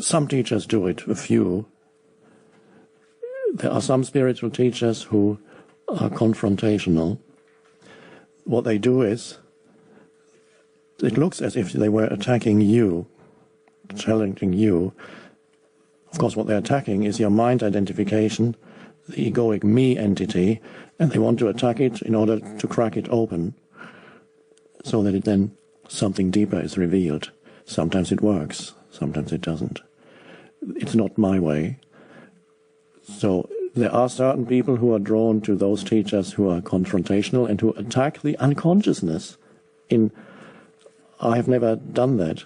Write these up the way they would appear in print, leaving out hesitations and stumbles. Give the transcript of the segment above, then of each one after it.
Some teachers do it, a few. There are some spiritual teachers who are confrontational. What they do is, it looks as if they were attacking you, challenging you. Of course, what they're attacking is your mind identification, the egoic me entity, and they want to attack it in order to crack it open, so that then something deeper is revealed. Sometimes it works, sometimes it doesn't. It's not my way. So there are certain people who are drawn to those teachers who are confrontational and who attack the unconsciousness. I have never done that.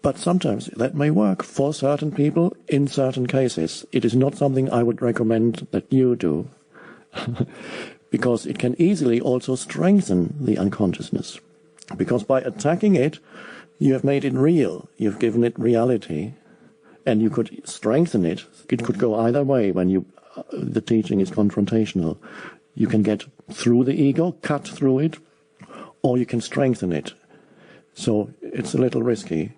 But sometimes that may work for certain people in certain cases. It is not something I would recommend that you do, because it can easily also strengthen the unconsciousness. Because by attacking it, you have made it real, you've given it reality, and you could strengthen it. It could go either way when the teaching is confrontational. You can get through the ego, cut through it, or you can strengthen it. So it's a little risky.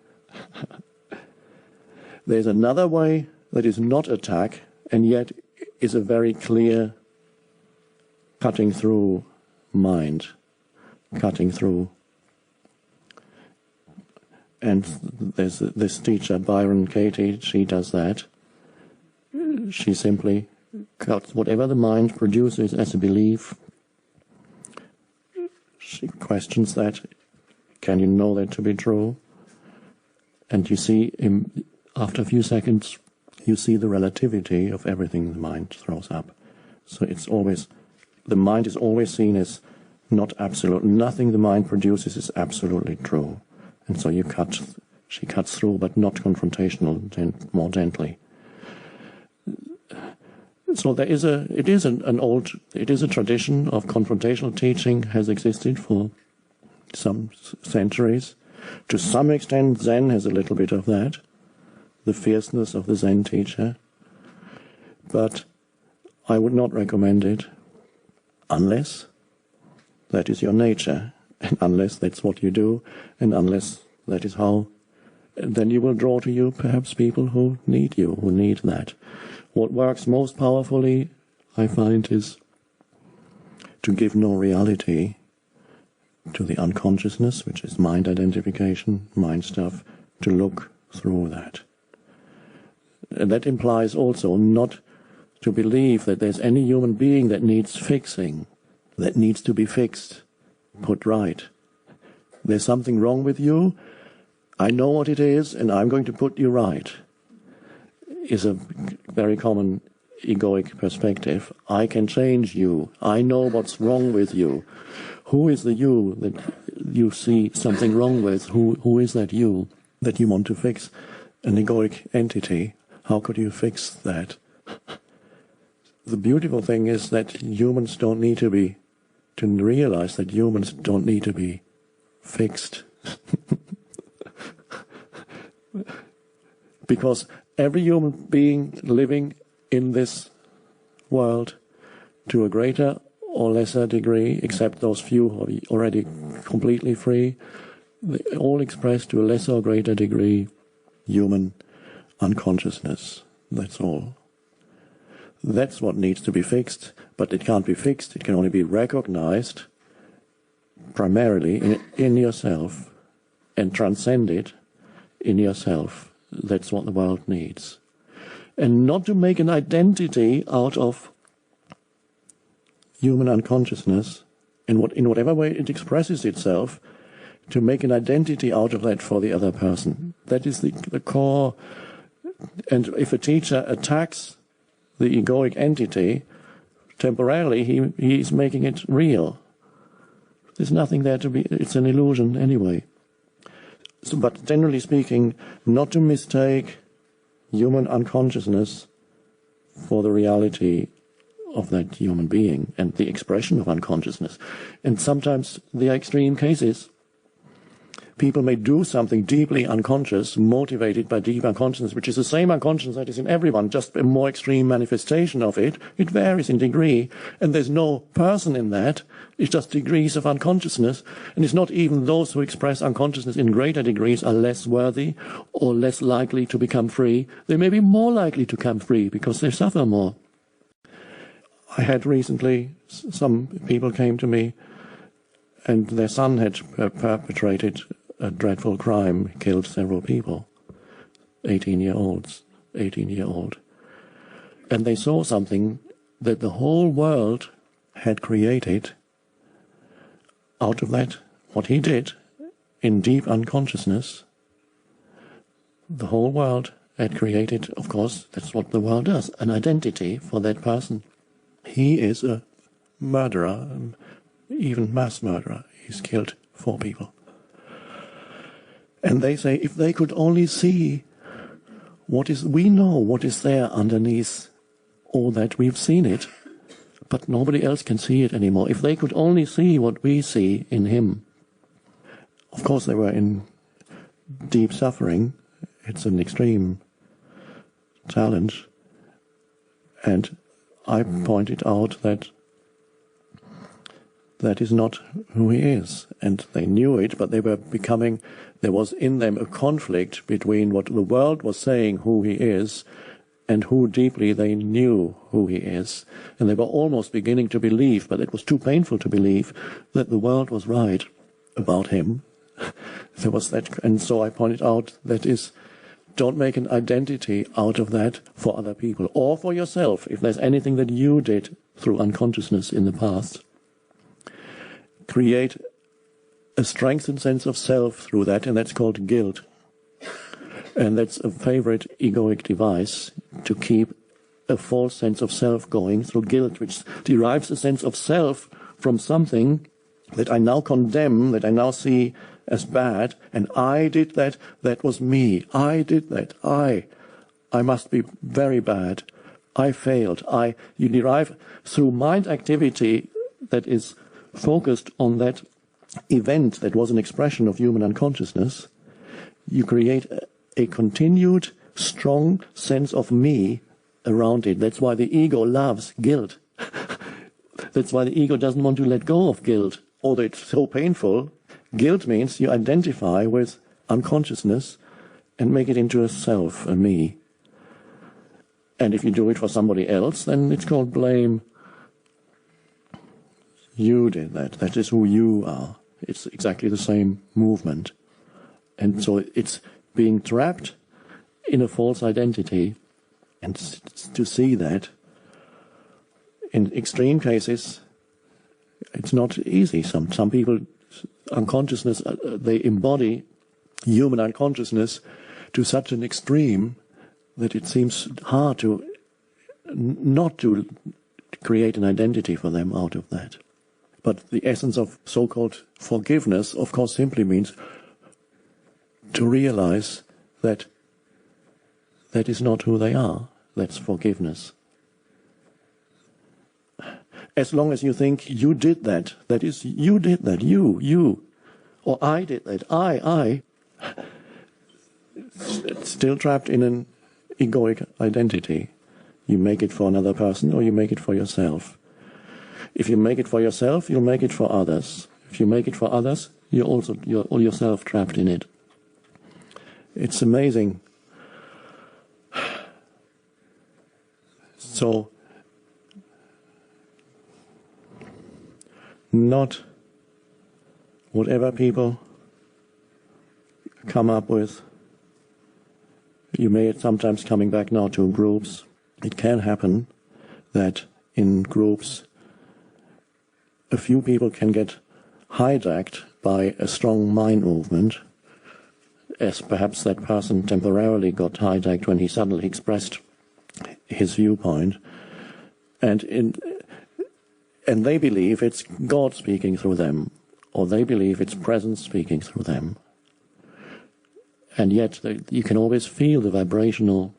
There's another way that is not attack, and yet is a very clear cutting through mind, cutting through. And there's this teacher, Byron Katie, she does that. She simply cuts whatever the mind produces as a belief. She questions that. Can you know that to be true? And you see, after a few seconds, you see the relativity of everything the mind throws up. So it's always, the mind is always seen as not absolute. Nothing the mind produces is absolutely true. And so she cuts through, but not confrontational, more gently. So it is a tradition of confrontational teaching, has existed for some centuries. To some extent, Zen has a little bit of that, the fierceness of the Zen teacher. But I would not recommend it unless that is your nature, and unless that's what you do, and unless that is how, then you will draw to you perhaps people who need you, who need that. What works most powerfully, I find, is to give no reality to the unconsciousness, which is mind identification, mind stuff, to look through that. And that implies also not to believe that there's any human being that needs fixing, that needs to be fixed, put right. There's something wrong with you, I know what it is, and I'm going to put you right, is a very common egoic perspective. I can change you. I know what's wrong with you. Who is the you that you see something wrong with? Who is that you that you want to fix? An egoic entity. How could you fix that? The beautiful thing is that humans don't need to realize that humans don't need to be fixed. Because every human being living in this world, to a greater or lesser degree, except those few who are already completely free, they all express to a lesser or greater degree human unconsciousness. That's all. That's what needs to be fixed, but it can't be fixed. It can only be recognized primarily in yourself and transcended in yourself. That's what the world needs. And not to make an identity out of human unconsciousness, in whatever way it expresses itself, to make an identity out of that for the other person. That is the core. And if a teacher attacks the egoic entity, temporarily he is making it real. There's nothing there to be, it's an illusion anyway. So, but generally speaking, not to mistake human unconsciousness for the reality of that human being and the expression of unconsciousness. And sometimes the extreme cases, people may do something deeply unconscious, motivated by deep unconsciousness, which is the same unconsciousness that is in everyone, just a more extreme manifestation of it. It varies in degree, and there's no person in that. It's just degrees of unconsciousness, and it's not even those who express unconsciousness in greater degrees are less worthy or less likely to become free. They may be more likely to come free because they suffer more. I had recently, some people came to me and their son had perpetrated a dreadful crime, killed several people, 18-year-old. And they saw something that the whole world had created out of that, what he did in deep unconsciousness. The whole world had created, of course, that's what the world does, an identity for that person. He is a murderer, even mass murderer. He's killed 4 people. And they say, if they could only see we know what is there underneath all that, we've seen it, but nobody else can see it anymore. If they could only see what we see in him. Of course, they were in deep suffering. It's an extreme challenge. And I pointed out that that is not who he is. And they knew it, but there was in them a conflict between what the world was saying who he is and who deeply they knew who he is. And they were almost beginning to believe, but it was too painful to believe, that the world was right about him. There was that, and so I pointed out don't make an identity out of that for other people or for yourself. If there's anything that you did through unconsciousness in the past, create a strengthened sense of self through that, and that's called guilt. And that's a favorite egoic device to keep a false sense of self going through guilt, which derives a sense of self from something that I now condemn, that I now see as bad, and I did that, that was me, I did that, I must be very bad, I failed, you derive through mind activity that is focused on that event that was an expression of human unconsciousness, you create a continued strong sense of me around it. That's why the ego loves guilt. That's why the ego doesn't want to let go of guilt, although it's so painful. Guilt means you identify with unconsciousness and make it into a self, a me. And if you do it for somebody else, then it's called blame. You did that. That is who you are. It's exactly the same movement. And so it's being trapped in a false identity. And to see that, in extreme cases, it's not easy. Some people, unconsciousness, they embody human unconsciousness to such an extreme that it seems hard to not to create an identity for them out of that. But the essence of so-called forgiveness, of course, simply means to realize that that is not who they are. That's forgiveness. As long as you think you did that, that is, you did that, you, or I did that, I, it's still trapped in an egoic identity. You make it for another person or you make it for yourself. If you make it for yourself, you'll make it for others. If you make it for others, you're yourself trapped in it. It's amazing. So, not whatever people come up with. You may sometimes coming back now to groups. It can happen that in groups a few people can get hijacked by a strong mind movement, as perhaps that person temporarily got hijacked when he suddenly expressed his viewpoint, and they believe it's God speaking through them, or they believe it's presence speaking through them. And yet you can always feel the vibrational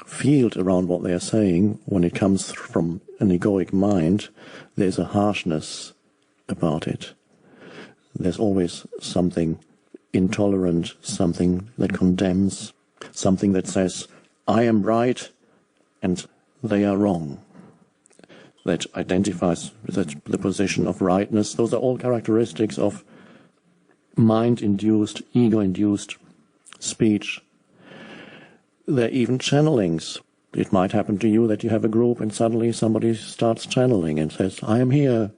field around what they are saying. When it comes from an egoic mind, there's a harshness about it. There's always something intolerant, something that condemns, something that says, I am right and they are wrong, that identifies the position of rightness. Those are all characteristics of mind-induced, ego-induced speech. There are even channelings. It might happen to you that you have a group and suddenly somebody starts channeling and says, I am here,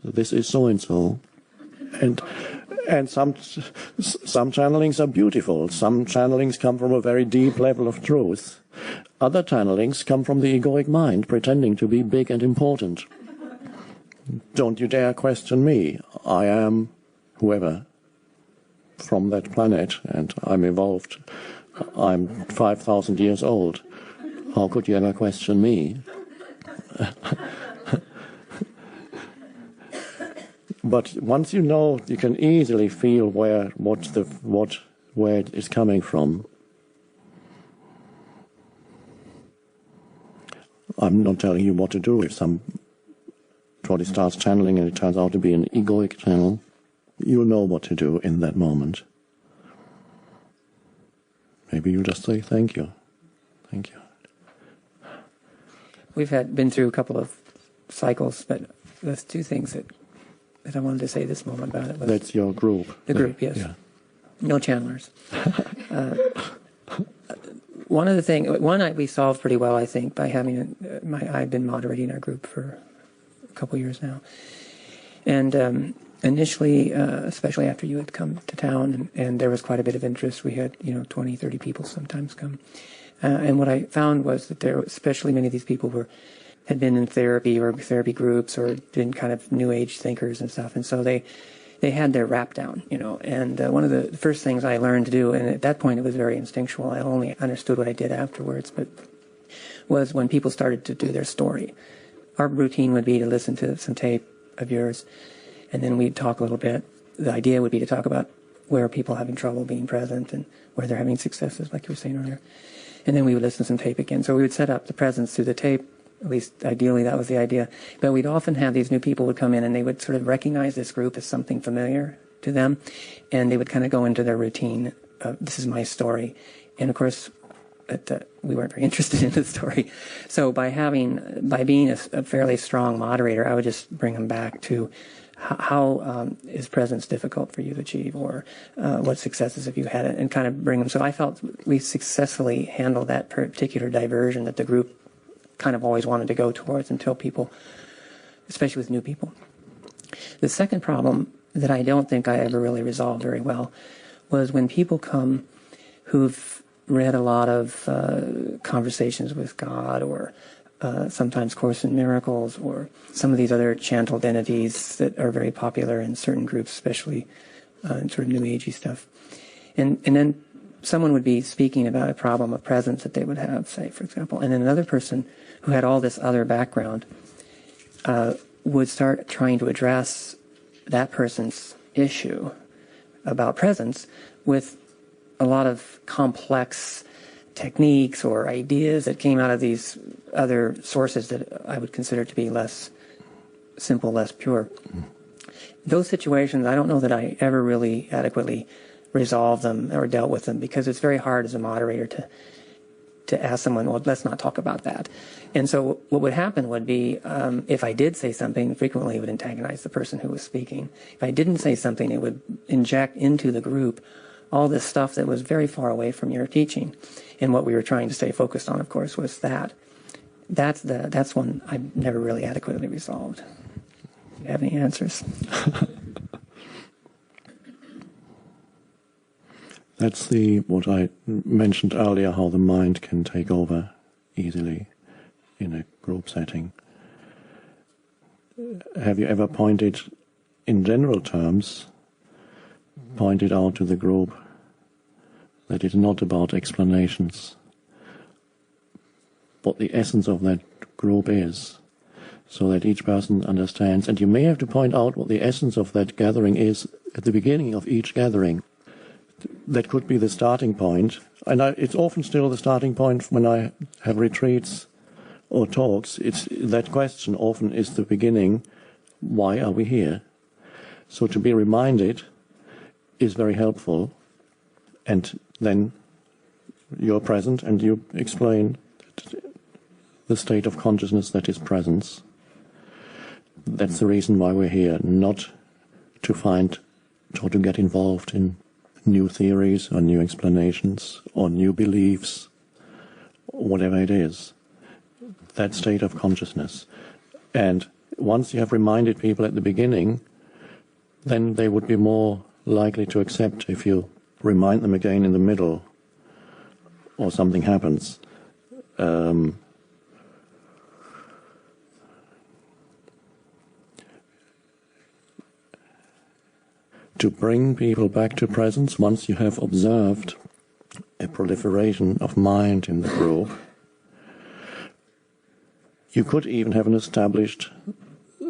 this is so-and-so. And some channelings are beautiful. Some channelings come from a very deep level of truth. Other channelings come from the egoic mind, pretending to be big and important. Don't you dare question me. I am whoever from that planet, and I'm evolved. I'm 5,000 years old. How could you ever question me? But once you know, you can easily feel where it is coming from. I'm not telling you what to do if somebody starts channeling and it turns out to be an egoic channel. You'll know what to do in that moment. Maybe you just say thank you. Thank you. We've been through a couple of cycles, but there's two things that I wanted to say this moment about it. That's your group. The group, yes. Yeah. No channelers. One of the things, we solved pretty well, I think, by having I've been moderating our group for a couple years now. And initially, especially after you had come to town, and there was quite a bit of interest, we had 20, 30 people sometimes come. And what I found was that especially many of these people had been in therapy or therapy groups or been kind of New Age thinkers and stuff, and so they had their rap down, And one of the first things I learned to do, and at that point it was very instinctual, I only understood what I did afterwards, but was when people started to do their story. Our routine would be to listen to some tape of yours, and then we'd talk a little bit. The idea would be to talk about where people are having trouble being present and where they're having successes, like you were saying earlier. And then we would listen to some tape again. So we would set up the presence through the tape. At least ideally that was the idea. But we'd often have these new people would come in and they would sort of recognize this group as something familiar to them. And they would kind of go into their routine of, this is my story. And of course, we weren't very interested in the story. So by being a fairly strong moderator, I would just bring them back to how is presence difficult for you to achieve, or what successes have you had, and kind of bring them. So I felt we successfully handled that particular diversion that the group kind of always wanted to go towards until people, especially with new people. The second problem that I don't think I ever really resolved very well was when people come who've read a lot of Conversations with God, or sometimes Course in Miracles, or some of these other channeled entities that are very popular in certain groups, especially in sort of New Agey stuff. And then someone would be speaking about a problem of presence that they would have, say, for example, and then another person who had all this other background would start trying to address that person's issue about presence with a lot of complex techniques or ideas that came out of these other sources that I would consider to be less simple, less pure. Those situations, I don't know that I ever really adequately resolved them or dealt with them, because it's very hard as a moderator to ask someone, well, let's not talk about that. And so what would happen would be, if I did say something, frequently it would antagonize the person who was speaking. If I didn't say something, it would inject into the group all this stuff that was very far away from your teaching. And what we were trying to stay focused on, of course, was that. That's one I've never really adequately resolved. Do you have any answers? That's what I mentioned earlier, how the mind can take over easily in a group setting. Have you ever pointed, in general terms, pointed out to the group that it's not about explanations, what the essence of that group is, so that each person understands? And you may have to point out what the essence of that gathering is at the beginning of each gathering. That could be the starting point, and it's often still the starting point when I have retreats or talks. It's that question often is the beginning. Why are we here? So to be reminded is very helpful, and then you're present and you explain the state of consciousness that is presence. That's the reason why we're here, not to find or to get involved in new theories or new explanations or new beliefs, whatever it is. That state of consciousness. And once you have reminded people at the beginning, then they would be more likely to accept if you remind them again in the middle or something happens. To bring people back to presence, once you have observed a proliferation of mind in the group, you could even have an established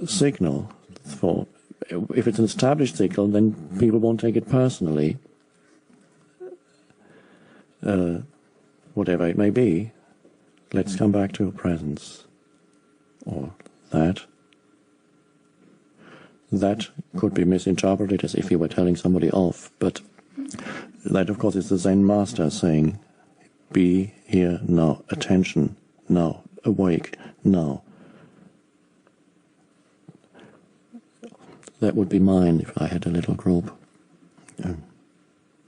signal for. If it's an established signal, then people won't take it personally. Whatever it may be, let's come back to presence. Or that. That could be misinterpreted as if you were telling somebody off, but that, of course, is the Zen master saying, be here now, attention now, awake now. That would be mine if I had a little group.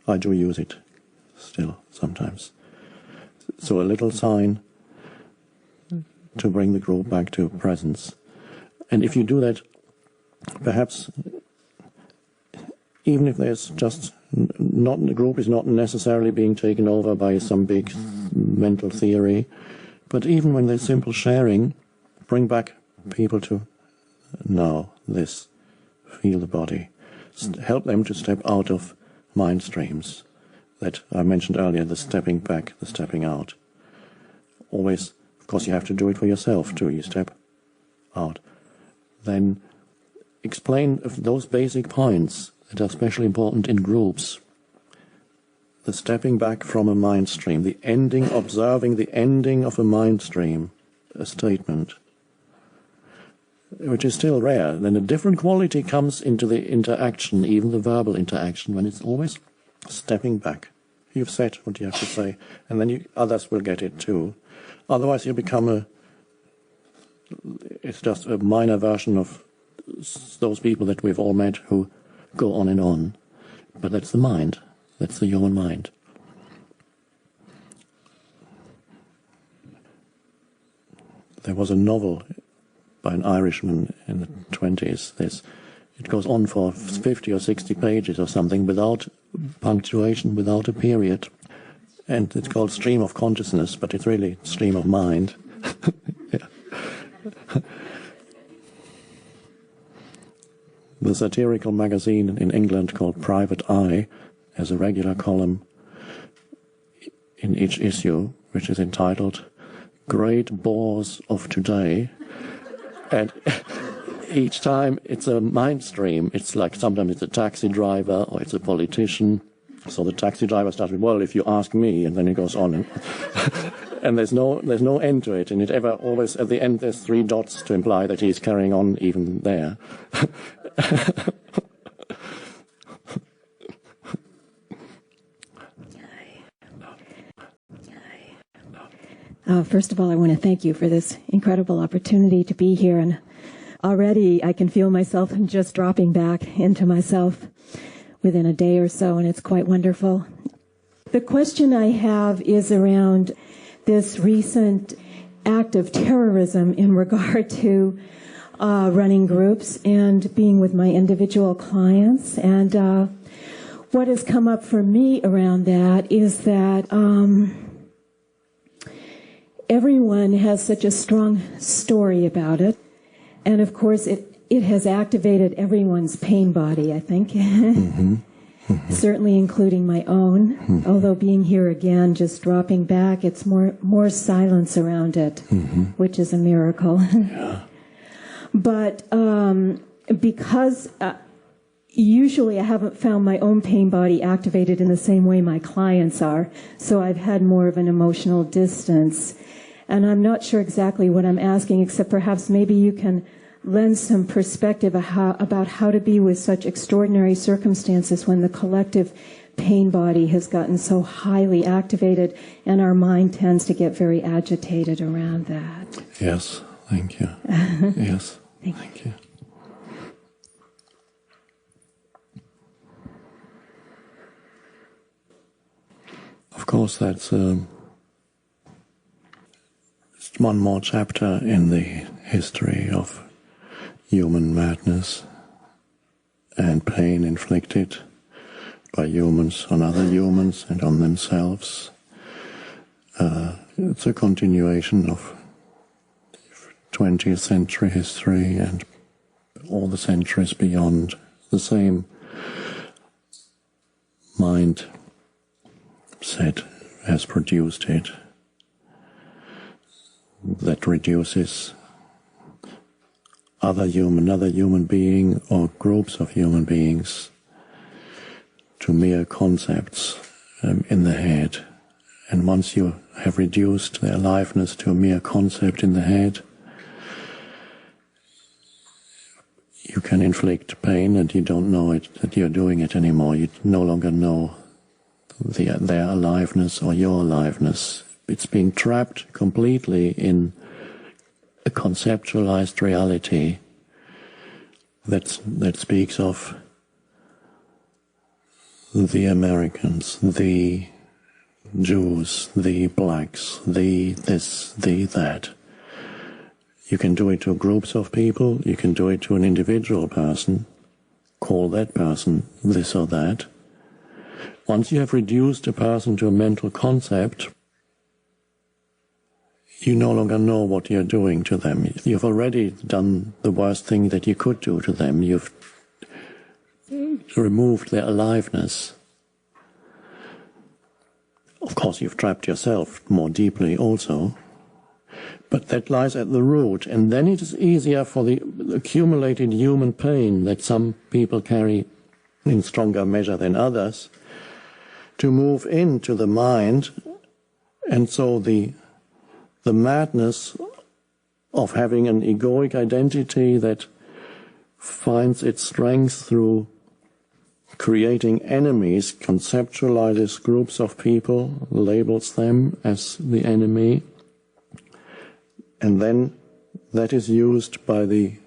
I do use it still sometimes. So a little sign to bring the group back to presence. And if you do that, perhaps even if there's just not, the group is not necessarily being taken over by some big mental theory, but even when there's simple sharing, bring back people to now, this, feel the body. Help them to step out of mind streams that I mentioned earlier, the stepping back, the stepping out. Always, of course, you have to do it for yourself too. You step out. Then explain those basic points that are especially important in groups. The stepping back from a mind stream, the ending, observing the ending of a mind stream, a statement, which is still rare. Then a different quality comes into the interaction, even the verbal interaction, when it's always stepping back. You've said what you have to say, and then others will get it too. Otherwise you become it's just a minor version of those people that we've all met who go on and on. But that's the mind. That's the human mind. There was a novel by an Irishman in the 20s. It goes on for 50 or 60 pages or something without punctuation, without a period. And it's called Stream of Consciousness, but it's really Stream of Mind. The satirical magazine in England called Private Eye has a regular column in each issue, which is entitled Great Bores of Today. And each time it's a mind stream. It's like sometimes it's a taxi driver or it's a politician. So the taxi driver starts with, well, if you ask me, and then it goes on. And there's no end to it. And it always, at the end, there's 3 dots to imply that he's carrying on even there. First of all, I want to thank you for this incredible opportunity to be here. And already I can feel myself just dropping back into myself within a day or so, and it's quite wonderful. The question I have is around this recent act of terrorism in regard to running groups and being with my individual clients. And what has come up for me around that is that everyone has such a strong story about it. And of course, it has activated everyone's pain body, I think. Mm-hmm. Mm-hmm. Certainly including my own. Mm-hmm. Although being here again, just dropping back, it's more silence around it, mm-hmm. which is a miracle. Yeah. But because usually I haven't found my own pain body activated in the same way my clients are, so I've had more of an emotional distance. And I'm not sure exactly what I'm asking, except perhaps maybe you can lends some perspective about how to be with such extraordinary circumstances when the collective pain body has gotten so highly activated, and our mind tends to get very agitated around that. Yes, thank you. Yes, thank you. Of course, that's one more chapter in the history of human madness and pain inflicted by humans on other humans and on themselves. It's a continuation of 20th century history and all the centuries beyond. The same mind set has produced it, that reduces another human being or groups of human beings to mere concepts in the head. And once you have reduced their aliveness to a mere concept in the head, you can inflict pain and you don't know it, that you're doing it anymore. You no longer know their aliveness or your aliveness. It's being trapped completely in a conceptualized reality that speaks of the Americans, the Jews, the blacks, the this, the that. You can do it to groups of people, you can do it to an individual person, call that person this or that. Once you have reduced a person to a mental concept, you no longer know what you're doing to them. You've already done the worst thing that you could do to them. You've removed their aliveness. Of course, you've trapped yourself more deeply also. But that lies at the root. And then it is easier for the accumulated human pain that some people carry in stronger measure than others to move into the mind. And so the madness of having an egoic identity that finds its strength through creating enemies, conceptualizes groups of people, labels them as the enemy, and then that is used by the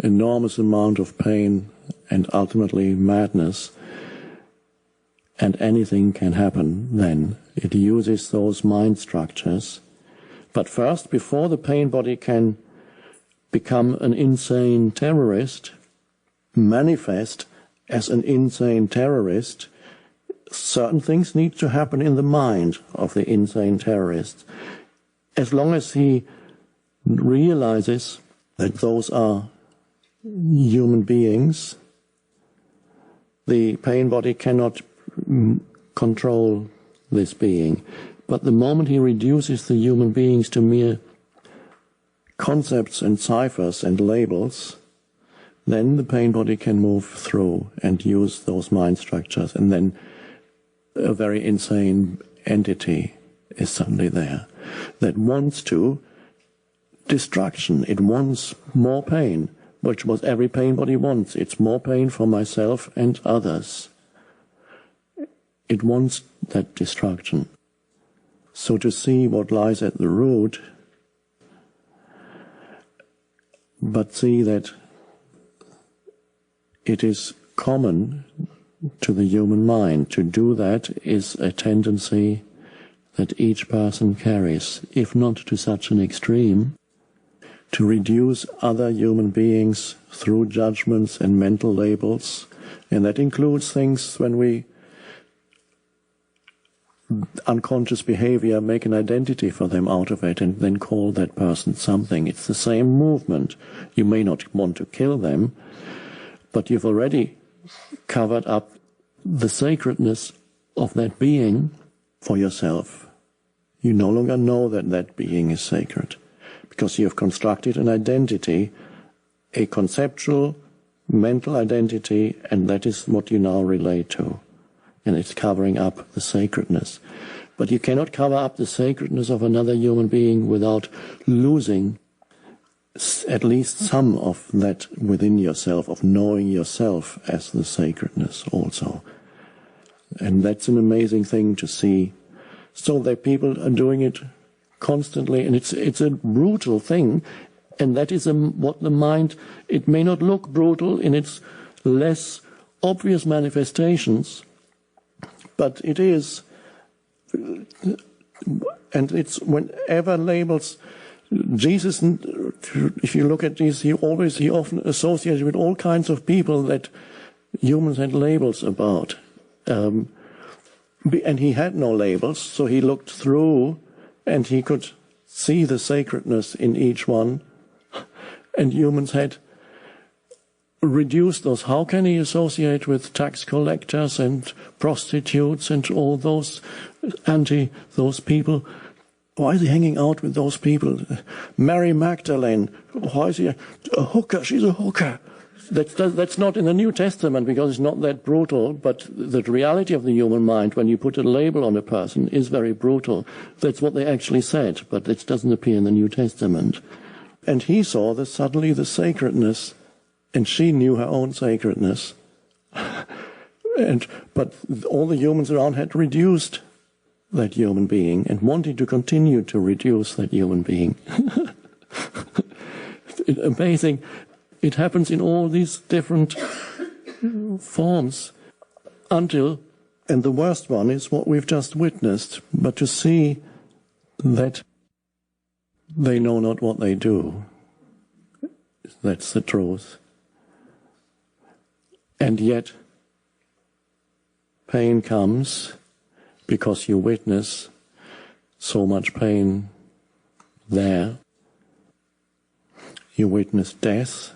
enormous amount of pain and ultimately madness, and anything can happen then. It uses those mind structures. But first, before the pain body can become an insane terrorist, manifest as an insane terrorist, certain things need to happen in the mind of the insane terrorist. As long as he realizes that those are human beings, the pain body cannot control this being. But the moment he reduces the human beings to mere concepts and ciphers and labels, then the pain body can move through and use those mind structures, and then a very insane entity is suddenly there that wants to destruction. It wants more pain, which what every pain body wants. It's more pain for myself and others. It wants that destruction. So to see what lies at the root, but see that it is common to the human mind. To do that is a tendency that each person carries, if not to such an extreme, to reduce other human beings through judgments and mental labels. And that includes things when we unconscious behavior, make an identity for them out of it and then call that person something. It's the same movement. You may not want to kill them, but you've already covered up the sacredness of that being for yourself. You no longer know that that being is sacred because you have constructed an identity, a conceptual, mental identity, and that is what you now relate to. And it's covering up the sacredness. But you cannot cover up the sacredness of another human being without losing at least some of that within yourself, of knowing yourself as the sacredness also. And that's an amazing thing to see. So that people are doing it constantly, and it's a brutal thing, and that is what the mind, it may not look brutal in its less obvious manifestations, but it is, and it's whenever labels, Jesus, if you look at this, he often associated with all kinds of people that humans had labels about. And he had no labels, so he looked through and he could see the sacredness in each one. And humans had reduced those. How can he associate with tax collectors and prostitutes and all those those people? Why is he hanging out with those people? Mary Magdalene, why is he a hooker? She's a hooker. That's not in the New Testament because it's not that brutal, but the reality of the human mind, when you put a label on a person, is very brutal. That's what they actually said, but it doesn't appear in the New Testament. And he saw that suddenly the sacredness, and she knew her own sacredness. But all the humans around had reduced that human being and wanted to continue to reduce that human being. Amazing. It happens in all these different forms until, and the worst one is what we've just witnessed, but to see that they know not what they do. That's the truth. And yet, pain comes because you witness so much pain there. You witness death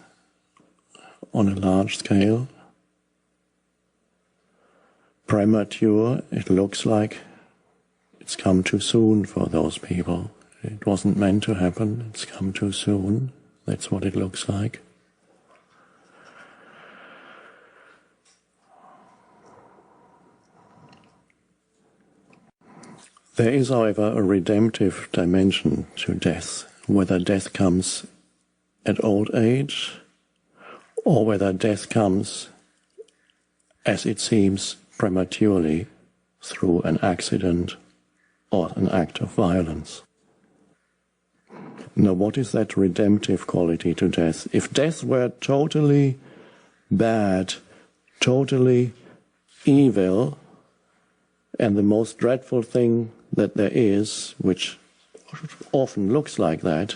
on a large scale. Premature, it looks like it's come too soon for those people. It wasn't meant to happen, it's come too soon. That's what it looks like. There is, however, a redemptive dimension to death, whether death comes at old age or whether death comes, as it seems, prematurely through an accident or an act of violence. Now, what is that redemptive quality to death? If death were totally bad, totally evil, and the most dreadful thing that there is, which often looks like that,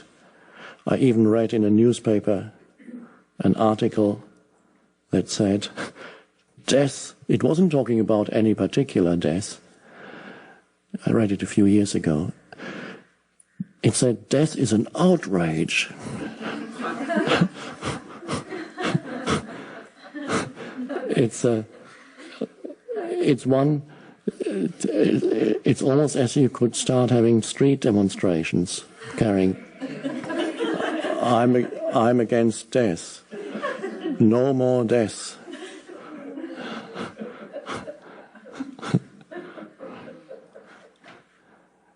I even read in a newspaper an article that said, death, it wasn't talking about any particular death. I read it a few years ago. It said, death is an outrage. It's almost as you could start having street demonstrations carrying, I'm against death. No more death.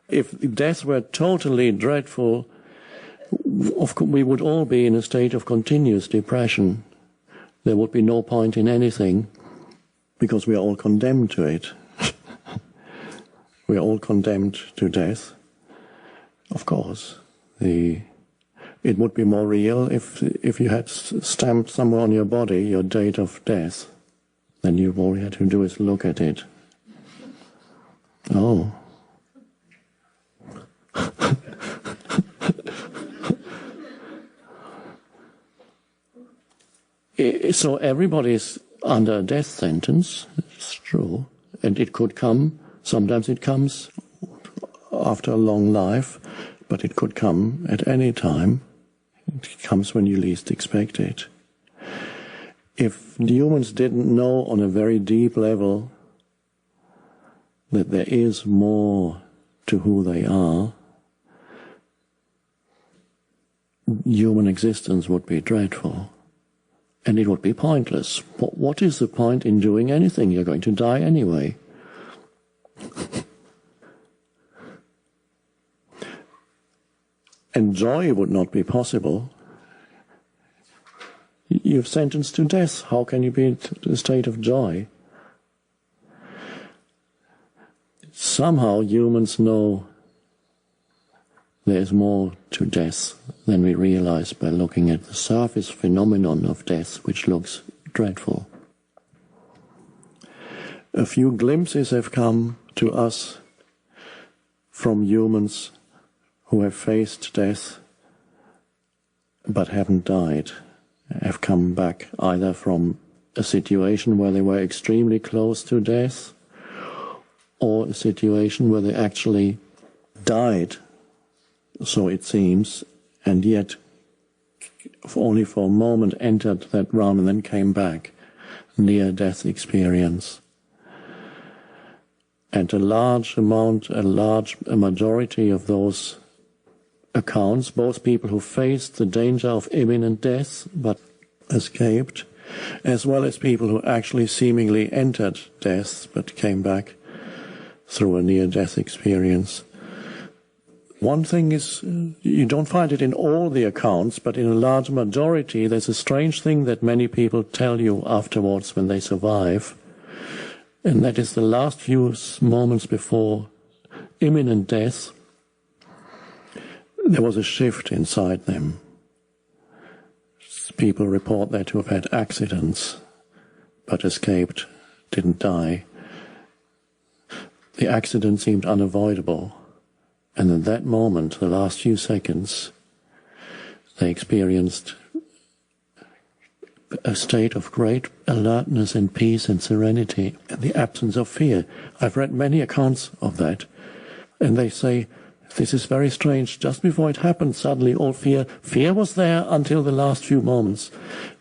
If death were totally dreadful, of course, we would all be in a state of continuous depression. There would be no point in anything, because we are all condemned to it. We are all condemned to death. Of course, it would be more real if you had stamped somewhere on your body your date of death. Then all you had to do is look at it. Oh. So everybody's under a death sentence, it's true, and it could come, sometimes it comes after a long life, but it could come at any time. It comes when you least expect it. If the humans didn't know on a very deep level that there is more to who they are, human existence would be dreadful. And it would be pointless. What is the point in doing anything? You're going to die anyway. And joy would not be possible you're sentenced to death. How can you be in a state of joy? Somehow humans know there is more to death than we realize by looking at the surface phenomenon of death, which looks dreadful. A few glimpses have come to us from humans who have faced death but haven't died, have come back either from a situation where they were extremely close to death or a situation where they actually died, so it seems, and yet only for a moment entered that realm and then came back, near-death experience. And a majority of those accounts, both people who faced the danger of imminent death but escaped, as well as people who actually seemingly entered death but came back through a near-death experience. One thing is, you don't find it in all the accounts, but in a large majority, there's a strange thing that many people tell you afterwards when they survive, and that is the last few moments before imminent death, there was a shift inside them. People report that to have had accidents, but escaped, didn't die. The accident seemed unavoidable, and in that moment, the last few seconds, they experienced a state of great alertness and peace and serenity and the absence of fear. I've read many accounts of that, and they say, this is very strange. Just before it happened, suddenly all fear was there until the last few moments.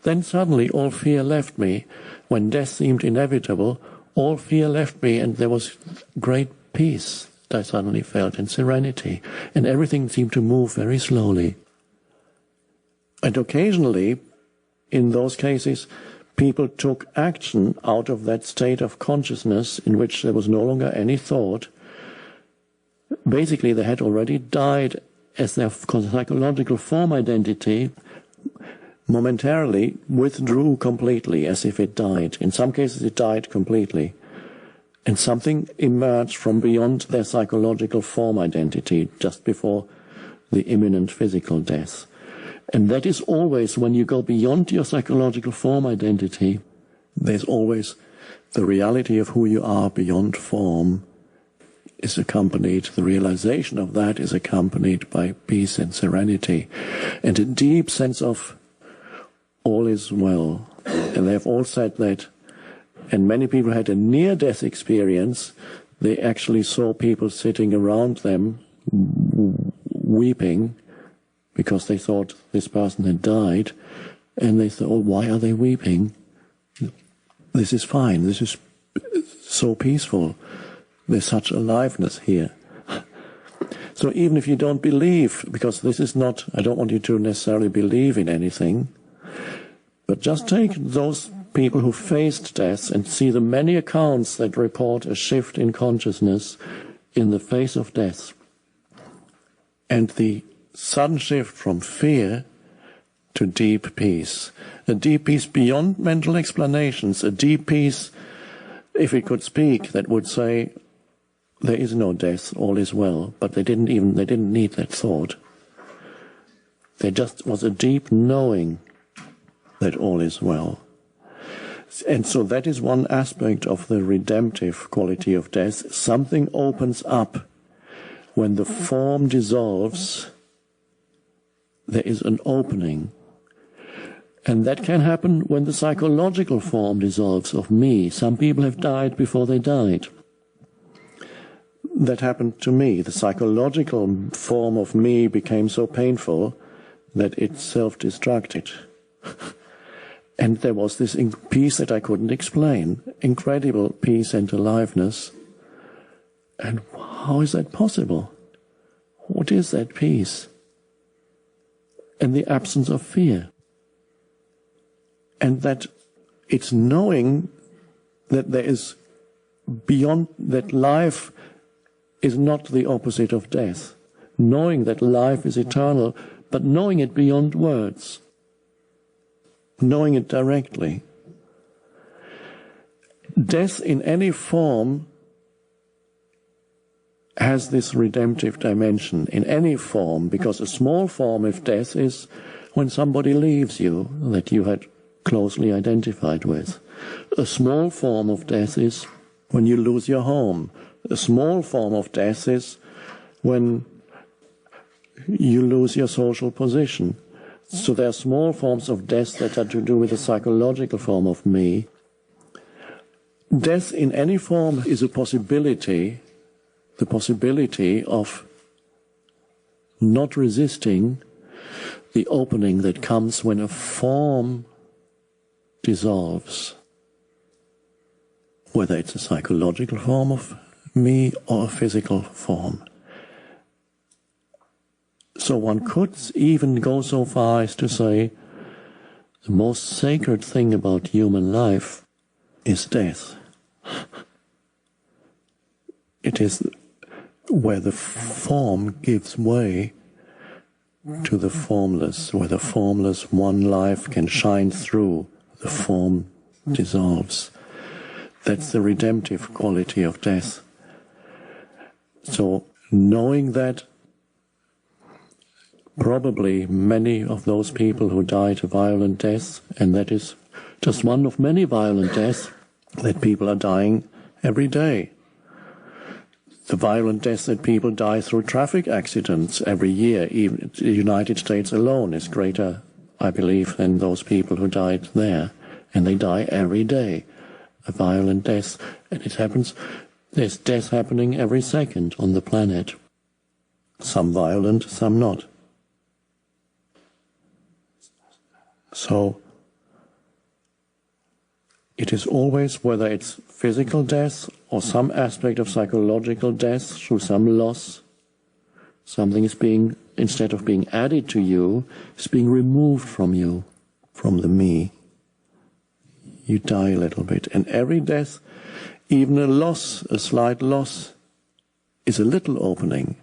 Then suddenly all fear left me. When death seemed inevitable, all fear left me, and there was great peace that I suddenly felt, and serenity, and everything seemed to move very slowly. And occasionally, in those cases, people took action out of that state of consciousness in which there was no longer any thought. Basically, they had already died as their psychological form identity momentarily withdrew completely, as if it died. In some cases, it died completely. And something emerged from beyond their psychological form identity just before the imminent physical death. And that is always, when you go beyond your psychological form identity, there's always the reality of who you are beyond form is accompanied, the realization of that is accompanied by peace and serenity and a deep sense of all is well. And they have all said that, and many people had a near-death experience. They actually saw people sitting around them weeping because they thought this person had died, and they thought, oh, why are they weeping? This is fine, this is so peaceful, there's such aliveness here. So even if you don't believe, because this is not, I don't want you to necessarily believe in anything, but just take those people who faced death and see the many accounts that report a shift in consciousness in the face of death, and the sudden shift from fear to deep peace. A deep peace beyond mental explanations, a deep peace, if it could speak, that would say, there is no death, all is well. But they didn't need that thought. There just was a deep knowing that all is well. And so that is one aspect of the redemptive quality of death. Something opens up when the form dissolves. There is an opening. And that can happen when the psychological form dissolves of me. Some people have died before they died. That happened to me. The psychological form of me became so painful that it self-destructed. And there was this peace that I couldn't explain. Incredible peace and aliveness. And how is that possible? What is that peace? And the absence of fear. And that it's knowing that there is beyond, that life is not the opposite of death. Knowing that life is eternal, but knowing it beyond words. knowing it directly. Death in any form has this redemptive dimension, in any form, because a small form of death is when somebody leaves you that you had closely identified with. A small form of death is when you lose your home. A small form of death is when you lose your social position. So there are small forms of death that are to do with the psychological form of me. Death in any form is a possibility, the possibility of not resisting the opening that comes when a form dissolves, whether it's a psychological form of me or a physical form. So one could even go so far as to say the most sacred thing about human life is death. It is where the form gives way to the formless, where the formless one life can shine through, the form dissolves. That's the redemptive quality of death. So knowing that, probably many of those people who died a violent death, and that is just one of many violent deaths, that people are dying every day. The violent deaths that people die through traffic accidents every year, even the United States alone, is greater, I believe, than those people who died there. And they die every day, a violent death. And it happens, there's death happening every second on the planet. Some violent, some not. So, it is always, whether it's physical death or some aspect of psychological death through some loss, something is being, instead of being added to you, is being removed from you, from the me. You die a little bit. And every death, even a loss, a slight loss, is a little opening.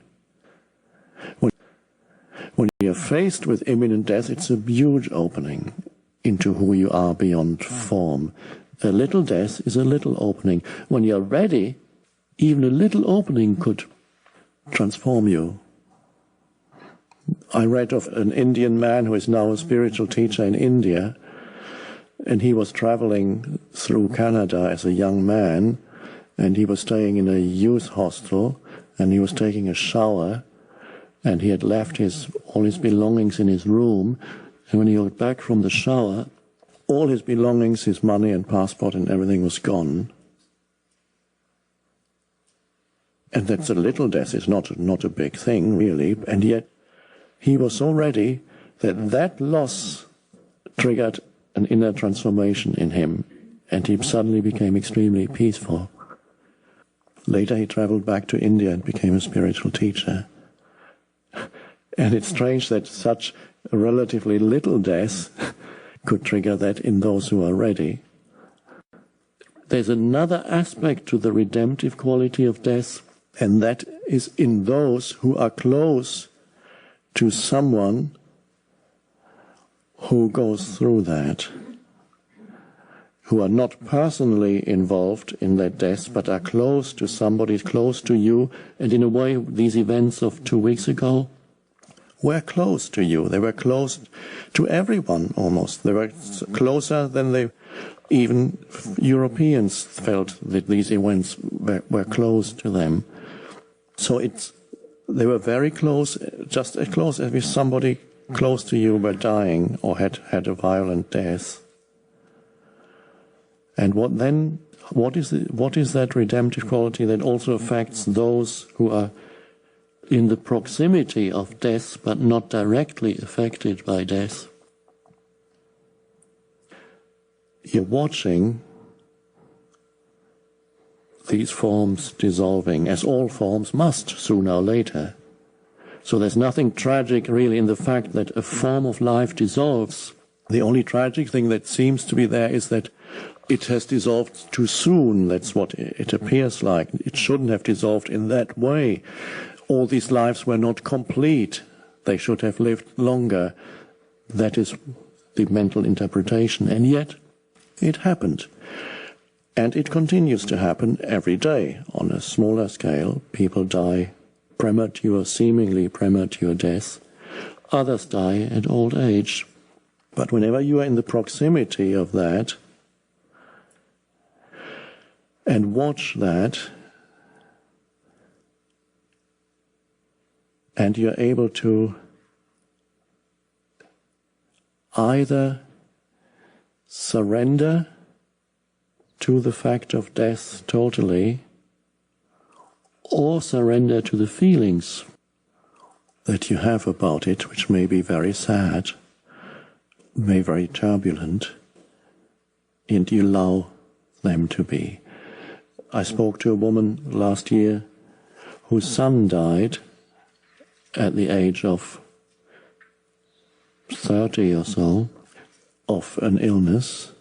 When you're faced with imminent death, it's a huge opening into who you are beyond form. A little death is a little opening. When you're ready, even a little opening could transform you. I read of an Indian man who is now a spiritual teacher in India, and he was traveling through Canada as a young man, and he was staying in a youth hostel, and he was taking a shower, and he had left all his belongings in his room, and when he got back from the shower, all his belongings, his money and passport and everything was gone. And that's a little death, it's not a big thing, really, and yet he was so ready that that loss triggered an inner transformation in him, and he suddenly became extremely peaceful. Later he traveled back to India and became a spiritual teacher. And it's strange that such a relatively little death could trigger that in those who are ready. There's another aspect to the redemptive quality of death, and that is in those who are close to someone who goes through that, who are not personally involved in that death, but are close to somebody, close to you. And in a way, these events of 2 weeks ago were close to you. They were close to everyone almost. They were closer than even Europeans felt that these events were close to them. So they were very close, just as close as if somebody close to you were dying or had a violent death. And what is that redemptive quality that also affects those who are in the proximity of death but not directly affected by death? You're watching these forms dissolving, as all forms must sooner or later. So there's nothing tragic really in the fact that a form of life dissolves. The only tragic thing that seems to be there is that it has dissolved too soon. That's what it appears like. It shouldn't have dissolved in that way. All these lives were not complete. They should have lived longer. That is the mental interpretation, and yet it happened. And it continues to happen every day. On a smaller scale, people die premature, seemingly premature death. Others die at old age. But whenever you are in the proximity of that and watch that, and you're able to either surrender to the fact of death totally, or surrender to the feelings that you have about it, which may be very sad, may be very turbulent, and you allow them to be. I spoke to a woman last year whose son died at the age of 30 or so, of an illness,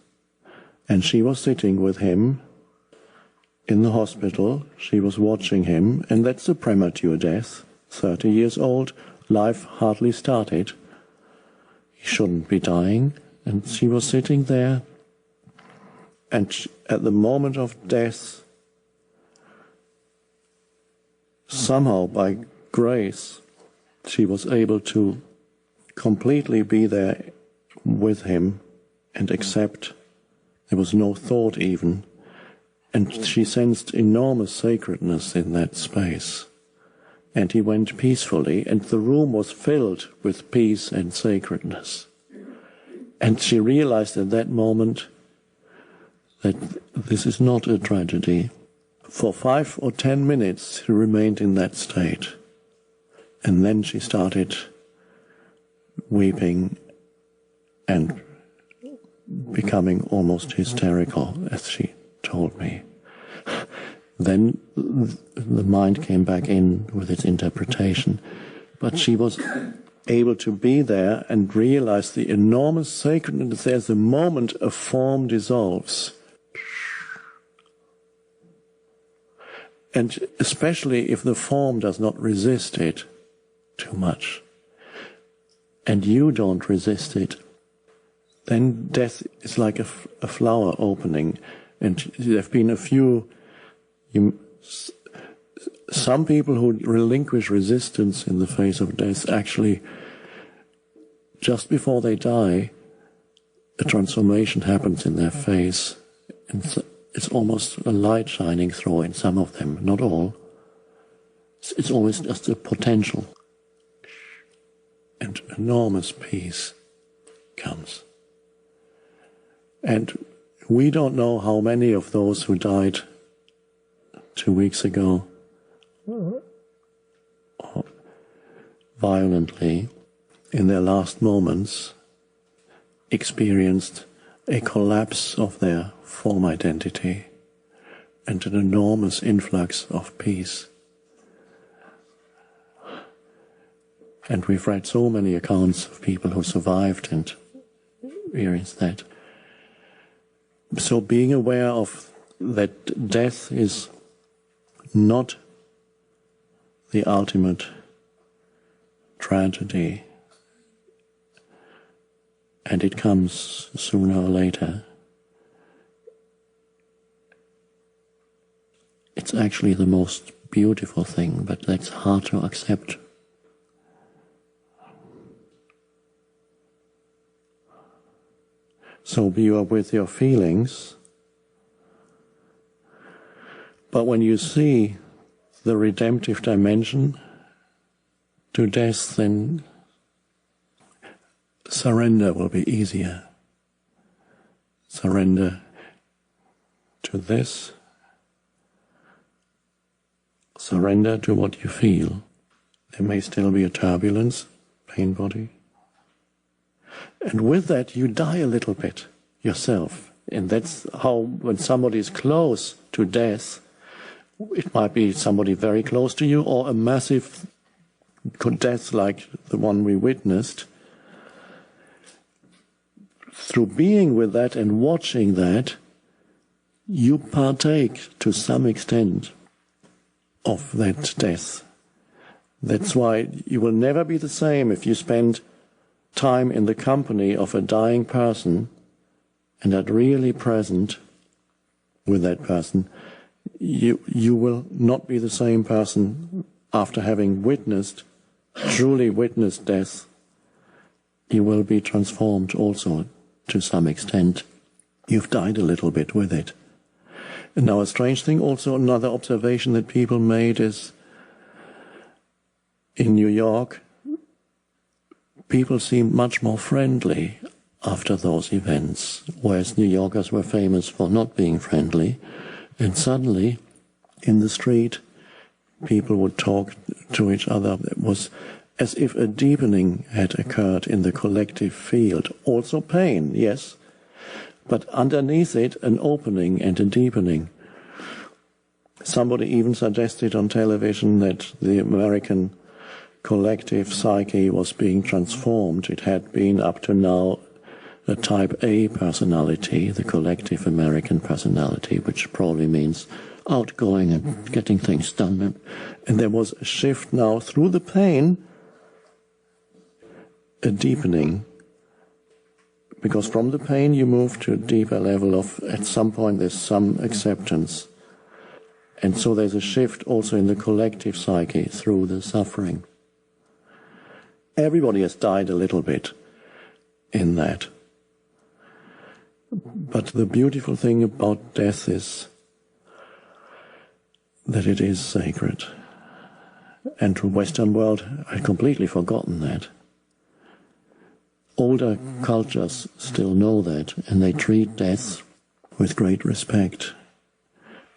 and she was sitting with him in the hospital. She was watching him, and that's a premature death. 30 years old, life hardly started. He shouldn't be dying, and she was sitting there, and at the moment of death, somehow by grace, she was able to completely be there with him and accept. There was no thought even, and she sensed enormous sacredness in that space. And he went peacefully, and the room was filled with peace and sacredness. And she realized at that moment that this is not a tragedy. For 5 or 10 minutes she remained in that state. And then she started weeping and becoming almost hysterical, as she told me. Then the mind came back in with its interpretation. But she was able to be there and realize the enormous sacredness. There's a moment a form dissolves. And especially if the form does not resist it too much, and you don't resist it, then death is like a flower opening. And there have been a few, some people who relinquish resistance in the face of death, actually, just before they die, a transformation happens in their face. And it's almost a light shining through in some of them, not all. It's always just a potential. And enormous peace comes. And we don't know how many of those who died 2 weeks ago violently in their last moments experienced a collapse of their form identity and an enormous influx of peace. And we've read so many accounts of people who survived and experienced that. So being aware of that death is not the ultimate tragedy, and it comes sooner or later. It's actually the most beautiful thing, but that's hard to accept. So you are with your feelings, but when you see the redemptive dimension to death, then surrender will be easier. Surrender to this. Surrender to what you feel. There may still be a turbulence, pain body. And with that, you die a little bit yourself. And that's how, when somebody is close to death, it might be somebody very close to you or a massive death like the one we witnessed. Through being with that and watching that, you partake to some extent of that death. That's why you will never be the same if you spend time in the company of a dying person and are really present with that person, you will not be the same person after having truly witnessed death. You will be transformed also to some extent. You've died a little bit with it. And now a strange thing, also another observation that people made is in New York, people seemed much more friendly after those events, whereas New Yorkers were famous for not being friendly. And suddenly, in the street, people would talk to each other. It was as if a deepening had occurred in the collective field. Also pain, yes, but underneath it, an opening and a deepening. Somebody even suggested on television that the American collective psyche was being transformed. It had been up to now a type A personality, the collective American personality, which probably means outgoing and getting things done. And there was a shift now through the pain, a deepening. Because from the pain you move to a deeper level of, at some point there's some acceptance. And so there's a shift also in the collective psyche through the suffering. Everybody has died a little bit in that. But the beautiful thing about death is that it is sacred. And to Western world, I'd completely forgotten that. Older cultures still know that, and they treat death with great respect.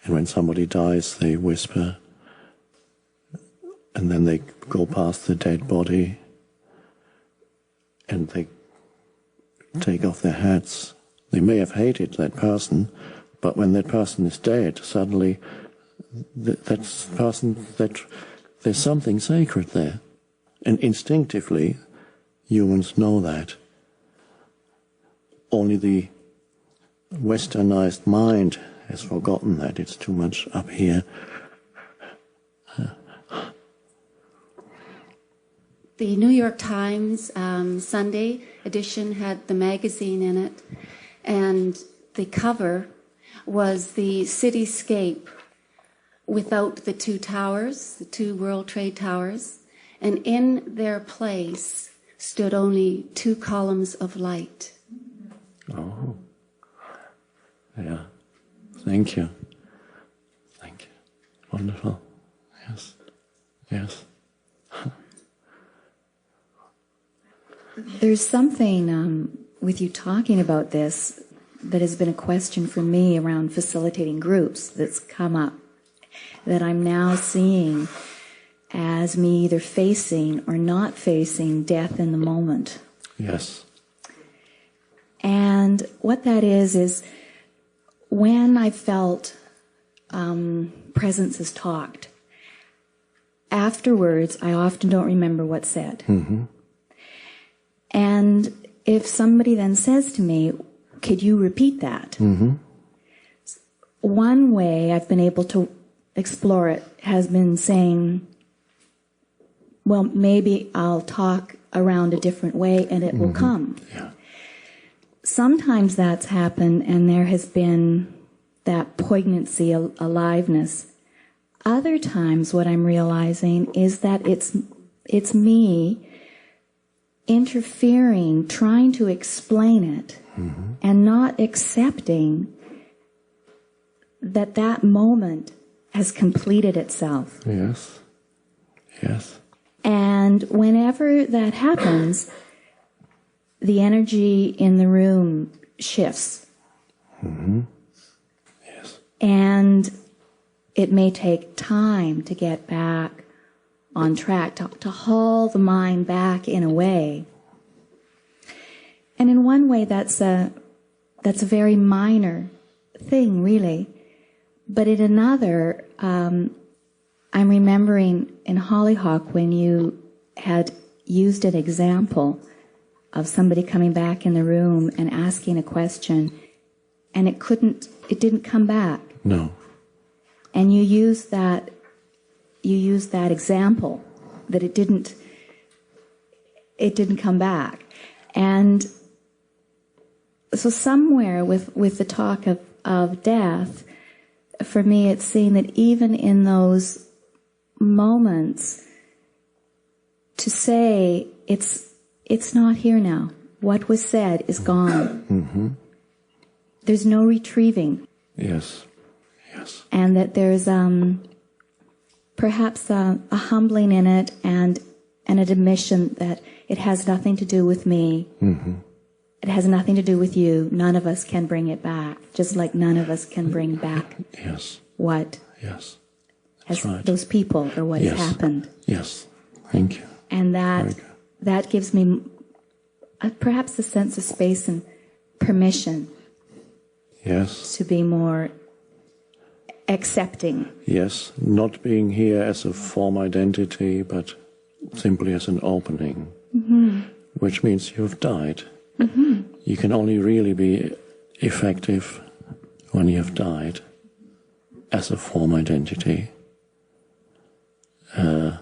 And when somebody dies, they whisper, and then they go past the dead body, and they take off their hats. They may have hated that person, but when that person is dead, suddenly that person, there's something sacred there. And instinctively, humans know that. Only the westernized mind has forgotten that. It's too much up here. The New York Times Sunday edition had the magazine in it, and the cover was the cityscape without the two towers, the two World Trade Towers, and in their place stood only two columns of light. Oh, yeah. Thank you. Thank you. Wonderful. Yes. Yes. There's something with you talking about this that has been a question for me around facilitating groups that's come up, that I'm now seeing as me either facing or not facing death in the moment. Yes. And what that is when I felt presence has talked, afterwards I often don't remember what's said. Mm-hmm. And if somebody then says to me, could you repeat that? Mm-hmm. One way I've been able to explore it has been saying, well, maybe I'll talk around a different way and it will come. Yeah. Sometimes that's happened and there has been that poignancy, aliveness. Other times what I'm realizing is that it's me interfering, trying to explain it, and not accepting that that moment has completed itself. Yes. Yes. And whenever that happens, the energy in the room shifts. Mm-hmm. Yes. And it may take time to get back on track, to haul the mind back in a way. And in one way, that's a very minor thing, really. But in another, I'm remembering in Hollyhock when you had used an example of somebody coming back in the room and asking a question, and it didn't come back. No. And you used that example, that it didn't, it didn't come back. And so somewhere with the talk of death, for me it's seeing that even in those moments, to say it's not here now. What was said is gone. Mm-hmm. There's no retrieving. Yes. Yes. And that there's perhaps a humbling in it and an admission that it has nothing to do with me. Mm-hmm. It has nothing to do with you. None of us can bring it back, just like none of us can bring back Yes. what Yes. has That's right. those people or what Yes. has happened. Yes. Thank you. And Very good. that gives me perhaps a sense of space and permission Yes. to be more accepting. Yes. Not being here as a form identity, but simply as an opening, which means you've died. You can only really be effective when you have died as a form identity. I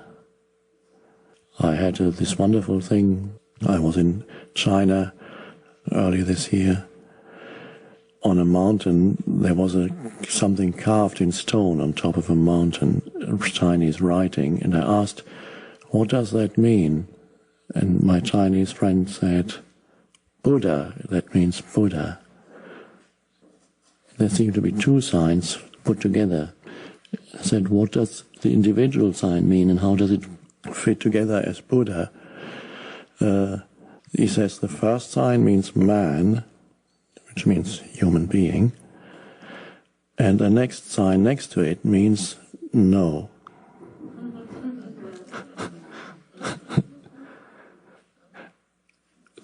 had this wonderful thing. I was in China early this year. On a mountain, there was something carved in stone on top of a mountain, Chinese writing, and I asked, what does that mean? And my Chinese friend said, Buddha, that means Buddha. There seemed to be two signs put together. I said, what does the individual sign mean and how does it fit together as Buddha? He says the first sign means man, which means human being, and the next sign next to it means no.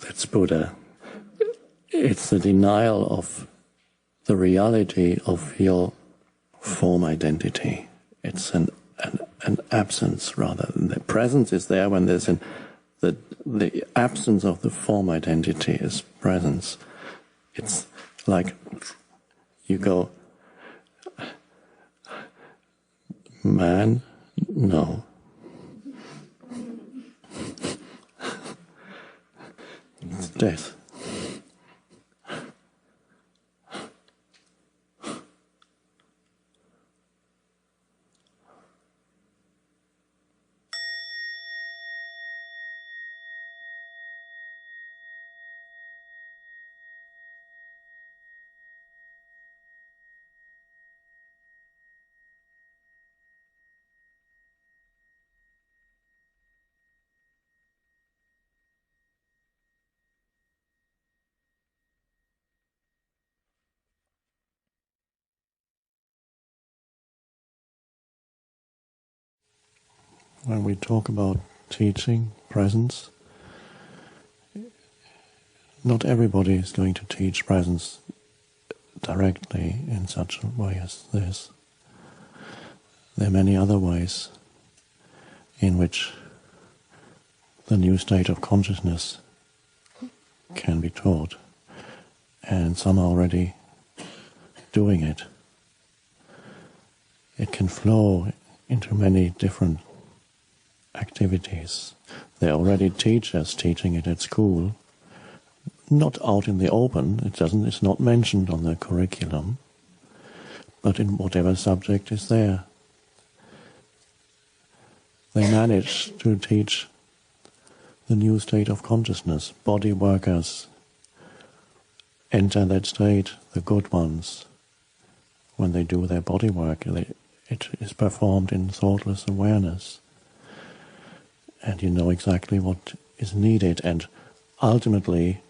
That's Buddha. It's the denial of the reality of your form identity. It's an absence rather. The presence is there when there's the absence of the form identity is presence. It's like you go, man, no. It's death. When we talk about teaching, presence, not everybody is going to teach presence directly in such a way as this. There are many other ways in which the new state of consciousness can be taught, and some are already doing it. It can flow into many different activities. There are already teachers teaching it at school, not out in the open. It's not mentioned on the curriculum, but in whatever subject is there. They manage to teach the new state of consciousness. Body workers enter that state, the good ones. When they do their body work, it is performed in thoughtless awareness. And you know exactly what is needed, and ultimately,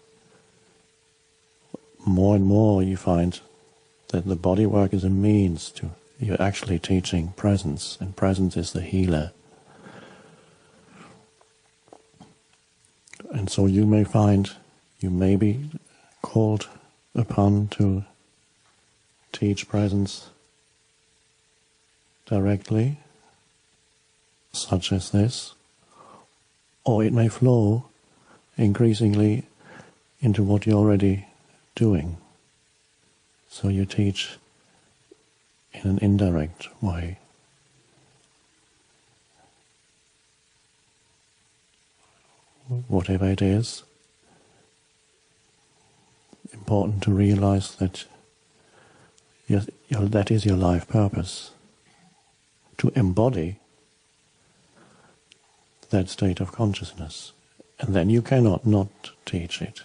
more and more you find that the body work is a means to, you're actually teaching presence, and presence is the healer. And so you may find, you may be called upon to teach presence directly, such as this, or it may flow increasingly into what you're already doing. So you teach in an indirect way. whatever it is, important to realize that that is your life purpose, to embody that state of consciousness. And then you cannot not teach it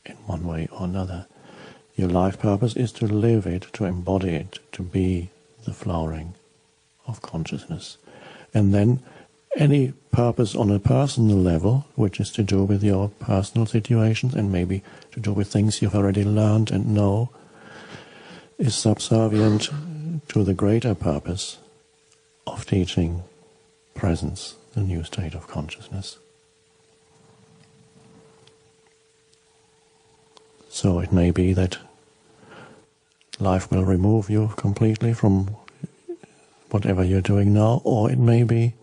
in one way or another. Your life purpose is to live it, to embody it, to be the flowering of consciousness. And then any purpose on a personal level, which is to do with your personal situations and maybe to do with things you've already learned and know, is subservient to the greater purpose of teaching presence, the new state of consciousness. So it may be that life will remove you completely from whatever you're doing now, or it may be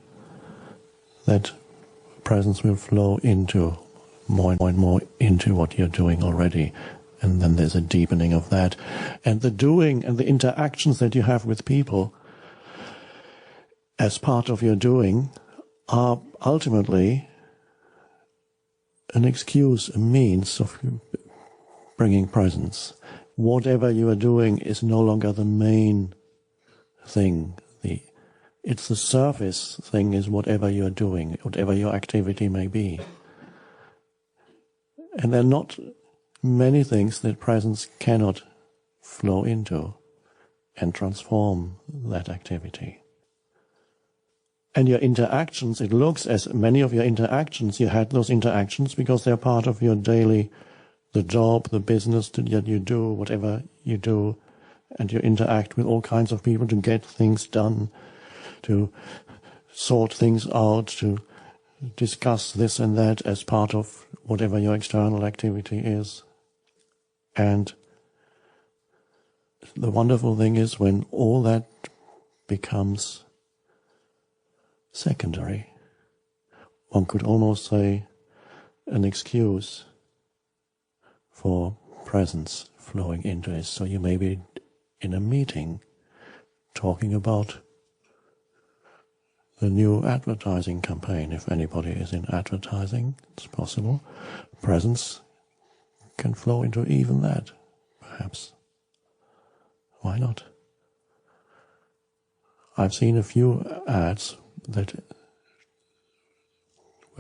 that presence will flow into more and more into what you're doing already. And then there's a deepening of that. And the doing and the interactions that you have with people as part of your doing are ultimately an excuse, a means of bringing presence. Whatever you are doing is no longer the main thing. It's the surface thing is whatever you are doing, whatever your activity may be. And there are not many things that presence cannot flow into and transform that activity. And your interactions, it looks as many of your interactions, you had those interactions because they're part of your daily, the job, the business that you do, whatever you do, and you interact with all kinds of people to get things done, to sort things out, to discuss this and that as part of whatever your external activity is. And the wonderful thing is when all that becomes secondary, one could almost say an excuse for presence flowing into it. So you may be in a meeting talking about the new advertising campaign. If anybody is in advertising, it's possible. Presence can flow into even that, perhaps. Why not? I've seen a few ads where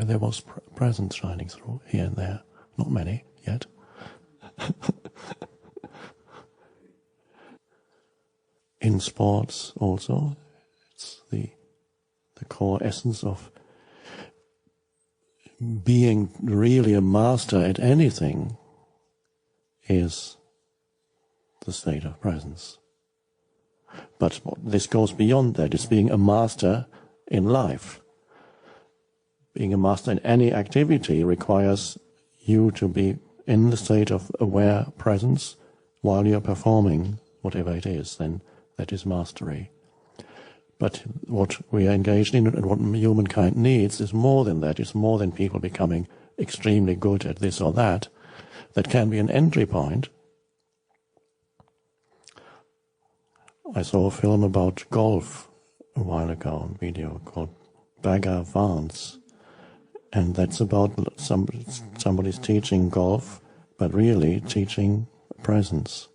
there was presence shining through here and there. Not many yet. In sports also, it's the core essence of being really a master at anything is the state of presence. But this goes beyond that. It's being a master in life. Being a master in any activity requires you to be in the state of aware presence while you're performing whatever it is. Then that is mastery. But what we are engaged in and what humankind needs is more than that. It's more than people becoming extremely good at this or that. That can be an entry point. I saw a film about golf a while ago, a video called Bagger-Vance. And that's about somebody's teaching golf, but really teaching presence.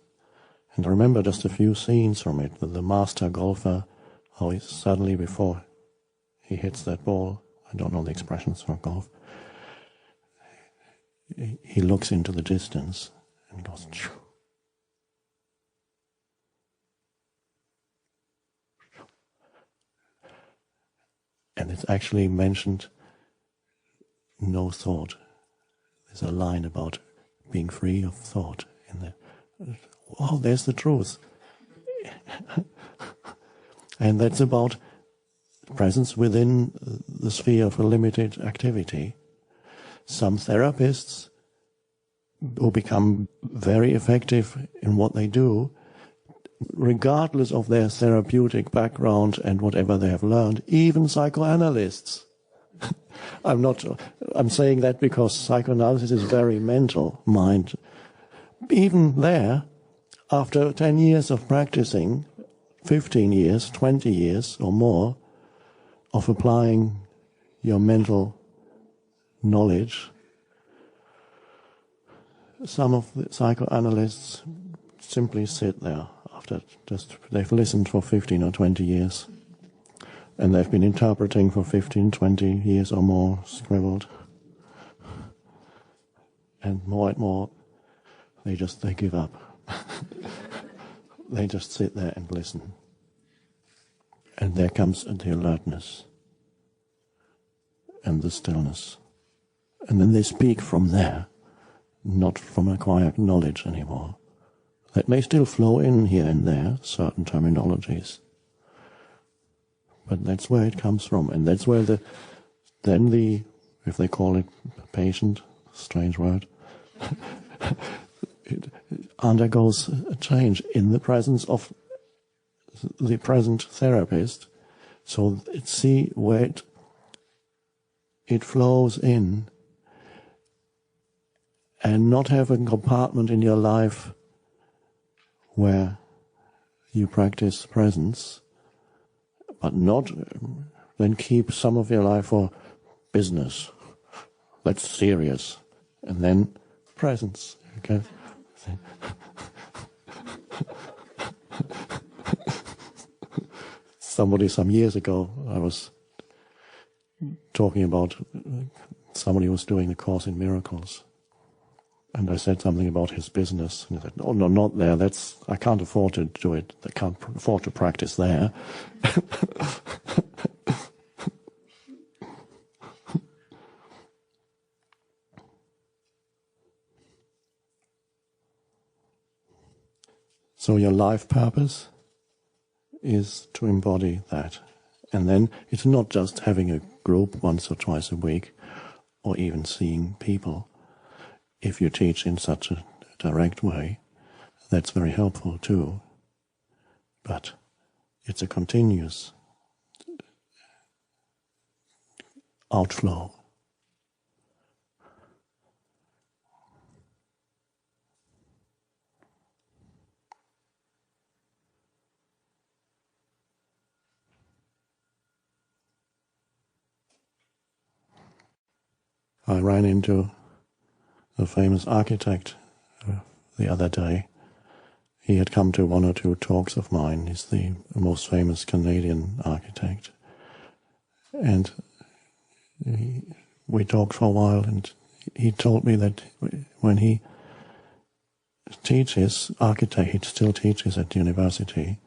And I remember just a few scenes from it, with the master golfer, how he suddenly, before he hits that ball, I don't know the expressions for golf, he looks into the distance and goes, Choo. And it's actually mentioned no thought. There's a line about being free of thought in there. Oh, there's the truth. And that's about presence within the sphere of a limited activity. Some therapists who become very effective in what they do, regardless of their therapeutic background and whatever they have learned, even psychoanalysts. I'm saying that because psychoanalysis is very mental mind. Even there, after 10 years of practicing, 15 years, 20 years or more of applying your mental knowledge, some of the psychoanalysts simply sit there after they've listened for 15 or 20 years, and they've been interpreting for 15, 20 years or more, scribbled, and more, they give up. They just sit there and listen. And there comes the alertness and the stillness. And then they speak from there, not from acquired knowledge anymore. That may still flow in here and there, certain terminologies. But that's where it comes from. And that's where if they call it patient, strange word, it undergoes a change in the presence of the present therapist. So see where it flows in, and not have a compartment in your life where you practice presence, but not then keep some of your life for business. That's serious. And then presence. Okay? Somebody some years ago, I was talking about somebody who was doing the Course in Miracles. And I said something about his business. And he said, "Oh, no, not there. I can't afford to do it. I can't afford to practice there." So your life purpose is to embody that. And then it's not just having a group once or twice a week, or even seeing people. If you teach in such a direct way, that's very helpful too. But it's a continuous outflow. I ran into a famous architect the other day. He had come to one or two talks of mine. He's the most famous Canadian architect. And we talked for a while, and he told me that when he teaches architect, he still teaches at university,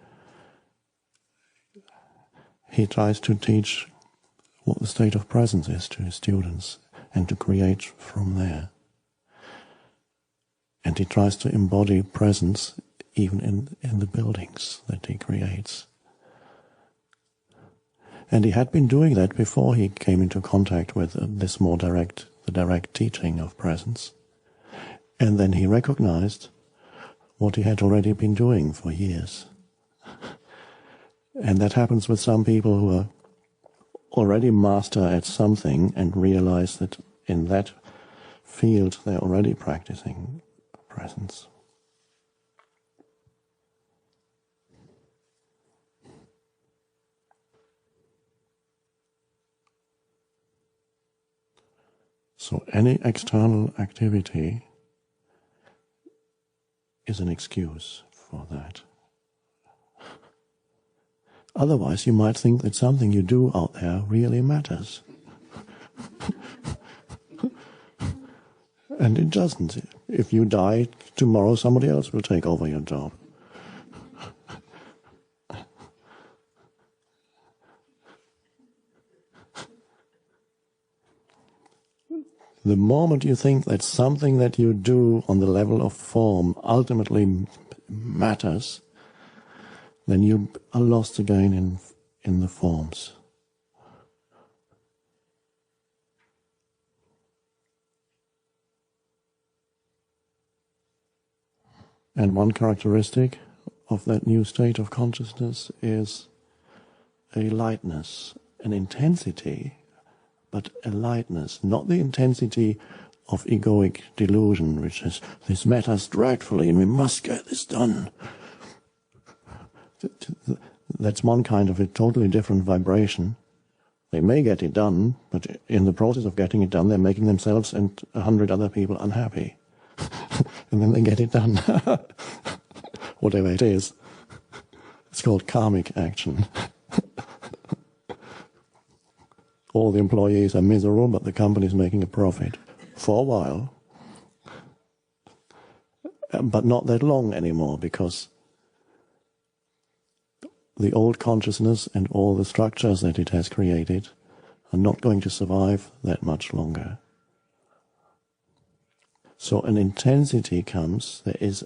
he tries to teach what the state of presence is to his students, and to create from there. And he tries to embody presence even in the buildings that he creates. And he had been doing that before he came into contact with the direct teaching of presence. And then he recognized what he had already been doing for years. And that happens with some people who are already master at something and realize that in that field they're already practicing presence. So any external activity is an excuse for that. Otherwise, you might think that something you do out there really matters. And it doesn't. If you die tomorrow, somebody else will take over your job. The moment you think that something that you do on the level of form ultimately matters, then you are lost again in the forms. And one characteristic of that new state of consciousness is a lightness, an intensity, but a lightness, not the intensity of egoic delusion, which is, this matters dreadfully and we must get this done. That's one kind of a totally different vibration They may get it done, but in the process of getting it done, they're making themselves and 100 other people unhappy. And then they get it done. Whatever it is. It's called karmic action. All the employees are miserable, but the company is making a profit. For a while. But not that long anymore, because the old consciousness and all the structures that it has created are not going to survive that much longer. So an intensity comes, there is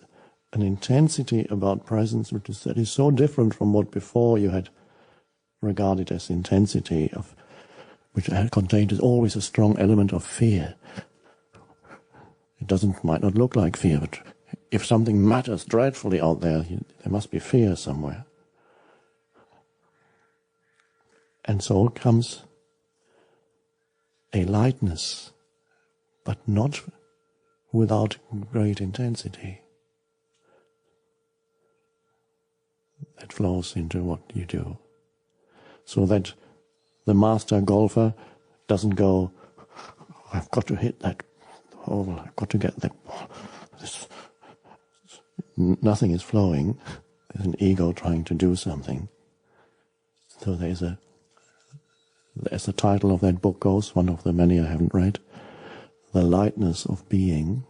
an intensity about presence that is so different from what before you had regarded as intensity, of which contained always a strong element of fear. It might not look like fear, but if something matters dreadfully out there, there must be fear somewhere. And so comes a lightness, but not without great intensity, that flows into what you do. So that the master golfer doesn't go, I've got to hit that hole, I've got to get that ball. Nothing is flowing. There's an ego trying to do something. So as the title of that book goes, one of the many I haven't read, The Lightness of Being.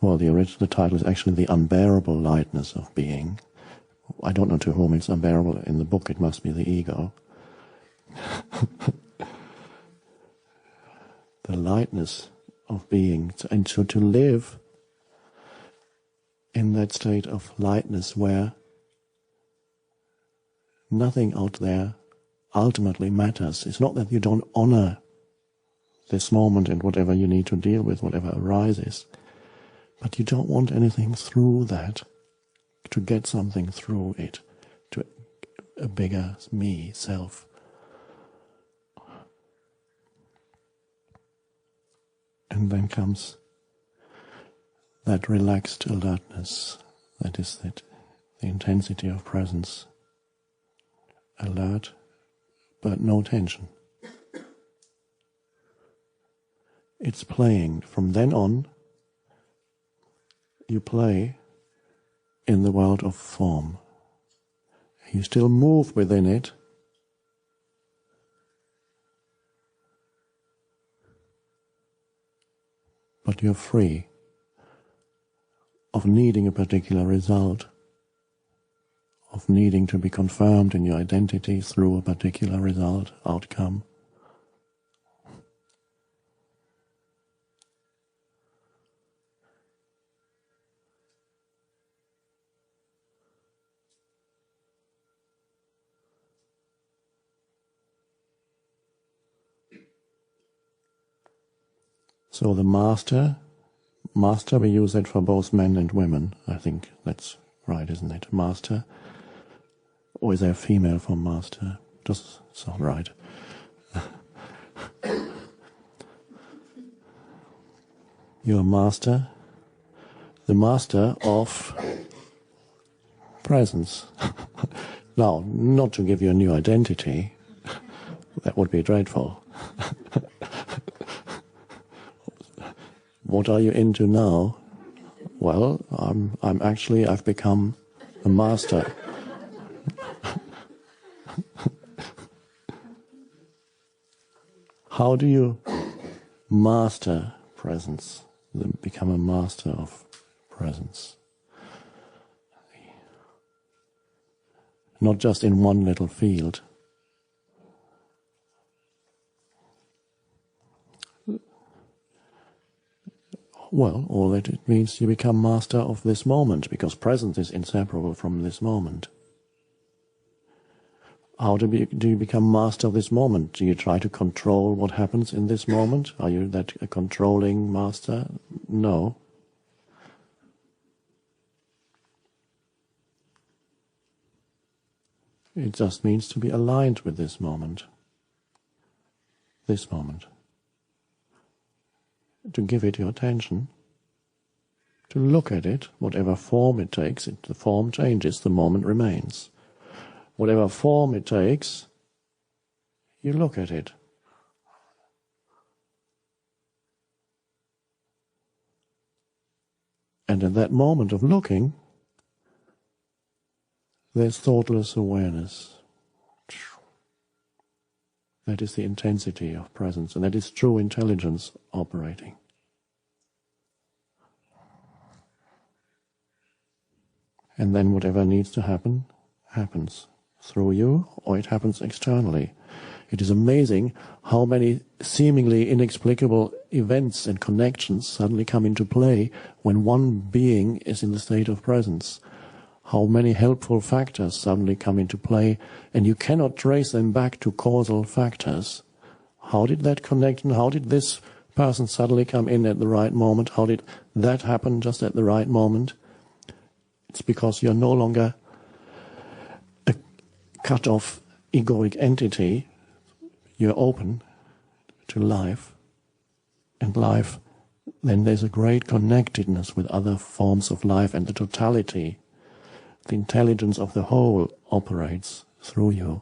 Well, the title is actually The Unbearable Lightness of Being. I don't know to whom it's unbearable. In the book it must be the ego. The lightness of being. And so to live in that state of lightness where nothing out there ultimately matters. It's not that you don't honor this moment and whatever you need to deal with, whatever arises, but you don't want anything through that, to get something through it, to a bigger me, self. And then comes that relaxed alertness, that is the intensity of presence. Alert, but no tension. It's playing. From then on, you play in the world of form. You still move within it, but you're free of needing a particular result, of needing to be confirmed in your identity through a particular result, outcome. So the master, we use it for both men and women. I think that's right, isn't it? Master. Or is there a female for master? Does sound right. You're a master, the master of presence. Now, not to give you a new identity, that would be dreadful. What are you into now? Well, I've become a master. How do you master presence? Become a master of presence. Not just in one little field. Well, all that it means, you become master of this moment, because presence is inseparable from this moment. How do you become master of this moment? Do you try to control what happens in this moment? Are you a controlling master? No. It just means to be aligned with this moment. This moment. To give it your attention, to look at it, whatever form it takes, the form changes, the moment remains. Whatever form it takes, You look at it. And in that moment of looking, there's thoughtless awareness. That is the intensity of presence, and that is true intelligence operating. And then whatever needs to happen, happens through you, or it happens externally. It is amazing how many seemingly inexplicable events and connections suddenly come into play when one being is in the state of presence. How many helpful factors suddenly come into play, and you cannot trace them back to causal factors. How did that connect, and how did this person suddenly come in at the right moment? How did that happen just at the right moment? It's because you're no longer a cut-off egoic entity. You're open to life, and life, then there's a great connectedness with other forms of life, and the totality, the intelligence of the whole operates through you.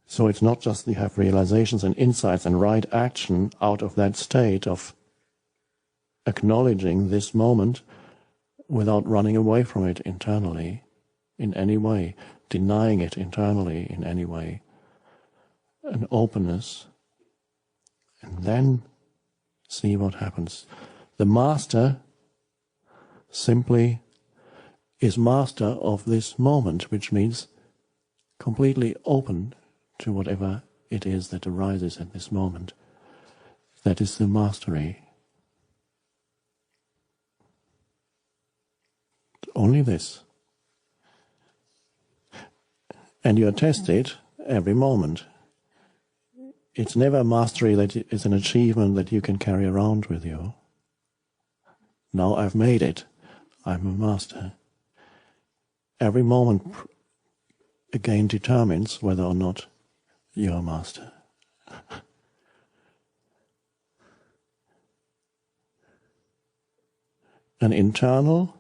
So it's not just you have realizations and insights and right action out of that state of acknowledging this moment without running away from it internally in any way, denying it internally in any way. An openness, and then see what happens. The master simply is master of this moment, which means completely open to whatever it is that arises at this moment. That is the mastery. Only this. And you are tested every moment. It's never mastery that is an achievement that you can carry around with you. Now I've made it. I'm a master. Every moment again determines whether or not you're a master. An internal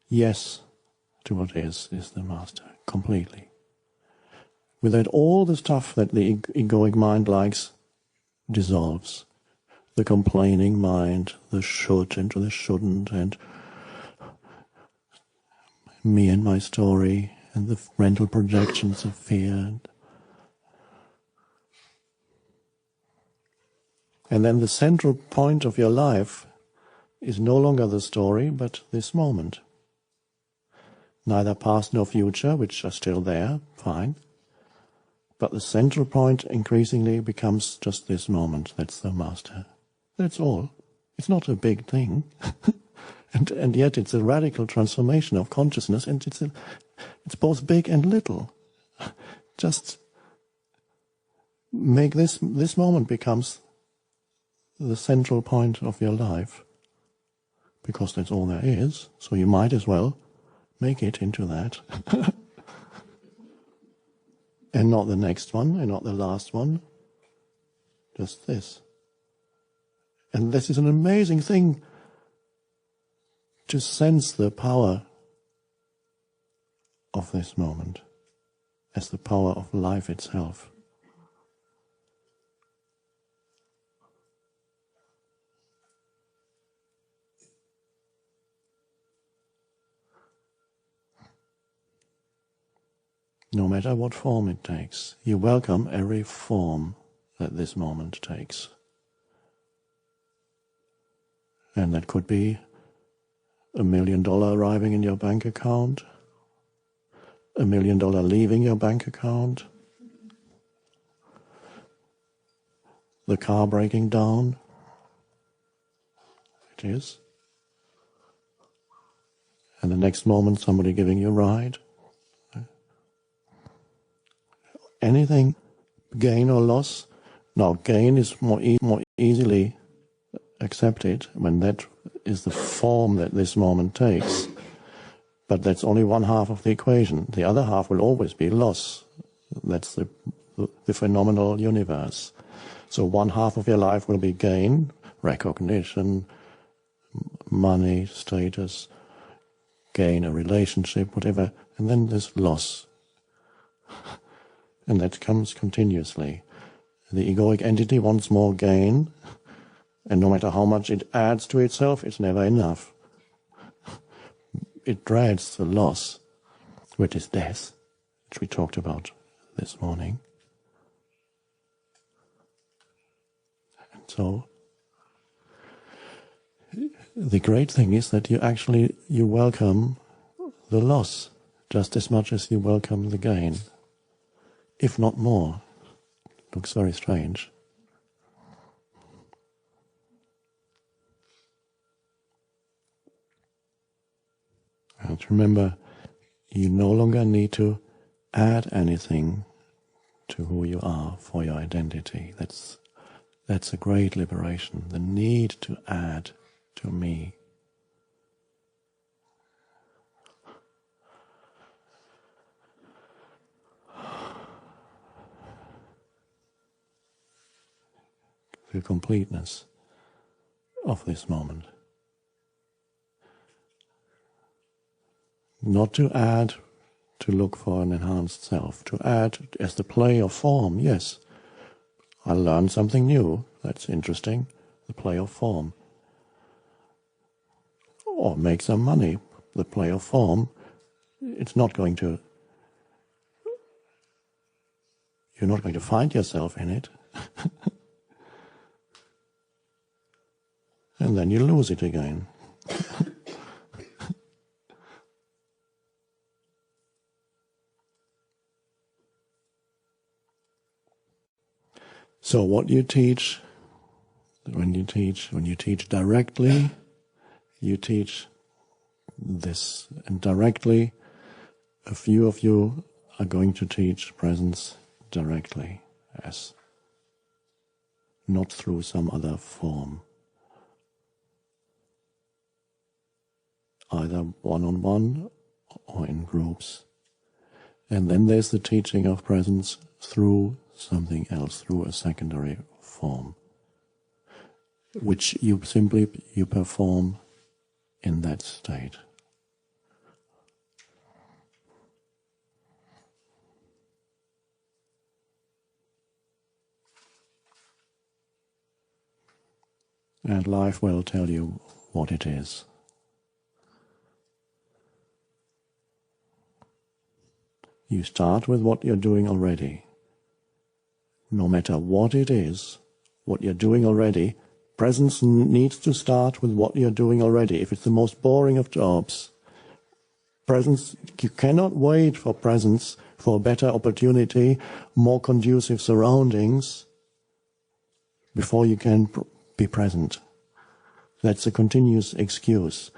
yes to what is the master, completely. Without all the stuff that the egoic mind likes dissolves. The complaining mind, the should and the shouldn't, and me and my story, and the mental projections of fear. And then the central point of your life is no longer the story, but this moment. Neither past nor future, which are still there, fine. But the central point increasingly becomes just this moment. That's the master. That's all. It's not a big thing. and yet it's a radical transformation of consciousness, and it's both big and little. Just make this moment becomes the central point of your life, because that's all there is, so you might as well make it into that. And not the next one, and not the last one. Just this. And this is an amazing thing, to sense the power of this moment as the power of life itself. No matter what form it takes, you welcome every form that this moment takes. And that could be $1 million arriving in your bank account, $1 million leaving your bank account, the car breaking down. It is. And the next moment somebody giving you a ride. Anything, gain or loss. Now, gain is more easily accepted when that is the form that this moment takes. But that's only one half of the equation. The other half will always be loss. That's the phenomenal universe. So one half of your life will be gain, recognition, money, status, gain a relationship, whatever. And then there's loss. And that comes continuously. The egoic entity wants more gain, and no matter how much it adds to itself, it's never enough. It dreads the loss, which is death, which we talked about this morning. And so, the great thing is that you welcome the loss just as much as you welcome the gain, if not more. Looks very strange. And remember, you no longer need to add anything to who you are for your identity. That's a great liberation. The need to add to me. The completeness of this moment. Not to add to look for an enhanced self, to add as the play of form, yes. I learned something new, that's interesting, the play of form. Or make some money, the play of form. It's not going to, you're not going to find yourself in it. And then you lose it again. So what you teach, when you teach directly, you teach this. And directly, a few of you are going to teach presence directly, as not through some other form. Either one-on-one or in groups. And then there's the teaching of presence through something else, through a secondary form, which you perform in that state. And life will tell you what it is. You start with what you're doing already. No matter what it is, what you're doing already, presence needs to start with what you're doing already. If it's the most boring of jobs, presence, you cannot wait for presence, for a better opportunity, more conducive surroundings, before you can be present. That's a continuous excuse.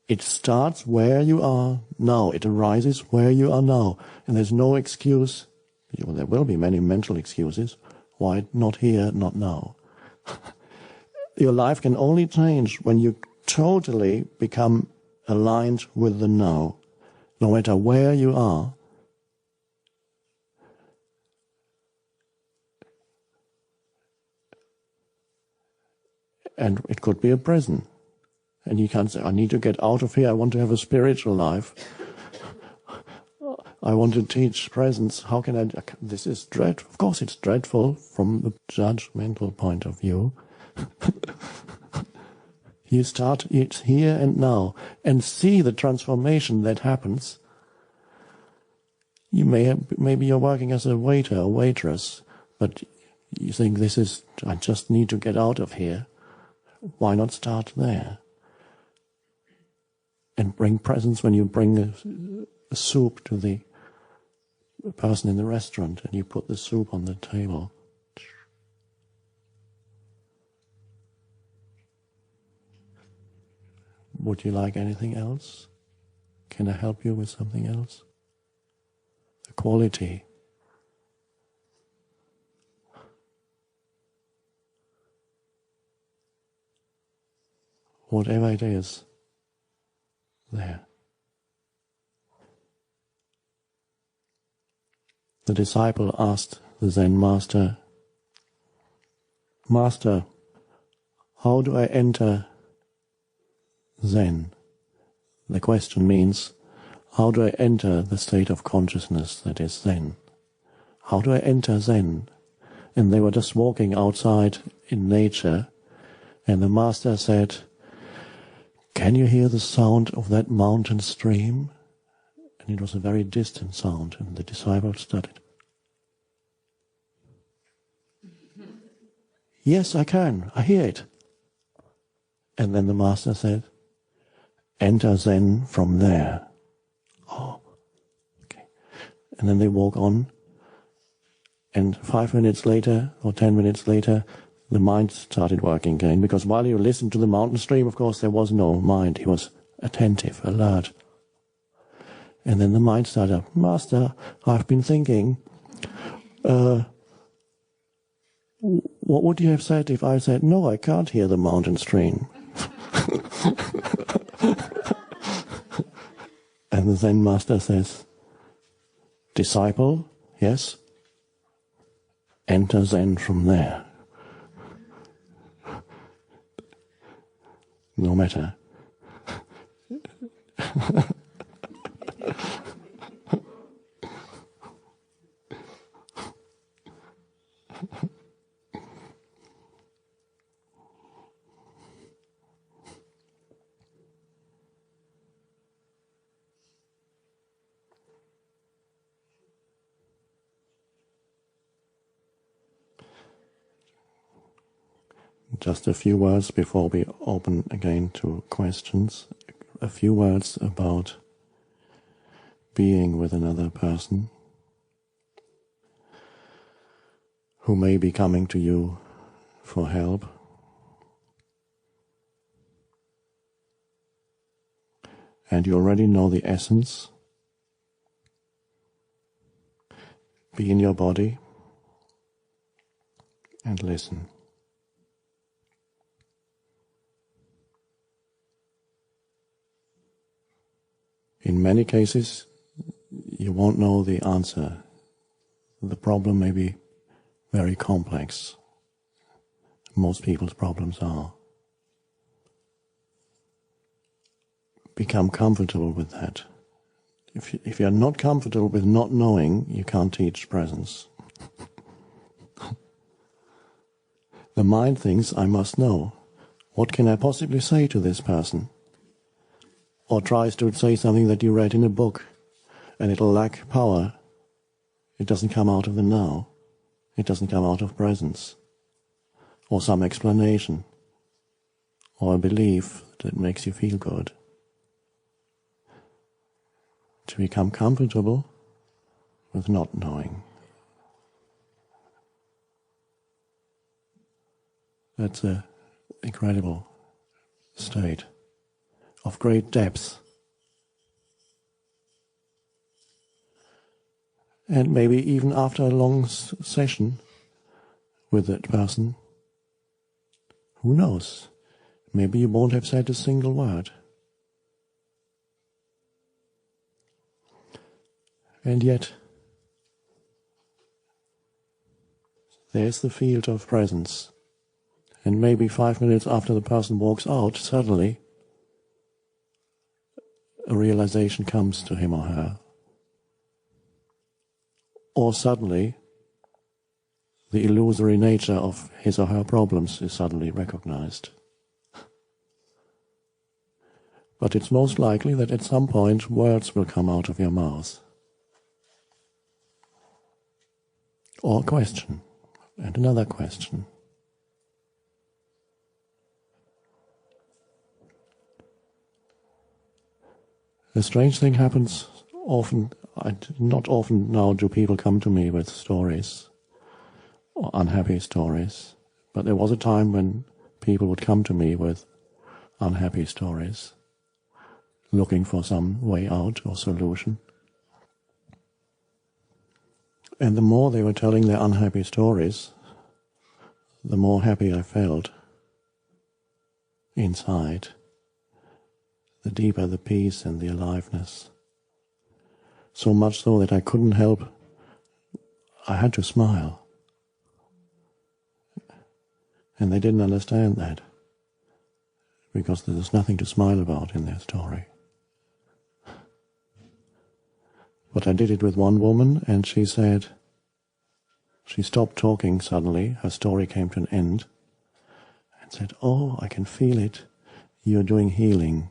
It starts where you are now. It arises where you are now. And there's no excuse. Well, there will be many mental excuses. Why not here, not now? Your life can only change when you totally become aligned with the now. No matter where you are. And it could be a prison. And you can't say, I need to get out of here, I want to have a spiritual life. I want to teach presence. How can I? This is dreadful. Of course it's dreadful from the judgmental point of view. You start it here and now and see the transformation that happens. You maybe you're working as a waiter or waitress, but you think I just need to get out of here. Why not start there? And bring presence when you bring a soup to the person in the restaurant and you put the soup on the table. Would you like anything else? Can I help you with something else? The quality. Whatever it is, there. The disciple asked the Zen master, Master, how do I enter Zen? The question means, how do I enter the state of consciousness that is Zen? how do I enter Zen? And they were just walking outside in nature, and the master said, can you hear the sound of that mountain stream? And it was a very distant sound, and the disciple studied. Yes, I can. I hear it. And then the master said, enter Zen from there. Oh, okay. And then they walk on, and 5 minutes later, or 10 minutes later, the mind started working again, because while you listened to the mountain stream, of course, there was no mind. He was attentive, alert. And then the mind started, Master, I've been thinking, what would you have said if I said, no, I can't hear the mountain stream? And the Zen master says, disciple, yes, enter Zen from there. No matter. Just a few words before we open again to questions. A few words about being with another person who may be coming to you for help. And you already know the essence. Be in your body and listen. In many cases, you won't know the answer. The problem may be very complex. Most people's problems are. Become comfortable with that. If you're not comfortable with not knowing, you can't teach presence. The mind thinks, I must know. What can I possibly say to this person? Or tries to say something that you read in a book, and it'll lack power. It doesn't come out of the now. It doesn't come out of presence. Or some explanation. Or a belief that makes you feel good. To become comfortable with not knowing. That's an incredible state of great depth. And maybe even after a long session with that person, who knows, maybe you won't have said a single word. And yet, there's the field of presence. And maybe 5 minutes after the person walks out, suddenly a realization comes to him or her. Or suddenly, the illusory nature of his or her problems is suddenly recognized. But it's most likely that at some point words will come out of your mouth. Or a question, and another question. A strange thing happens often. Not often now do people come to me with stories, or unhappy stories, but there was a time when people would come to me with unhappy stories, looking for some way out or solution. And the more they were telling their unhappy stories, the more happy I felt inside, the deeper the peace and the aliveness. So much so that I couldn't help, I had to smile. And they didn't understand that, because there's nothing to smile about in their story. But I did it with one woman, and she said, She stopped talking suddenly. Her story came to an end. And said, "Oh, I can feel it. You're doing healing."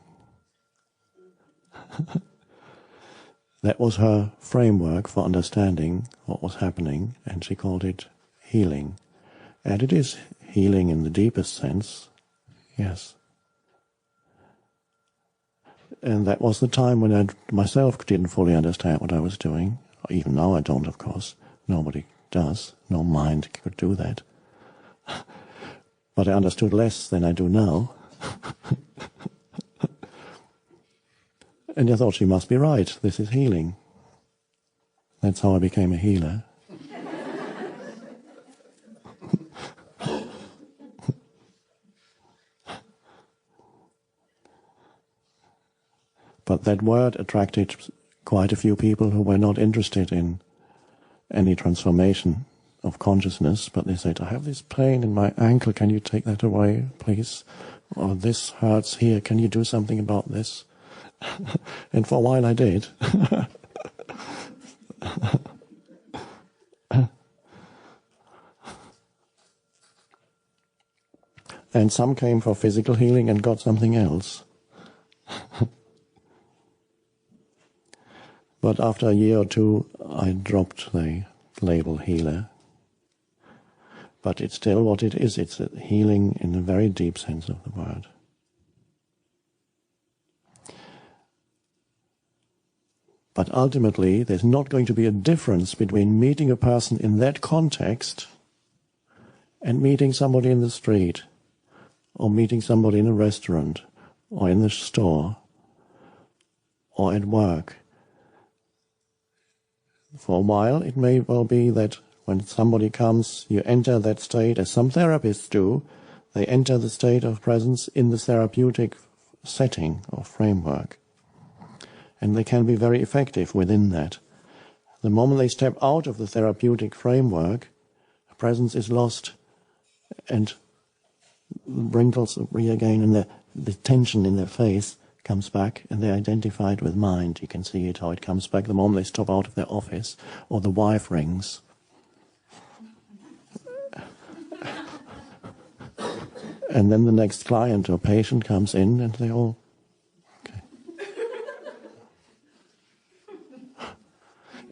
That was her framework for understanding what was happening, and she called it healing. And it is healing in the deepest sense, yes. And that was the time when I myself didn't fully understand what I was doing. Even now I don't, of course. Nobody does. No mind could do that. But I understood less than I do now. And I thought, she must be right. This is healing. That's how I became a healer. But that word attracted quite a few people who were not interested in any transformation of consciousness, but they said, "I have this pain in my ankle, can you take that away, please? Or this hurts here, can you do something about this?" And for a while I did. And some came for physical healing and got something else. But after a year or two, I dropped the label healer. But it's still what it is. It's a healing in a very deep sense of the word. But ultimately, there's not going to be a difference between meeting a person in that context and meeting somebody in the street, or meeting somebody in a restaurant, or in the store, or at work. For a while, it may well be that when somebody comes, you enter that state, as some therapists do. They enter the state of presence in the therapeutic setting or framework. And they can be very effective within that. The moment they step out of the therapeutic framework, presence is lost, and wrinkles regain, and the tension in their face comes back, and they're identified with mind. You can see it, how it comes back the moment they step out of their office, or the wife rings. And then the next client or patient comes in, and they all, okay.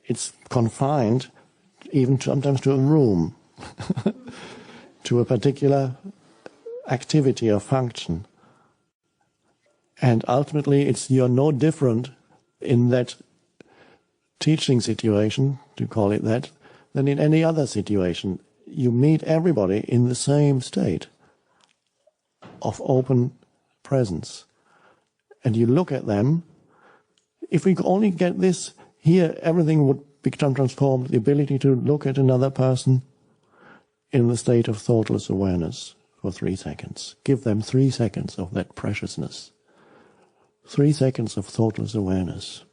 It's confined even sometimes to a room, to a particular activity or function. And ultimately, you're no different in that teaching situation, to call it that, than in any other situation. You meet everybody in the same state of open presence. And you look at them. If we could only get this here, everything would become transformed. The ability to look at another person in the state of thoughtless awareness for 3 seconds. Give them 3 seconds of that preciousness. 3 seconds of thoughtless awareness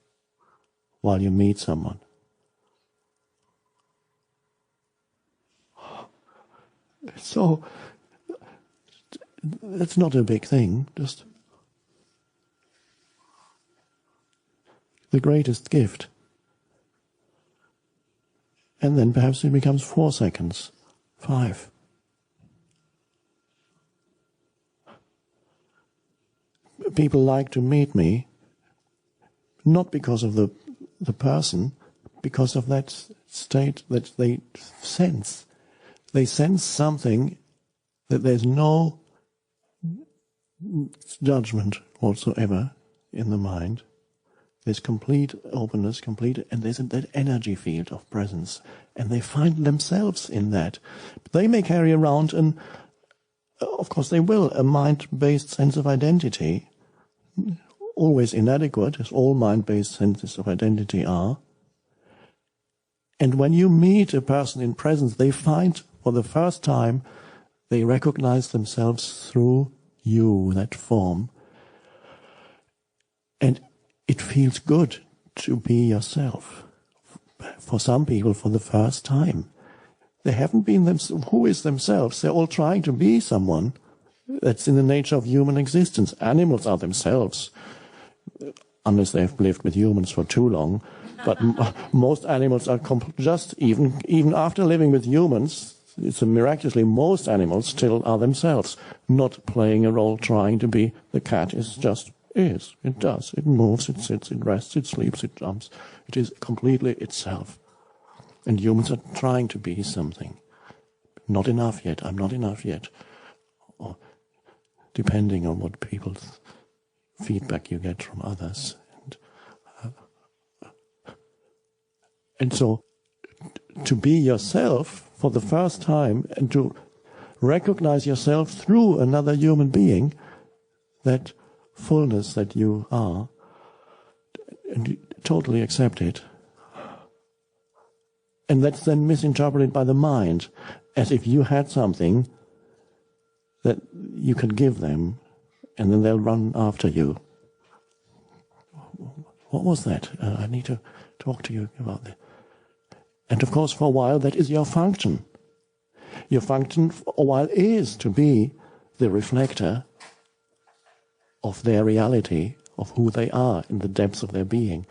while you meet someone. So, that's not a big thing, just the greatest gift. And then perhaps it becomes 4 seconds, 5. People like to meet me, not because of the person, because of that state that they sense. They sense something that there's no judgment whatsoever in the mind. There's complete openness, and there's that energy field of presence. And they find themselves in that. They may carry around, of course they will, a mind-based sense of identity, always inadequate, as all mind-based senses of identity are. And when you meet a person in presence, they find, for the first time, they recognize themselves through you, that form. And it feels good to be yourself. For some people, for the first time. They haven't been themselves. Who is themselves? They're all trying to be someone. That's in the nature of human existence. Animals are themselves, unless they've lived with humans for too long. But most animals are just even after living with humans, it's miraculously most animals still are themselves, not playing a role trying to be. The cat is. It does. It moves, it sits, it rests, it sleeps, it jumps. It is completely itself. And humans are trying to be something. Not enough yet. I'm not enough yet. Or depending on what people's feedback you get from others. And so, to be yourself for the first time and to recognize yourself through another human being, that fullness that you are, and you totally accept it. And that's then misinterpreted by the mind, as if you had something that you can give them, and then they'll run after you. What was that? I need to talk to you about that. And of course, for a while, that is your function. Your function for a while is to be the reflector of their reality, of who they are in the depths of their being.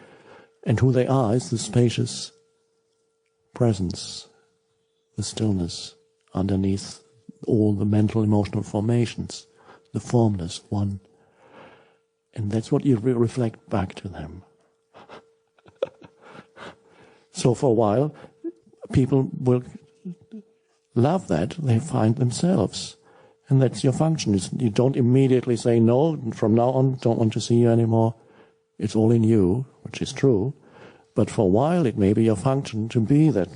And who they are is the spacious presence, the stillness underneath all the mental, emotional formations, the formless one. And that's what you reflect back to them. So for a while, people will love that. They find themselves. And that's your function. You don't immediately say, no, from now on, don't want to see you anymore. It's all in you, which is true. But for a while, it may be your function to be that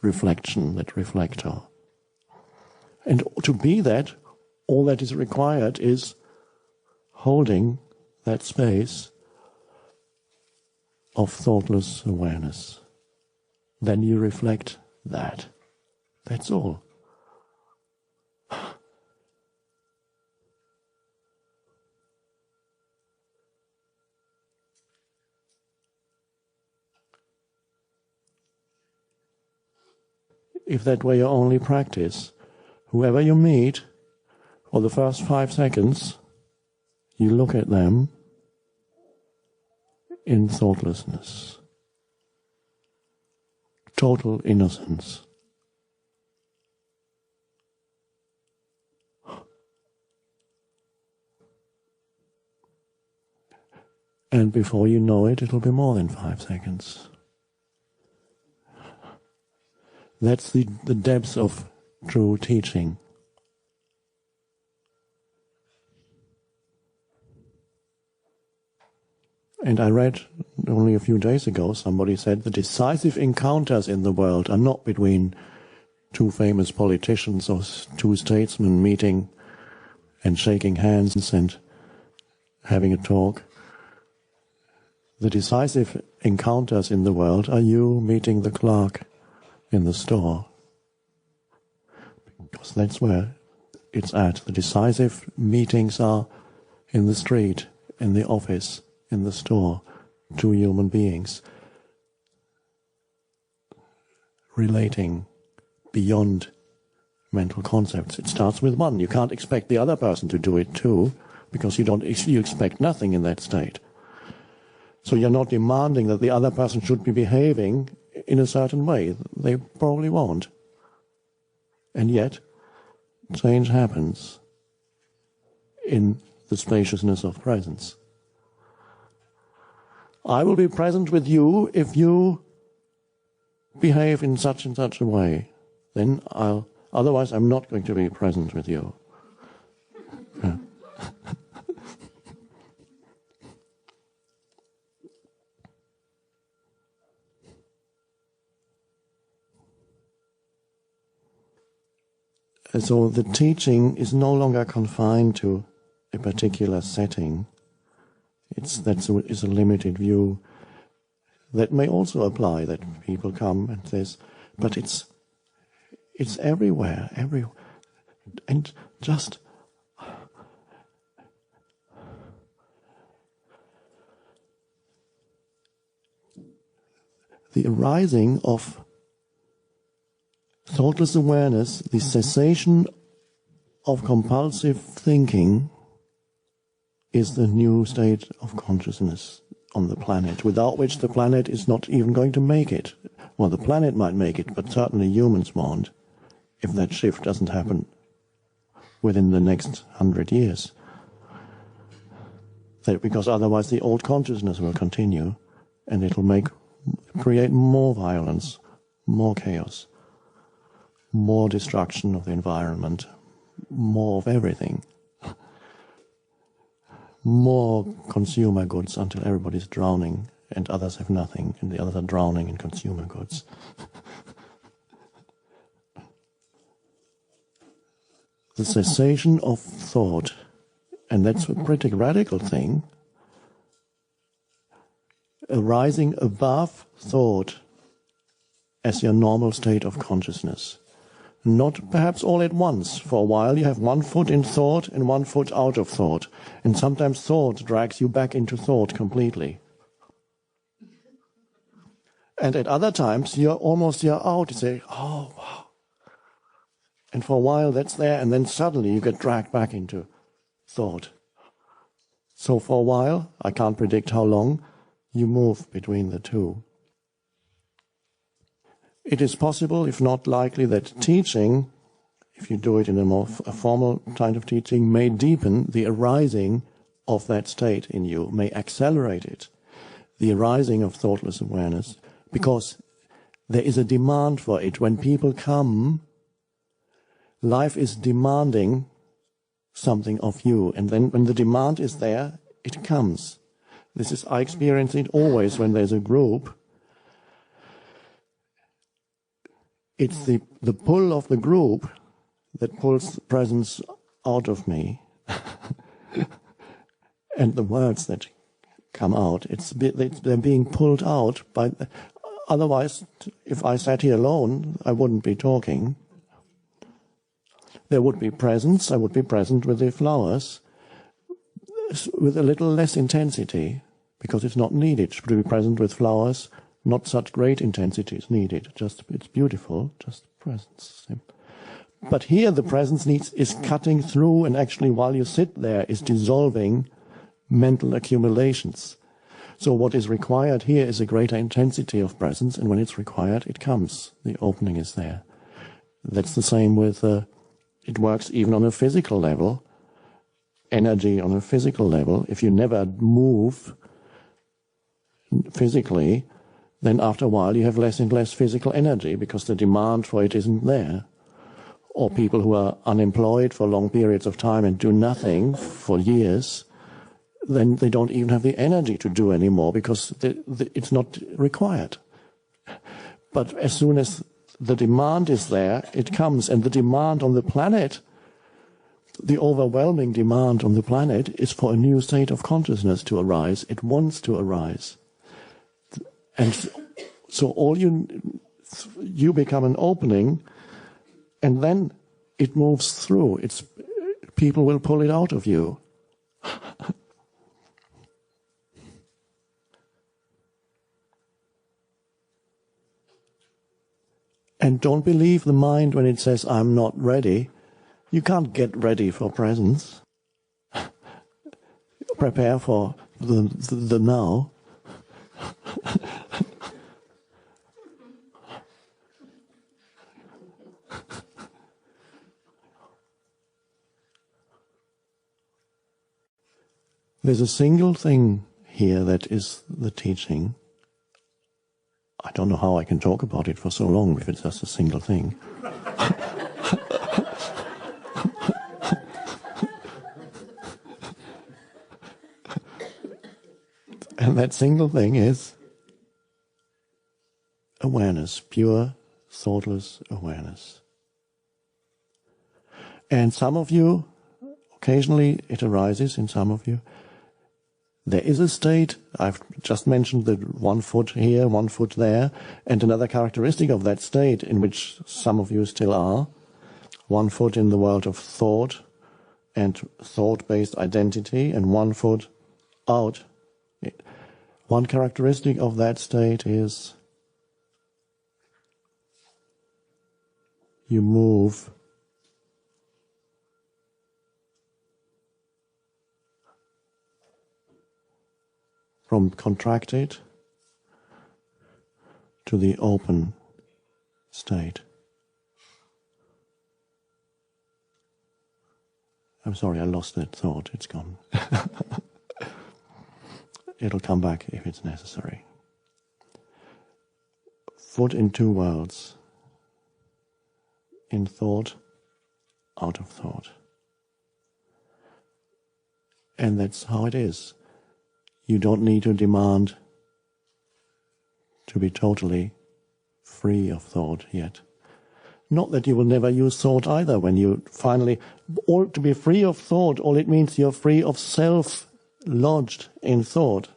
reflection, that reflector. And to be that, all that is required is holding that space of thoughtless awareness. Then you reflect that. That's all. If that were your only practice, whoever you meet, for the first 5 seconds, you look at them in thoughtlessness. Total innocence. And before you know it, it'll be more than 5 seconds. That's the depths of true teaching. And I read only a few days ago, somebody said the decisive encounters in the world are not between 2 famous politicians or 2 statesmen meeting and shaking hands and having a talk. The decisive encounters in the world are you meeting the clerk in the store. Because that's where it's at. The decisive meetings are in the street, in the office, in the store. 2 human beings relating beyond mental concepts. It starts with one. You can't expect the other person to do it too, because you expect nothing in that state. So you're not demanding that the other person should be behaving in a certain way. They probably won't. And yet, change happens in the spaciousness of presence. I will be present with you if you behave in such and such a way. Then otherwise I'm not going to be present with you. Yeah. So the teaching is no longer confined to a particular setting. It's a limited view that may also apply, that people come and says, but it's everywhere, and just the arising of thoughtless awareness, the cessation of compulsive thinking, is the new state of consciousness. on the planet, without which the planet is not even going to make it. Well, the planet might make it, but certainly humans won't, if that shift doesn't happen within the next 100 years. Because otherwise the old consciousness will continue, and it'll create more violence, more chaos, more destruction of the environment, more of everything. More consumer goods until everybody's drowning and others have nothing, and the others are drowning in consumer goods. The cessation of thought, and that's a pretty radical thing, arising above thought as your normal state of consciousness. Not perhaps all at once. For a while you have 1 foot in thought and 1 foot out of thought. And sometimes thought drags you back into thought completely. And at other times you're out. You say, oh, wow. And for a while that's there, and then suddenly you get dragged back into thought. So for a while, I can't predict how long, you move between the two. It is possible, if not likely, that teaching, if you do it in a formal kind of teaching, may deepen the arising of that state in you, may accelerate it, the arising of thoughtless awareness, because there is a demand for it. When people come, life is demanding something of you, and then when the demand is there, it comes. I experience it always when there's a group. It's the pull of the group that pulls the presence out of me. And the words that come out, they're being pulled out by... Otherwise, if I sat here alone, I wouldn't be talking. There would be presence, I would be present with the flowers, with a little less intensity, because it's not needed to be present with flowers. Not such great intensity is needed. It's beautiful, just presence. But here the presence is cutting through, and actually while you sit there is dissolving mental accumulations. So what is required here is a greater intensity of presence, and when it's required, it comes. The opening is there. That's the same with, it works even on a physical level. Energy on a physical level. If you never move physically, then after a while you have less and less physical energy because the demand for it isn't there. Or people who are unemployed for long periods of time and do nothing for years, then they don't even have the energy to do anymore because it's not required. But as soon as the demand is there, it comes. And the demand on the planet, the overwhelming demand on the planet, is for a new state of consciousness to arise. It wants to arise. And so you become an opening, and then it moves through. People will pull it out of you. And don't believe the mind when it says, I'm not ready. You can't get ready for presence. Prepare for the now. There's a single thing here that is the teaching. I don't know how I can talk about it for so long if it's just a single thing. And that single thing is awareness, pure, thoughtless awareness. And some of you, occasionally it arises in some of you. There is a state, I've just mentioned the 1 foot here, 1 foot there, and another characteristic of that state in which some of you still are, 1 foot in the world of thought and thought-based identity, and 1 foot out. One characteristic of that state is you move from contracted to the open state. I'm sorry, I lost that thought. It's gone. It'll come back if it's necessary. Foot in two worlds. In thought, out of thought. And that's how it is. You don't need to demand to be totally free of thought yet. Not that you will never use thought either when you finally... to be free of thought, all it means you're free of self lodged in thought.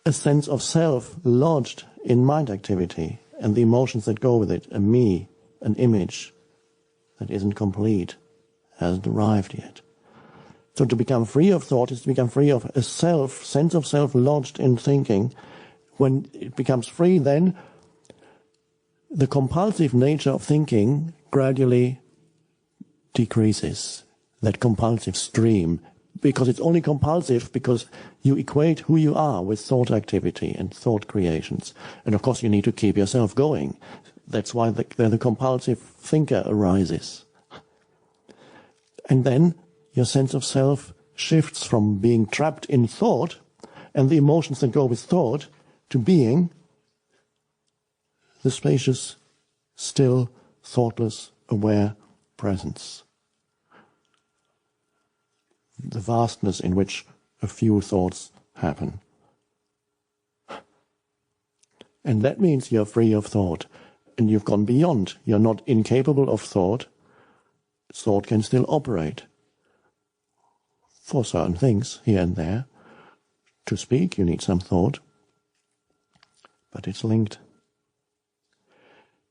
A sense of self lodged in mind activity and the emotions that go with it, a me, an image that isn't complete, hasn't arrived yet. So to become free of thought is to become free of a sense of self lodged in thinking. When it becomes free, then the compulsive nature of thinking gradually decreases, that compulsive stream, because it's only compulsive because you equate who you are with thought activity and thought creations. And of course you need to keep yourself going. That's why the compulsive thinker arises. And then your sense of self shifts from being trapped in thought and the emotions that go with thought to being the spacious, still, thoughtless, aware presence. The vastness in which a few thoughts happen. And that means you're free of thought. And you've gone beyond. You're not incapable of thought. Thought can still operate. For certain things, here and there. To speak, you need some thought. But it's linked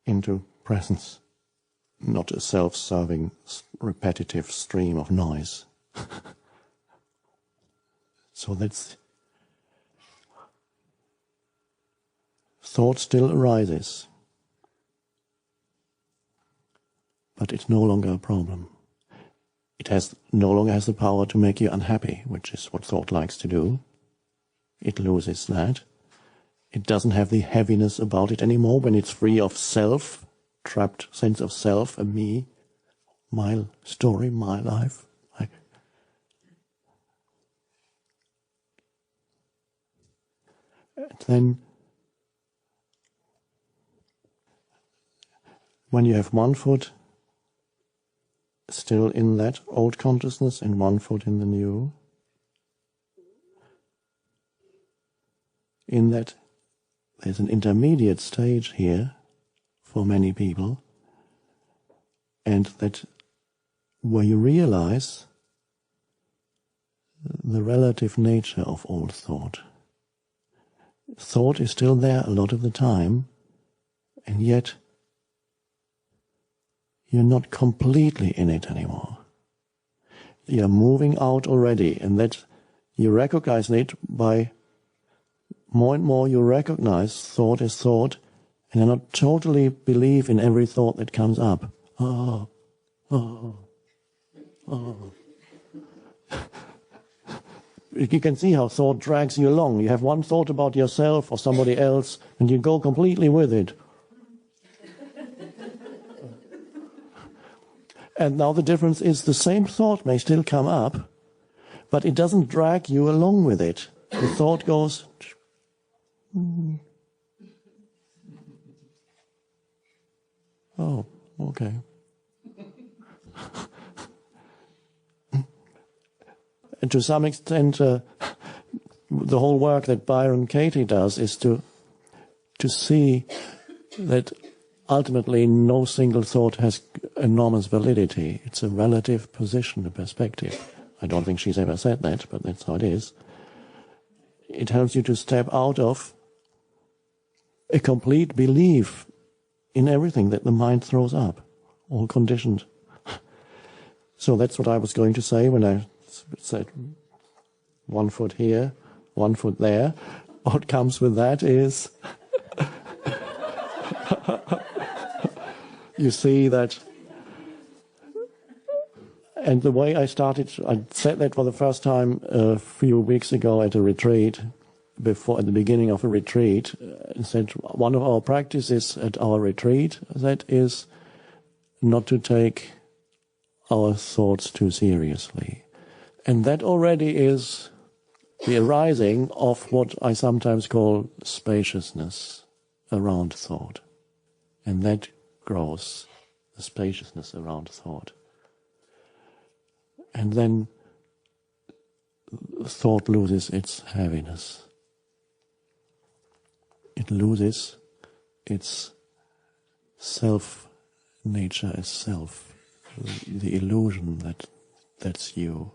into presence, not a self-serving, repetitive stream of noise. So that's... Thought still arises, but it's no longer a problem. It no longer has the power to make you unhappy, which is what thought likes to do. It loses that. It doesn't have the heaviness about it anymore when it's free of self, trapped sense of self, a me, my story, my life. And then, when you have one foot still in that old consciousness and one foot in the new, in that there's an intermediate stage here for many people, and that where you realize the relative nature of all thought. Thought is still there a lot of the time, and yet you're not completely in it anymore. You're moving out already, and that you recognize it by more and more you recognize thought as thought, and you not totally believe in every thought that comes up. Oh. You can see how thought drags you along. You have one thought about yourself or somebody else, and you go completely with it. And now the difference is the same thought may still come up, but it doesn't drag you along with it. The thought goes... Oh, okay. And to some extent, the whole work that Byron Katie does is to see that ultimately no single thought has enormous validity. It's a relative position, a perspective. I don't think she's ever said that, but that's how it is. It helps you to step out of a complete belief in everything that the mind throws up, all conditioned. So that's what I was going to say when I said 1 foot here, 1 foot there. What comes with that is you see that, and the way I said that for the first time a few weeks ago at a retreat, before, at the beginning of a retreat, said one of our practices at our retreat, that is not to take our thoughts too seriously. And that already is the arising of what I sometimes call spaciousness around thought. And that grows, the spaciousness around thought. And then thought loses its heaviness. It loses its self-nature as self, the illusion that that's you.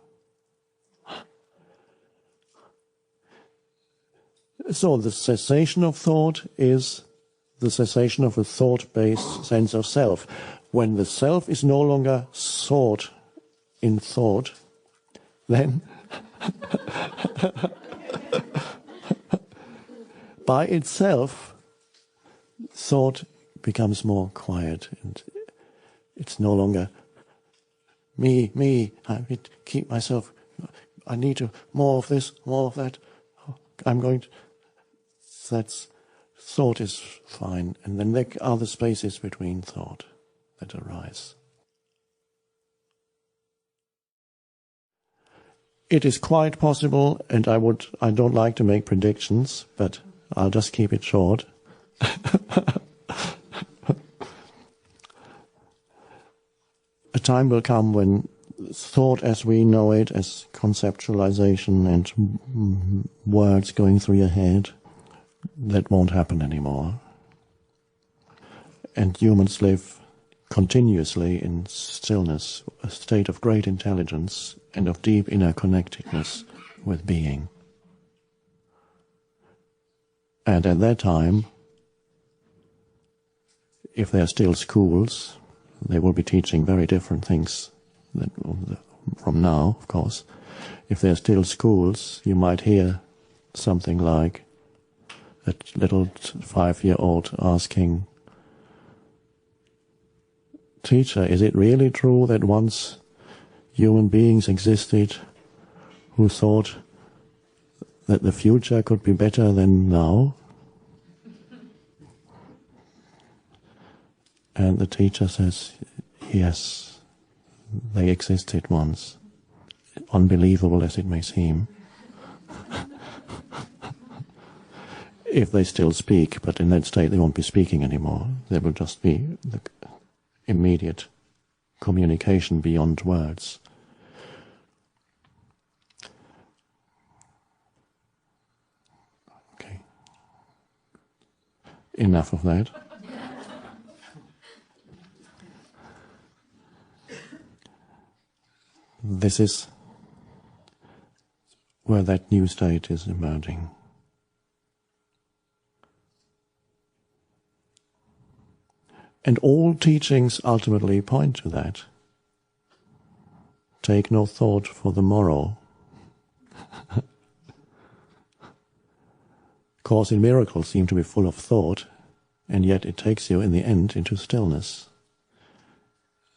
So the cessation of thought is the cessation of a thought-based sense of self. When the self is no longer sought in thought, then by itself, thought becomes more quiet, and it's no longer me, I need to keep myself, I need to, more of this, more of that, I'm going to, that's, thought is fine, and then there are the spaces between thought that arise. It is quite possible, and I don't like to make predictions, but I'll just keep it short. A time will come when thought as we know it, as conceptualization and words going through your head, that won't happen anymore. And humans live continuously in stillness, a state of great intelligence and of deep inner connectedness with being. And at that time, if there are still schools, they will be teaching very different things from now, of course. If there are still schools, you might hear something like a little 5-year-old asking, "Teacher, is it really true that once human beings existed who thought that the future could be better than now?" And the teacher says, yes, they existed once, unbelievable as it may seem. If they still speak, but in that state they won't be speaking anymore. There will just be the immediate communication beyond words. Okay. Enough of that. This is where that new state is emerging. And all teachings ultimately point to that. Take no thought for the morrow. Course in Miracles seem to be full of thought, and yet it takes you in the end into stillness.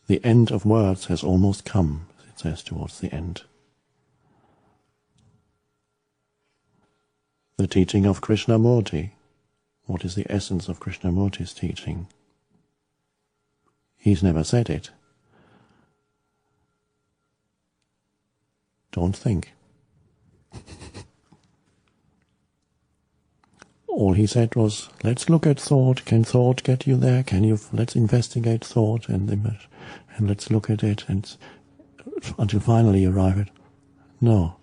The end of words has almost come, it says towards the end. The teaching of Krishnamurti. What is the essence of Krishnamurti's teaching? He's never said it. Don't think. All he said was, let's look at thought. Can thought get you there? Let's investigate thought and let's look at it and until finally you arrive at, no.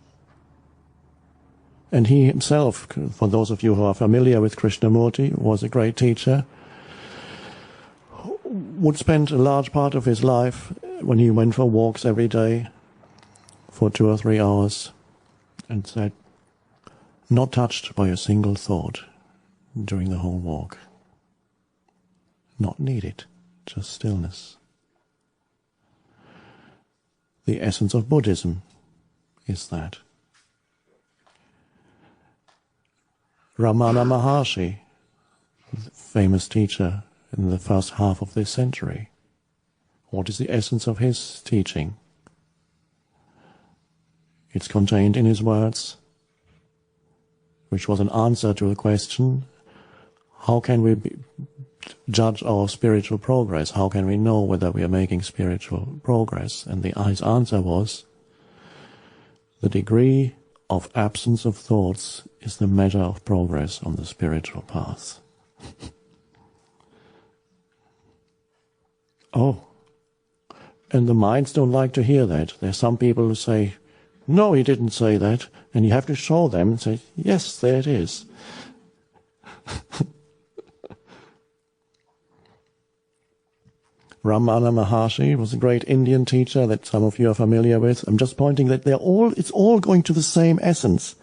And he himself, for those of you who are familiar with Krishnamurti, was a great teacher, would spend a large part of his life when he went for walks every day for 2 or 3 hours, and said, not touched by a single thought during the whole walk. Not needed, just stillness. The essence of Buddhism is that. Ramana Maharshi, the famous teacher in the first half of this century, what is the essence of his teaching? It's contained in his words, which was an answer to the question, how can we judge our spiritual progress? How can we know whether we are making spiritual progress? And his answer was, the degree of absence of thoughts is the measure of progress on the spiritual path. Oh, and the minds don't like to hear that. There are some people who say, no, he didn't say that, and you have to show them and say, yes, there it is. Ramana Maharshi was a great Indian teacher that some of you are familiar with. I'm just pointing that it's all going to the same essence.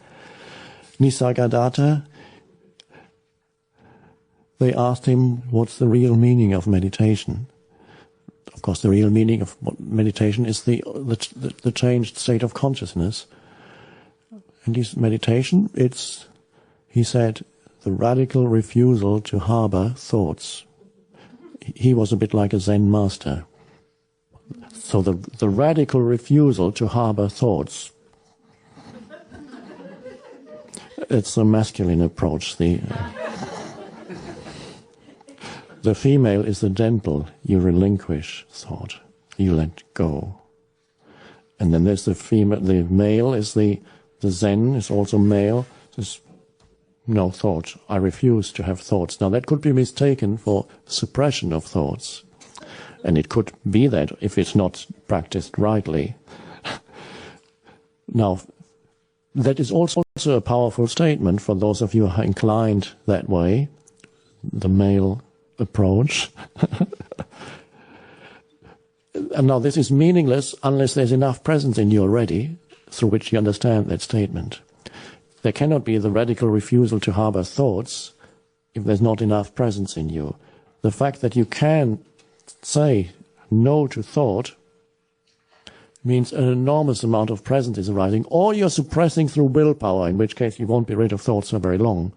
Nisargadatta, they asked him, what's the real meaning of meditation? Of course, the real meaning of meditation is the changed state of consciousness. And his meditation, he said, the radical refusal to harbor thoughts. He was a bit like a Zen master. So the radical refusal to harbor thoughts. It's a masculine approach. The female is the gentle. You relinquish thought. You let go. And then there's the female. The male is the Zen is also male. There's no thought. I refuse to have thoughts. Now that could be mistaken for suppression of thoughts. And it could be that if it's not practiced rightly. Now, that is also a powerful statement for those of you who are inclined that way, the male approach. And now this is meaningless unless there's enough presence in you already through which you understand that statement. There cannot be the radical refusal to harbor thoughts if there's not enough presence in you. The fact that you can say no to thought means an enormous amount of presence is arising, or you're suppressing through willpower, in which case you won't be rid of thoughts for very long.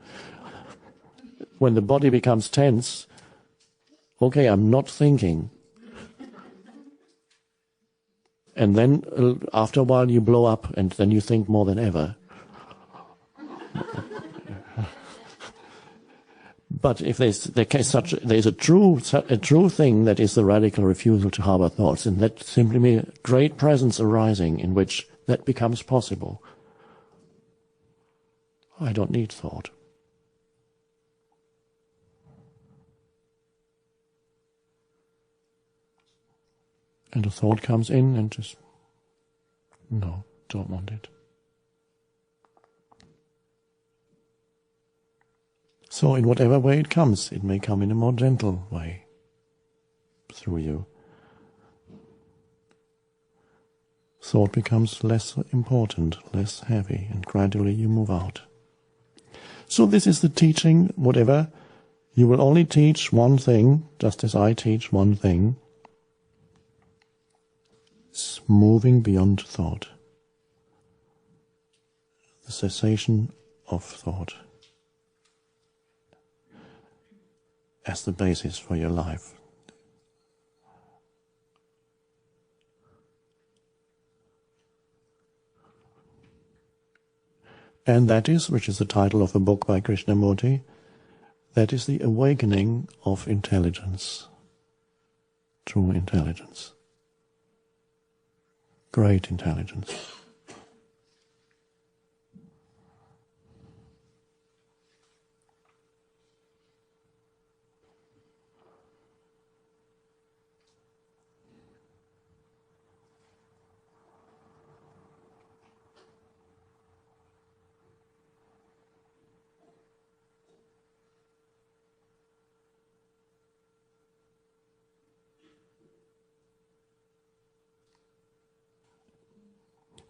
When the body becomes tense, okay, I'm not thinking. And then after a while you blow up and then you think more than ever. But if there's a true thing that is the radical refusal to harbor thoughts, and that simply means great presence arising in which that becomes possible. I don't need thought. And a thought comes in and just, no, don't want it. So in whatever way it comes, it may come in a more gentle way through you. Thought becomes less important, less heavy, and gradually you move out. So this is the teaching, whatever. You will only teach one thing, just as I teach one thing. It's moving beyond thought. The cessation of thought as the basis for your life. And that is, which is the title of a book by Krishnamurti, that is the awakening of intelligence, true intelligence, great intelligence.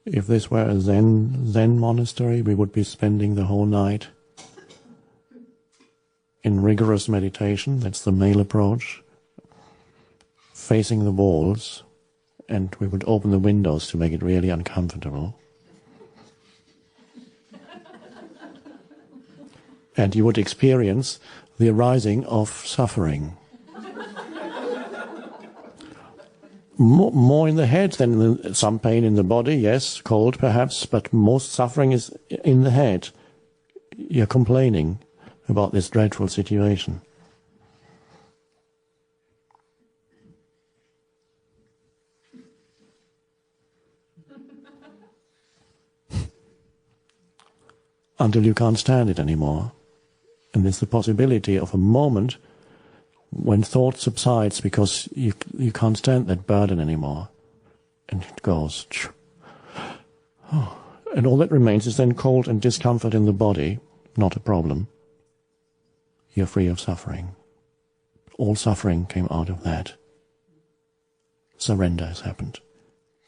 If this were a Zen monastery, we would be spending the whole night in rigorous meditation. That's the male approach, facing the walls, and we would open the windows to make it really uncomfortable. And you would experience the arising of suffering. More in the head than some pain in the body, yes, cold perhaps, but most suffering is in the head. you're complaining about this dreadful situation. Until you can't stand it anymore. And there's the possibility of a moment when thought subsides because you can't stand that burden anymore. And it goes. Oh. And all that remains is then cold and discomfort in the body. Not a problem. You're free of suffering. All suffering came out of that. Surrender has happened.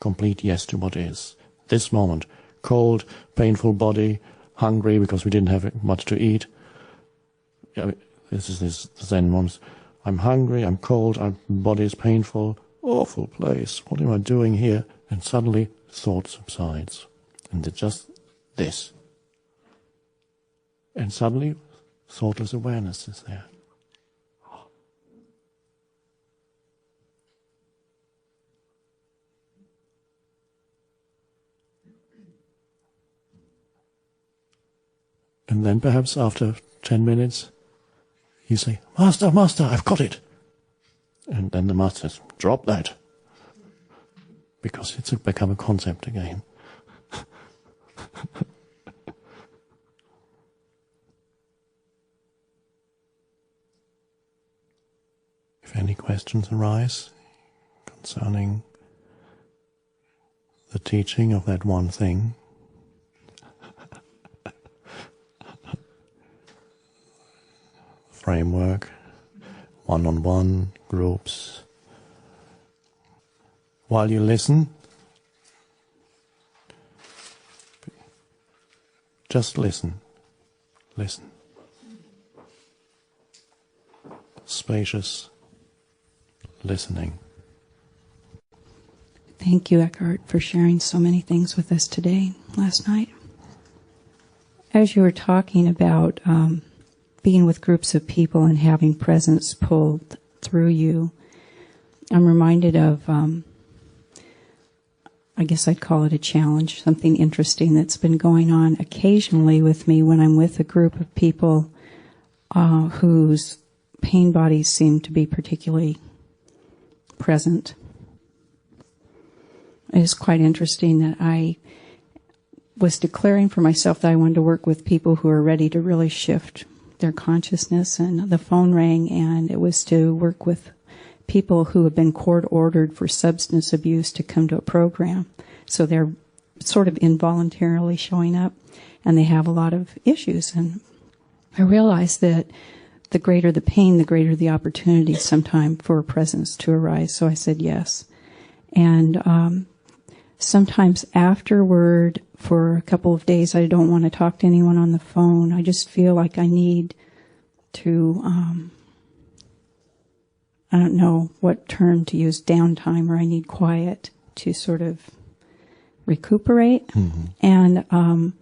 Complete yes to what is. This moment, cold, painful body, hungry because we didn't have much to eat. This is this Zen moment. I'm hungry, I'm cold, my body is painful. Awful place. What am I doing here? And suddenly thought subsides. And it's just this. And suddenly thoughtless awareness is there. And then perhaps after 10 minutes, you say, Master, Master, I've got it. And then the Master says, drop that. Because it's become a concept again. If any questions arise concerning the teaching of that one thing, framework, one-on-one, groups. While you listen, just listen. Listen. Spacious listening. Thank you, Eckhart, for sharing so many things with us today, last night. As you were talking about being with groups of people and having presence pulled through you, I'm reminded of, I guess I'd call it a challenge, something interesting that's been going on occasionally with me when I'm with a group of people whose pain bodies seem to be particularly present. It is quite interesting that I was declaring for myself that I wanted to work with people who are ready to really shift their consciousness, and the phone rang, and it was to work with people who have been court-ordered for substance abuse to come to a program. So they're sort of involuntarily showing up, and they have a lot of issues. And I realized that the greater the pain, the greater the opportunity sometime for a presence to arise. So I said yes. And sometimes afterward, for a couple of days, I don't want to talk to anyone on the phone. I just feel like I need to, I don't know what term to use, downtime, or I need quiet to sort of recuperate. Mm-hmm. And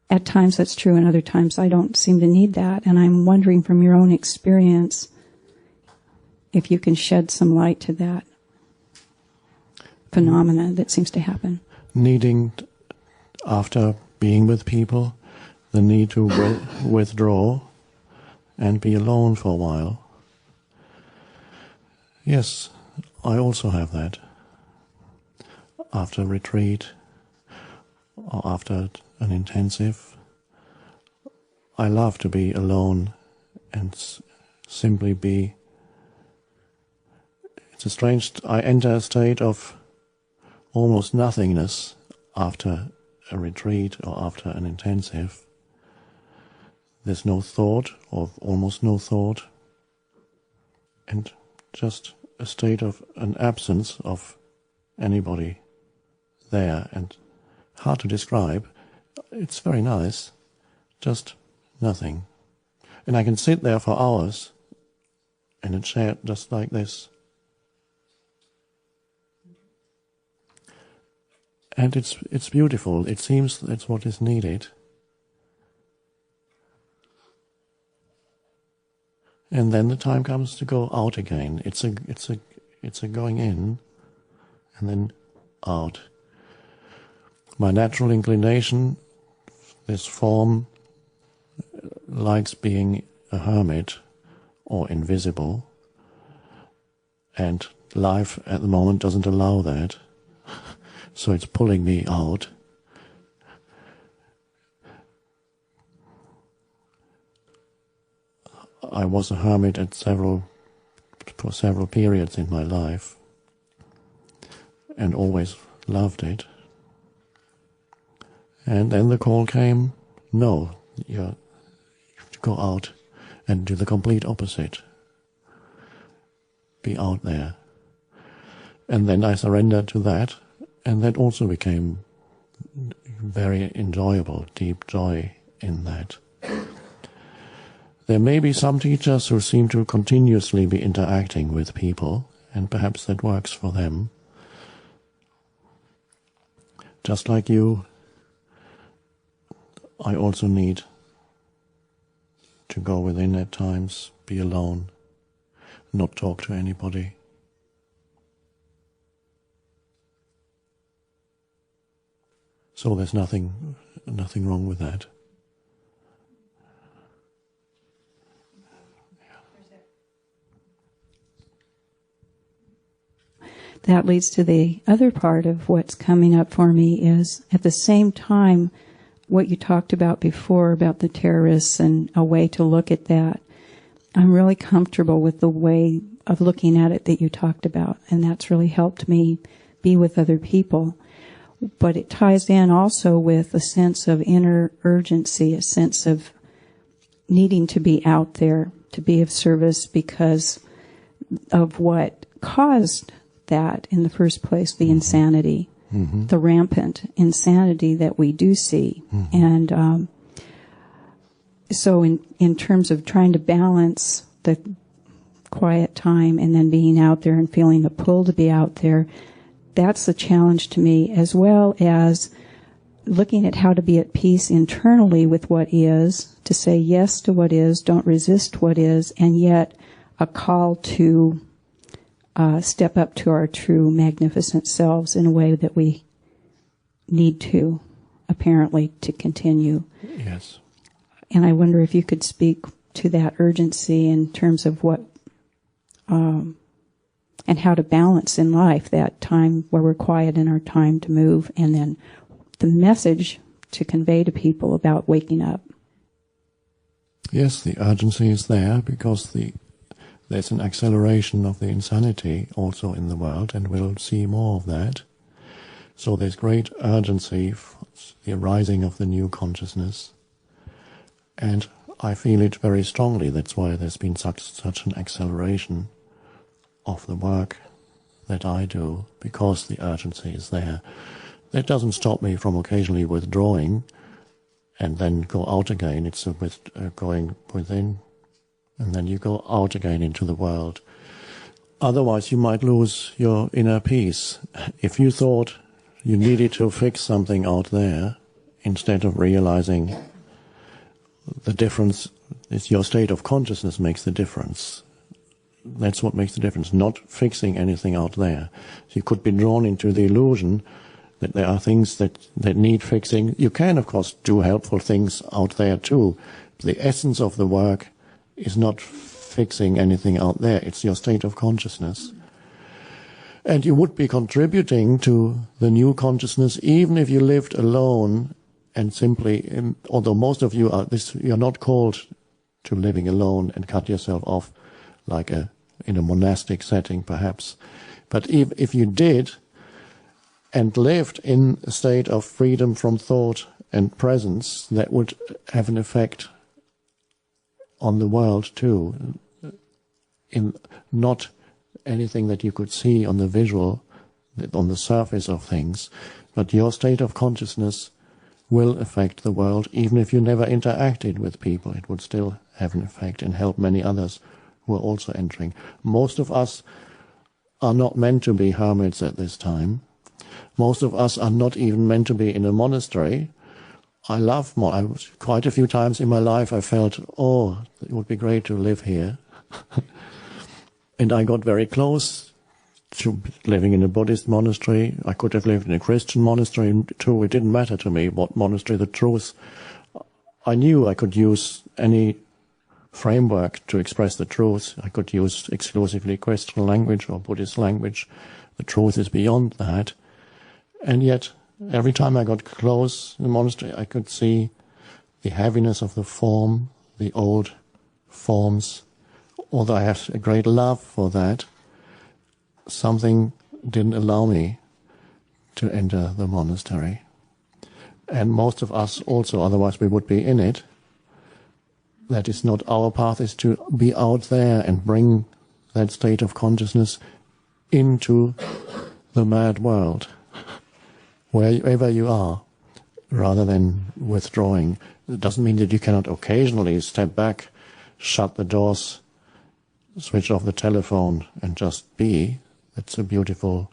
at times that's true, and other times I don't seem to need that. And I'm wondering from your own experience if you can shed some light to that phenomena that seems to happen. Needing, after being with people, the need to withdraw and be alone for a while. Yes, I also have that. After retreat or after an intensive, I love to be alone and simply be. It's a strange, I enter a state of almost nothingness after a retreat or after an intensive. There's no thought, or almost no thought, and just a state of an absence of anybody there, and hard to describe. It's very nice, just nothing. And I can sit there for hours in a chair just like this. And it's beautiful. It seems that's what is needed. And then the time comes to go out again. It's a going in and then out. My natural inclination, this form likes being a hermit or invisible, and life at the moment doesn't allow that, so it's pulling me out. I was a hermit for several periods in my life, and always loved it. And then the call came, no, you have to go out and do the complete opposite. Be out there. And then I surrendered to that, and that also became very enjoyable, deep joy in that. There may be some teachers who seem to continuously be interacting with people, and perhaps that works for them. Just like you, I also need to go within at times, be alone, not talk to anybody. So there's nothing wrong with that. That leads to the other part of what's coming up for me is, at the same time, what you talked about before about the terrorists and a way to look at that. I'm really comfortable with the way of looking at it that you talked about, and that's really helped me be with other people. But it ties in also with a sense of inner urgency, a sense of needing to be out there, to be of service because of what caused that in the first place, the insanity, the rampant insanity that we do see. And so in terms of trying to balance the quiet time and then being out there and feeling the pull to be out there, that's the challenge to me, as well as looking at how to be at peace internally with what is, to say yes to what is, don't resist what is, and yet a call to step up to our true magnificent selves in a way that we need to, apparently, to continue. Yes. And I wonder if you could speak to that urgency in terms of what, and how to balance in life that time where we're quiet and our time to move, and then the message to convey to people about waking up. Yes, the urgency is there because there's an acceleration of the insanity also in the world, and we'll see more of that. So there's great urgency for the arising of the new consciousness. And I feel it very strongly. That's why there's been such an acceleration of the work that I do, because the urgency is there. That doesn't stop me from occasionally withdrawing and then go out again. It's going within, and then you go out again into the world. Otherwise, you might lose your inner peace. If you thought you needed to fix something out there, instead of realizing the difference is your state of consciousness makes the difference. That's what makes the difference, not fixing anything out there. So you could be drawn into the illusion that there are things that need fixing. You can, of course, do helpful things out there too. The essence of the work is not fixing anything out there. It's your state of consciousness. And you would be contributing to the new consciousness even if you lived alone and simply, although most of you you're not called to living alone and cut yourself off like in a monastic setting perhaps. But if you did and lived in a state of freedom from thought and presence, that would have an effect on the world too, in not anything that you could see on the visual, on the surface of things, but your state of consciousness will affect the world. Even if you never interacted with people, it would still have an effect and help many others who are also entering. Most of us are not meant to be hermits at this time. Most of us are not even meant to be in a monastery. Quite a few times in my life I felt, it would be great to live here. And I got very close to living in a Buddhist monastery. I could have lived in a Christian monastery too. It didn't matter to me what monastery. The truth I knew I could use any framework to express the truth. I could use exclusively Christian language or Buddhist language. The truth is beyond that. And yet, every time I got close to the monastery, I could see the heaviness of the form, the old forms. Although I had a great love for that, something didn't allow me to enter the monastery. And most of us also, otherwise we would be in it. That is not our path, is to be out there and bring that state of consciousness into the mad world, wherever you are, rather than withdrawing. It doesn't mean that you cannot occasionally step back, shut the doors, switch off the telephone, and just be. That's a beautiful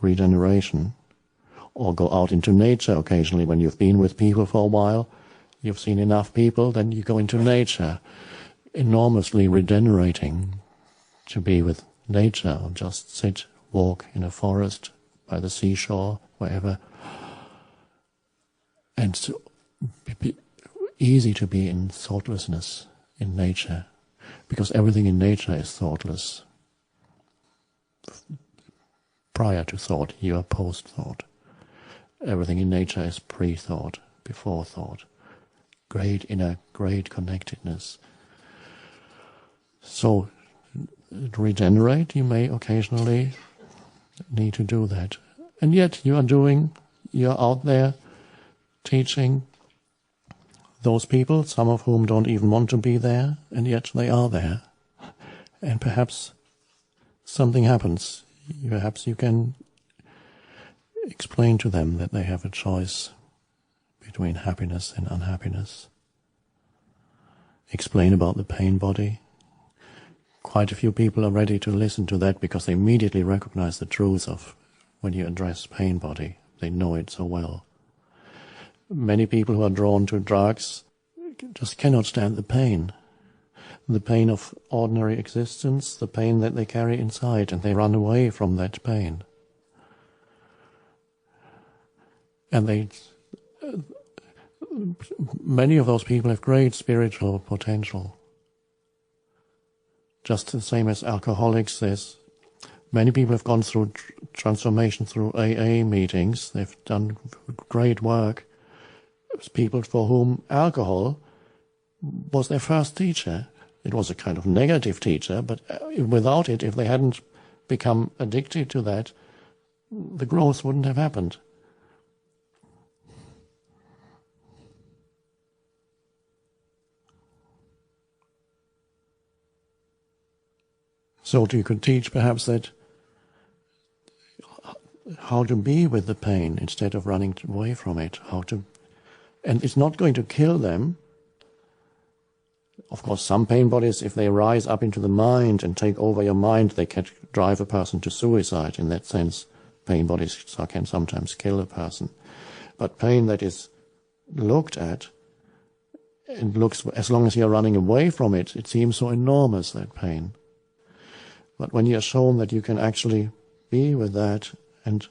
regeneration. Or go out into nature occasionally when you've been with people for a while. You've seen enough people, then you go into nature. Enormously regenerating to be with nature, or just sit, walk in a forest, by the seashore, wherever. And so easy to be in thoughtlessness in nature, because everything in nature is thoughtless. Prior to thought, you are post-thought. Everything in nature is pre-thought, before thought. Great inner, great connectedness. So, to regenerate, you may occasionally need to do that. And yet you're out there teaching those people, some of whom don't even want to be there, and yet they are there. And perhaps something happens. Perhaps you can explain to them that they have a choice between happiness and unhappiness. Explain about the pain body. Quite a few people are ready to listen to that because they immediately recognize the truth of when you address pain body. They know it so well. Many people who are drawn to drugs just cannot stand the pain of ordinary existence, the pain that they carry inside, and they run away from that pain. And many of those people have great spiritual potential. Just the same as alcoholics, many people have gone through transformation through AA meetings. They've done great work. People for whom alcohol was their first teacher. It was a kind of negative teacher, but without it, if they hadn't become addicted to that, the growth wouldn't have happened. So you could teach perhaps that how to be with the pain instead of running away from it, and it's not going to kill them. Of course, some pain bodies, if they rise up into the mind and take over your mind, they can drive a person to suicide. In that sense, pain bodies can sometimes kill a person. But pain that is looked at, and looks, as long as you're running away from it, it seems so enormous, that pain. But when you're shown that you can actually be with that, and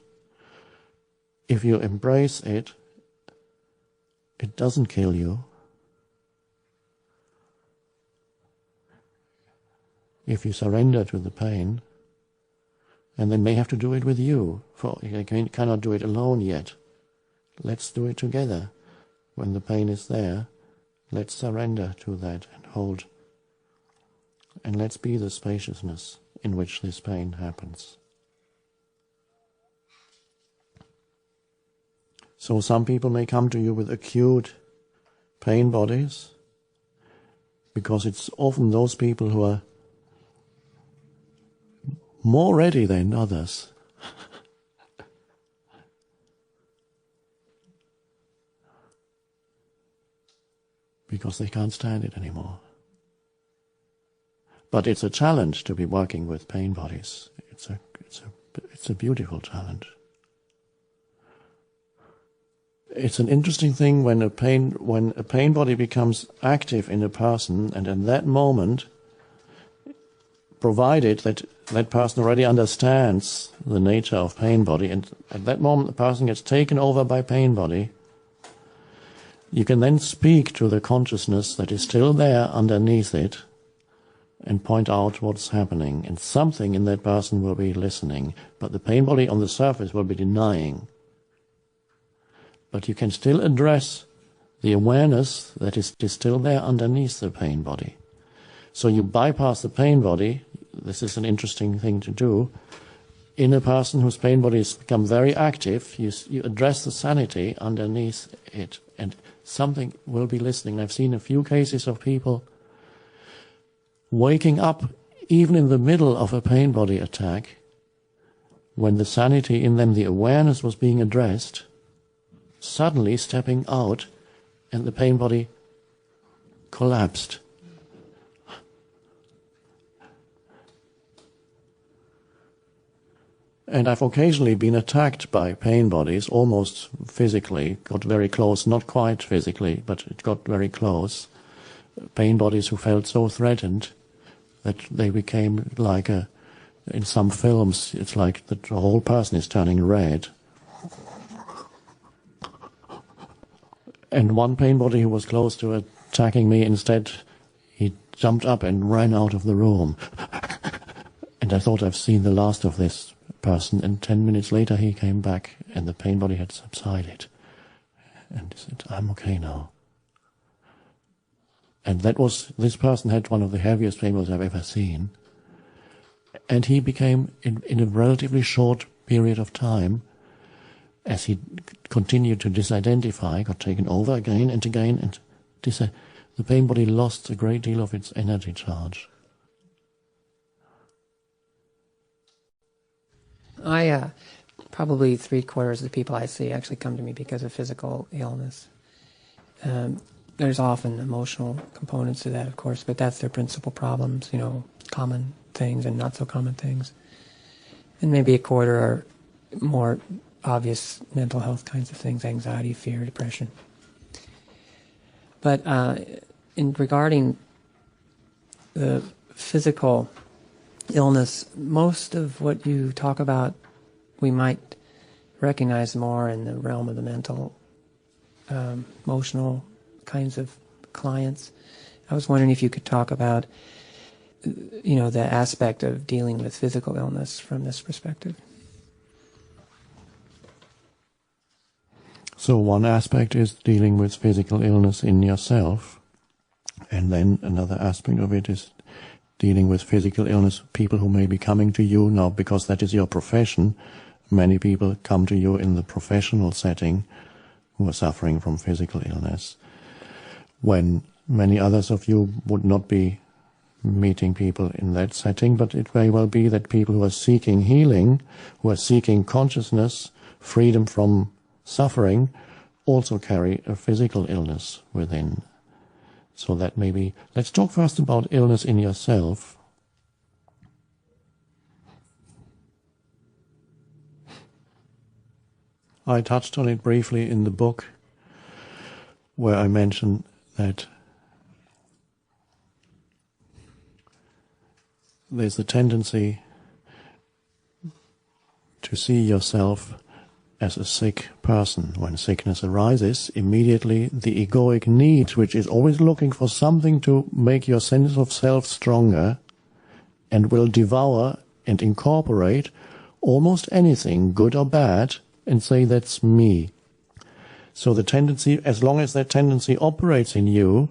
if you embrace it, it doesn't kill you. If you surrender to the pain, and they may have to do it with you, for you cannot do it alone yet. Let's do it together. When the pain is there, let's surrender to that and hold, and let's be the spaciousness in which this pain happens. So some people may come to you with acute pain bodies, because it's often those people who are more ready than others. Because they can't stand it anymore. But it's a challenge to be working with pain bodies. It's a beautiful challenge. It's an interesting thing when a pain body becomes active in a person, and in that moment, provided that that person already understands the nature of pain body, and at that moment the person gets taken over by pain body, You can then speak to the consciousness that is still there underneath it and point out what's happening. And something in that person will be listening, but the pain body on the surface will be denying. But you can still address the awareness that is still there underneath the pain body. So you bypass the pain body. This is an interesting thing to do. In a person whose pain body has become very active, you address the sanity underneath it, and something will be listening. I've seen a few cases of people waking up even in the middle of a pain body attack, when the sanity in them, the awareness was being addressed, suddenly stepping out, and the pain body collapsed. And I've occasionally been attacked by pain bodies, almost physically, got very close, not quite physically, but it got very close. Pain bodies who felt so threatened that they became like in some films, it's like the whole person is turning red. And one pain body who was close to attacking me, instead, he jumped up and ran out of the room. And I thought I've seen the last of this person, and 10 minutes later he came back and the pain body had subsided. And he said, I'm okay now. And this person had one of the heaviest pain bodies I've ever seen. And he became, in a relatively short period of time, as he continued to disidentify, got taken over again and again, and the pain body lost a great deal of its energy charge. Probably 3/4 of the people I see actually come to me because of physical illness. There's often emotional components to that, of course, but that's their principal problems, common things and not so common things. And maybe 1/4 are more obvious mental health kinds of things, anxiety, fear, depression. But regarding the physical illness, most of what you talk about we might recognize more in the realm of the mental, emotional kinds of clients. I was wondering if you could talk about, the aspect of dealing with physical illness from this perspective. So one aspect is dealing with physical illness in yourself, and then another aspect of it is dealing with physical illness, people who may be coming to you now, because that is your profession. Many people come to you in the professional setting who are suffering from physical illness, when many others of you would not be meeting people in that setting, but it may well be that people who are seeking healing, who are seeking consciousness, freedom from suffering, also carry a physical illness within. So that maybe, let's talk first about illness in yourself. I touched on it briefly in the book, where I mentioned that there's a tendency to see yourself as a sick person. When sickness arises, immediately the egoic need, which is always looking for something to make your sense of self stronger, and will devour and incorporate almost anything, good or bad, and say, that's me. So the tendency, as long as that tendency operates in you,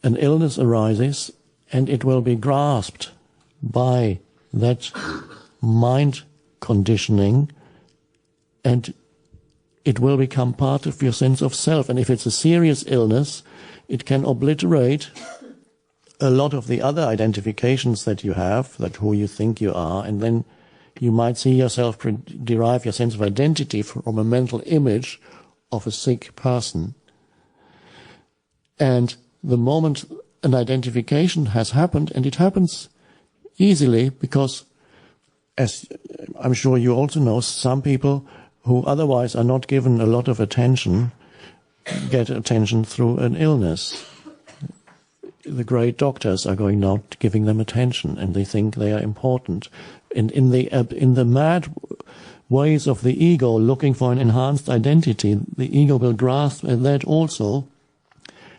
an illness arises, and it will be grasped by that mind conditioning, and it will become part of your sense of self. And if it's a serious illness, it can obliterate a lot of the other identifications that you have, that who you think you are, and then you might see yourself derive your sense of identity from a mental image of a sick person. And the moment an identification has happened, and it happens easily because, as I'm sure you also know, some people who otherwise are not given a lot of attention get attention through an illness. The great doctors are going now giving them attention, and they think they are important. And in the mad ways of the ego looking for an enhanced identity, the ego will grasp at that also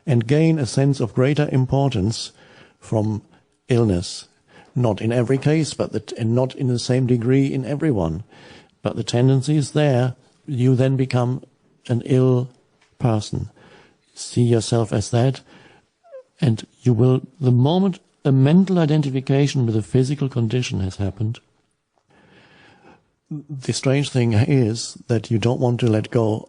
and gain a sense of greater importance from illness. Not in every case, and not in the same degree in everyone. But the tendency is there. You then become an ill person. See yourself as that, and you will, the moment a mental identification with a physical condition has happened, the strange thing is that you don't want to let go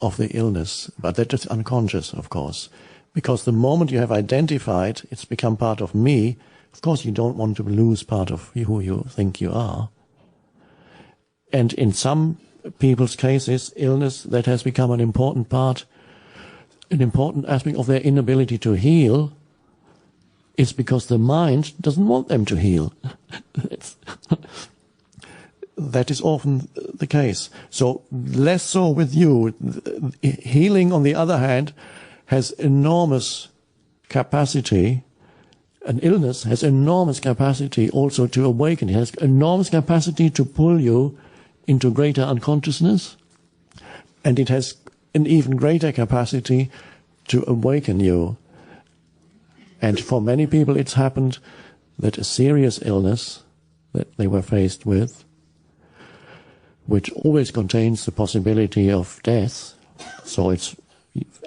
of the illness, but that is unconscious, of course. Because the moment you have identified, it's become part of me, of course you don't want to lose part of who you think you are. And in some people's cases, illness that has become an important aspect of their inability to heal is because the mind doesn't want them to heal. That is often the case. So less so with you. Healing, on the other hand, has enormous capacity. An illness has enormous capacity also to awaken. It has enormous capacity to pull you into greater unconsciousness, and it has an even greater capacity to awaken you. And for many people it's happened that a serious illness that they were faced with, which always contains the possibility of death, so it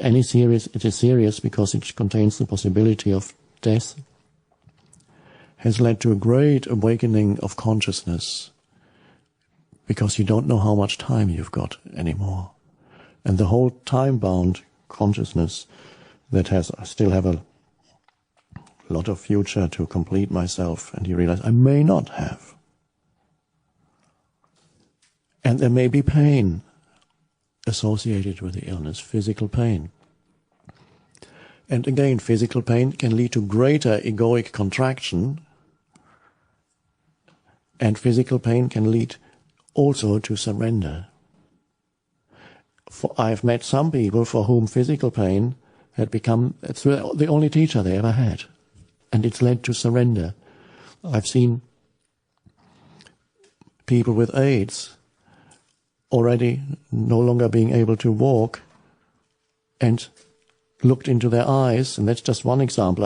is serious because it contains the possibility of death, has led to a great awakening of consciousness, because you don't know how much time you've got anymore. And the whole time-bound consciousness that I still have a lot of future to complete myself, and you realize I may not have. And there may be pain associated with the illness, physical pain. And again, physical pain can lead to greater egoic contraction, and physical pain can lead also to surrender. I've met some people for whom physical pain had become the only teacher they ever had, and it's led to surrender. I've seen people with AIDS already no longer being able to walk, and looked into their eyes, and that's just one example.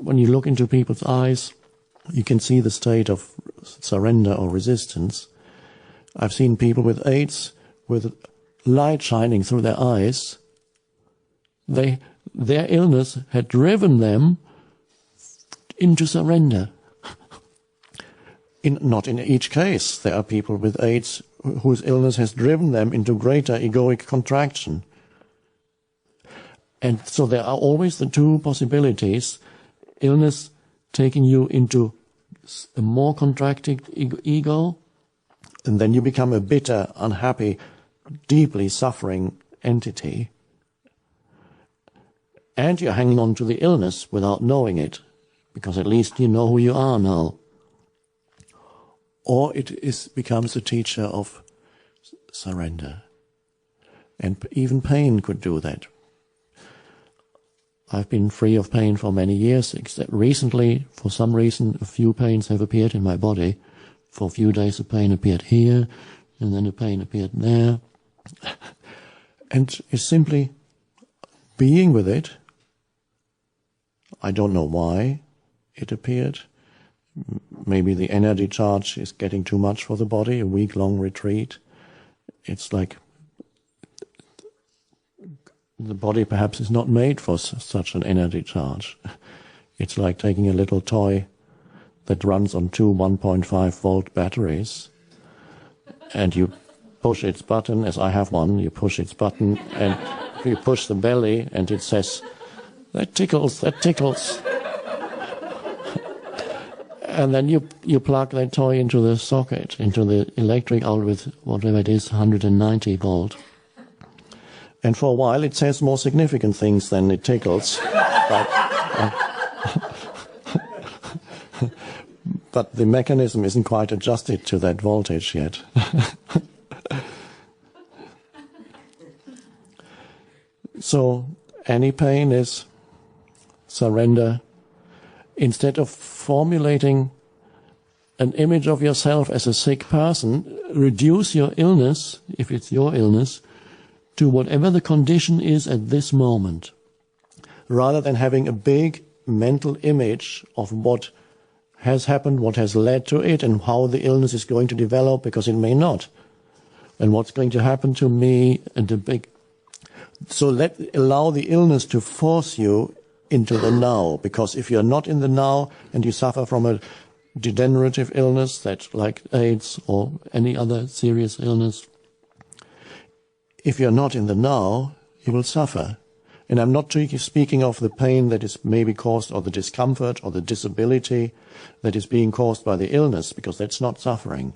When you look into people's eyes, you can see the state of surrender or resistance. I've seen people with AIDS with light shining through their eyes. Their illness had driven them into surrender. Not in each case. There are people with AIDS whose illness has driven them into greater egoic contraction. And so there are always the two possibilities: illness taking you into a more contracted ego, and then you become a bitter, unhappy, deeply suffering entity, and you're hanging on to the illness without knowing it, because at least you know who you are now. Or it becomes a teacher of surrender. And even pain could do that. I've been free of pain for many years, except recently, for some reason, a few pains have appeared in my body. For a few days, a pain appeared here, and then a pain appeared there. And it's simply being with it. I don't know why it appeared. Maybe the energy charge is getting too much for the body, a week-long retreat. It's like the body perhaps is not made for such an energy charge. It's like taking a little toy that runs on two 1.5 volt batteries, and you push its button, as I have one, you push its button, and you push the belly, and it says, "That tickles, that tickles." And then you plug that toy into the socket, into the electric outlet with whatever it is, 190 volt. And for a while it says more significant things than it tickles. But the mechanism isn't quite adjusted to that voltage yet. So any pain is surrender. Instead of formulating an image of yourself as a sick person, reduce your illness, if it's your illness, to whatever the condition is at this moment, rather than having a big mental image of what has happened, what has led to it, and how the illness is going to develop, because it may not, and what's going to happen to me, and the big. So allow the illness to force you into the now, because if you're not in the now and you suffer from a degenerative illness that, like AIDS or any other serious illness, if you're not in the now, you will suffer. And I'm not speaking of the pain that is maybe caused, or the discomfort or the disability that is being caused by the illness, because that's not suffering.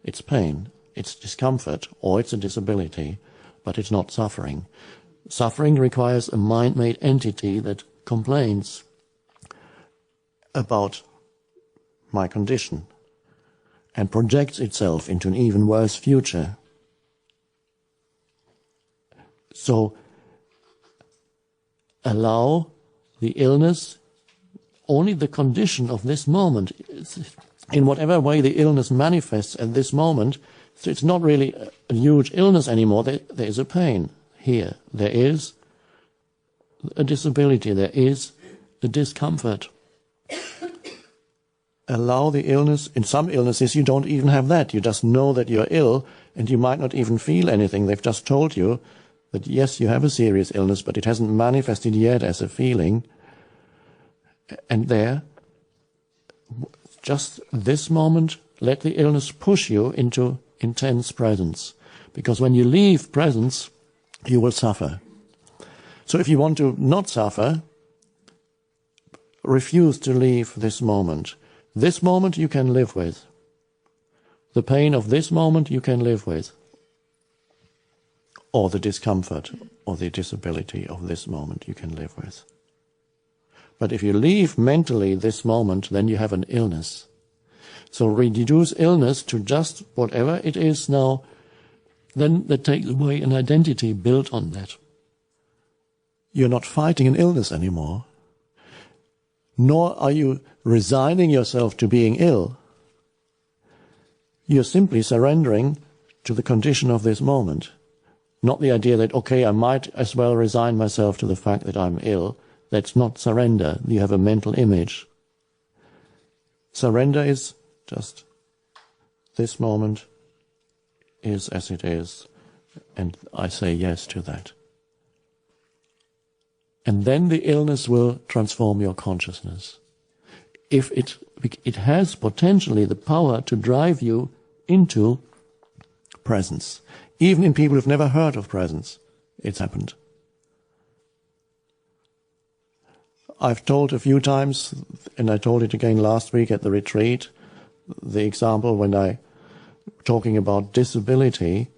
It's pain, it's discomfort, or it's a disability, but it's not suffering. Suffering requires a mind-made entity that complains about my condition and projects itself into an even worse future. So allow the illness, only the condition of this moment, in whatever way the illness manifests at this moment. So it's not really a huge illness anymore. There is a pain here. There is a disability. There is a discomfort. Allow the illness. In some illnesses, you don't even have that. You just know that you're ill, and you might not even feel anything. They've just told you that, yes, you have a serious illness, but it hasn't manifested yet as a feeling. And there, just this moment, let the illness push you into intense presence. Because when you leave presence, you will suffer. So if you want to not suffer, refuse to leave this moment. This moment you can live with. The pain of this moment you can live with. Or the discomfort or the disability of this moment you can live with. But if you leave mentally this moment, then you have an illness. So reduce illness to just whatever it is now, then that takes away an identity built on that. You're not fighting an illness anymore, nor are you resigning yourself to being ill. You're simply surrendering to the condition of this moment. Not the idea that, okay, I might as well resign myself to the fact that I'm ill. That's not surrender. You have a mental image. Surrender is just this moment is as it is, and I say yes to that. And then the illness will transform your consciousness. If it has potentially the power to drive you into presence. Even in people who've never heard of presence, it's happened. I've told a few times, and I told it again last week at the retreat, the example when I, talking about disability,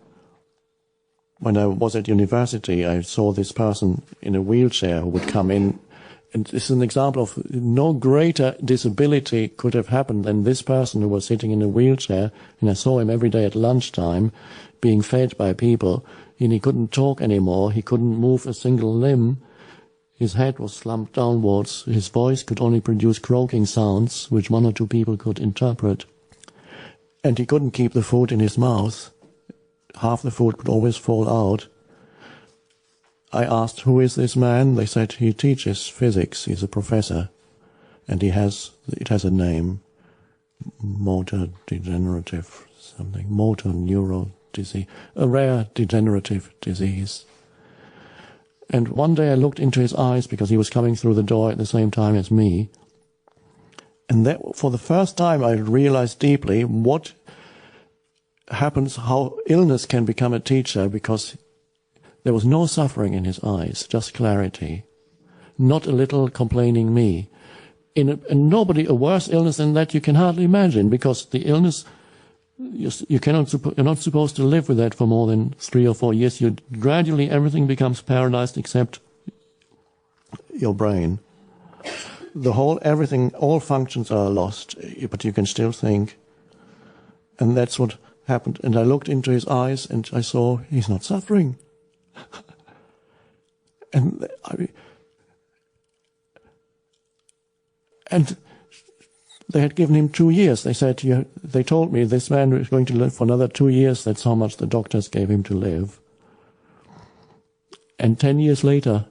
when I was at university, I saw this person in a wheelchair who would come in, and this is an example of no greater disability could have happened than this person who was sitting in a wheelchair, and I saw him every day at lunchtime being fed by people, and he couldn't talk anymore, he couldn't move a single limb, his head was slumped downwards, his voice could only produce croaking sounds, which one or two people could interpret, and he couldn't keep the food in his mouth. Half the food could always fall out. I asked, who is this man? They said he teaches physics, he's a professor, and it has a name, motor degenerative something, motor neural disease, a rare degenerative disease. And one day I looked into his eyes because he was coming through the door at the same time as me, and that, for the first time I realized deeply what happens, how illness can become a teacher, because there was no suffering in his eyes, just clarity, not a little complaining me. And nobody, a worse illness than that you can hardly imagine, because the illness, you're not supposed to live with that for more than 3 or 4 years. Gradually everything becomes paralyzed except your brain. Everything, all functions are lost, but you can still think. And that's what happened. And I looked into his eyes and I saw he's not suffering. And they had given him 2 years. They said, they told me this man is going to live for another 2 years. That's how much the doctors gave him to live. And 10 years later,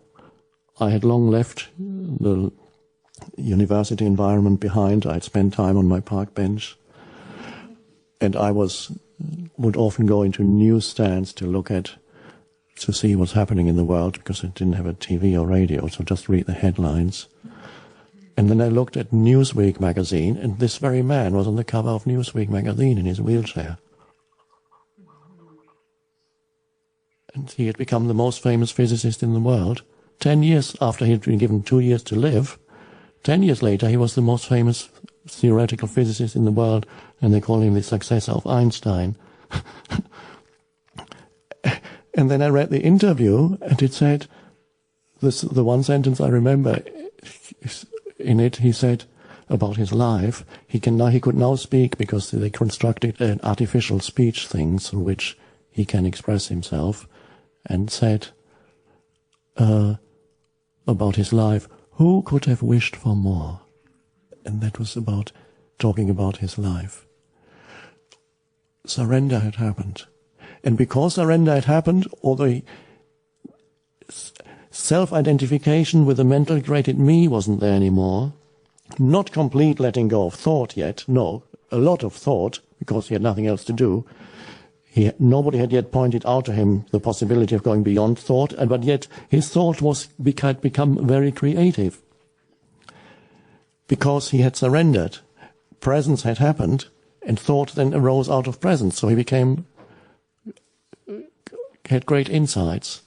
I had long left the university environment behind. I'd spent time on my park bench. And I would often go into newsstands to see what's happening in the world, because I didn't have a TV or radio, so just read the headlines. And then I looked at Newsweek magazine, and this very man was on the cover of Newsweek magazine in his wheelchair. And he had become the most famous physicist in the world. 10 years after he had been given 2 years to live, 10 years later he was the most famous theoretical physicist in the world, and they call him the successor of Einstein. And then I read the interview, and it said, the one sentence I remember, in it he said about his life, he could now speak because they constructed an artificial speech thing through which he can express himself, and said about his life, who could have wished for more? And that was about talking about his life. Surrender had happened. And because surrender had happened, all the self-identification with the mentally created me wasn't there anymore. Not complete letting go of thought yet, no, a lot of thought, because he had nothing else to do. Nobody had yet pointed out to him the possibility of going beyond thought, but yet his thought had become very creative. Because he had surrendered, presence had happened, and thought then arose out of presence, so he had great insights.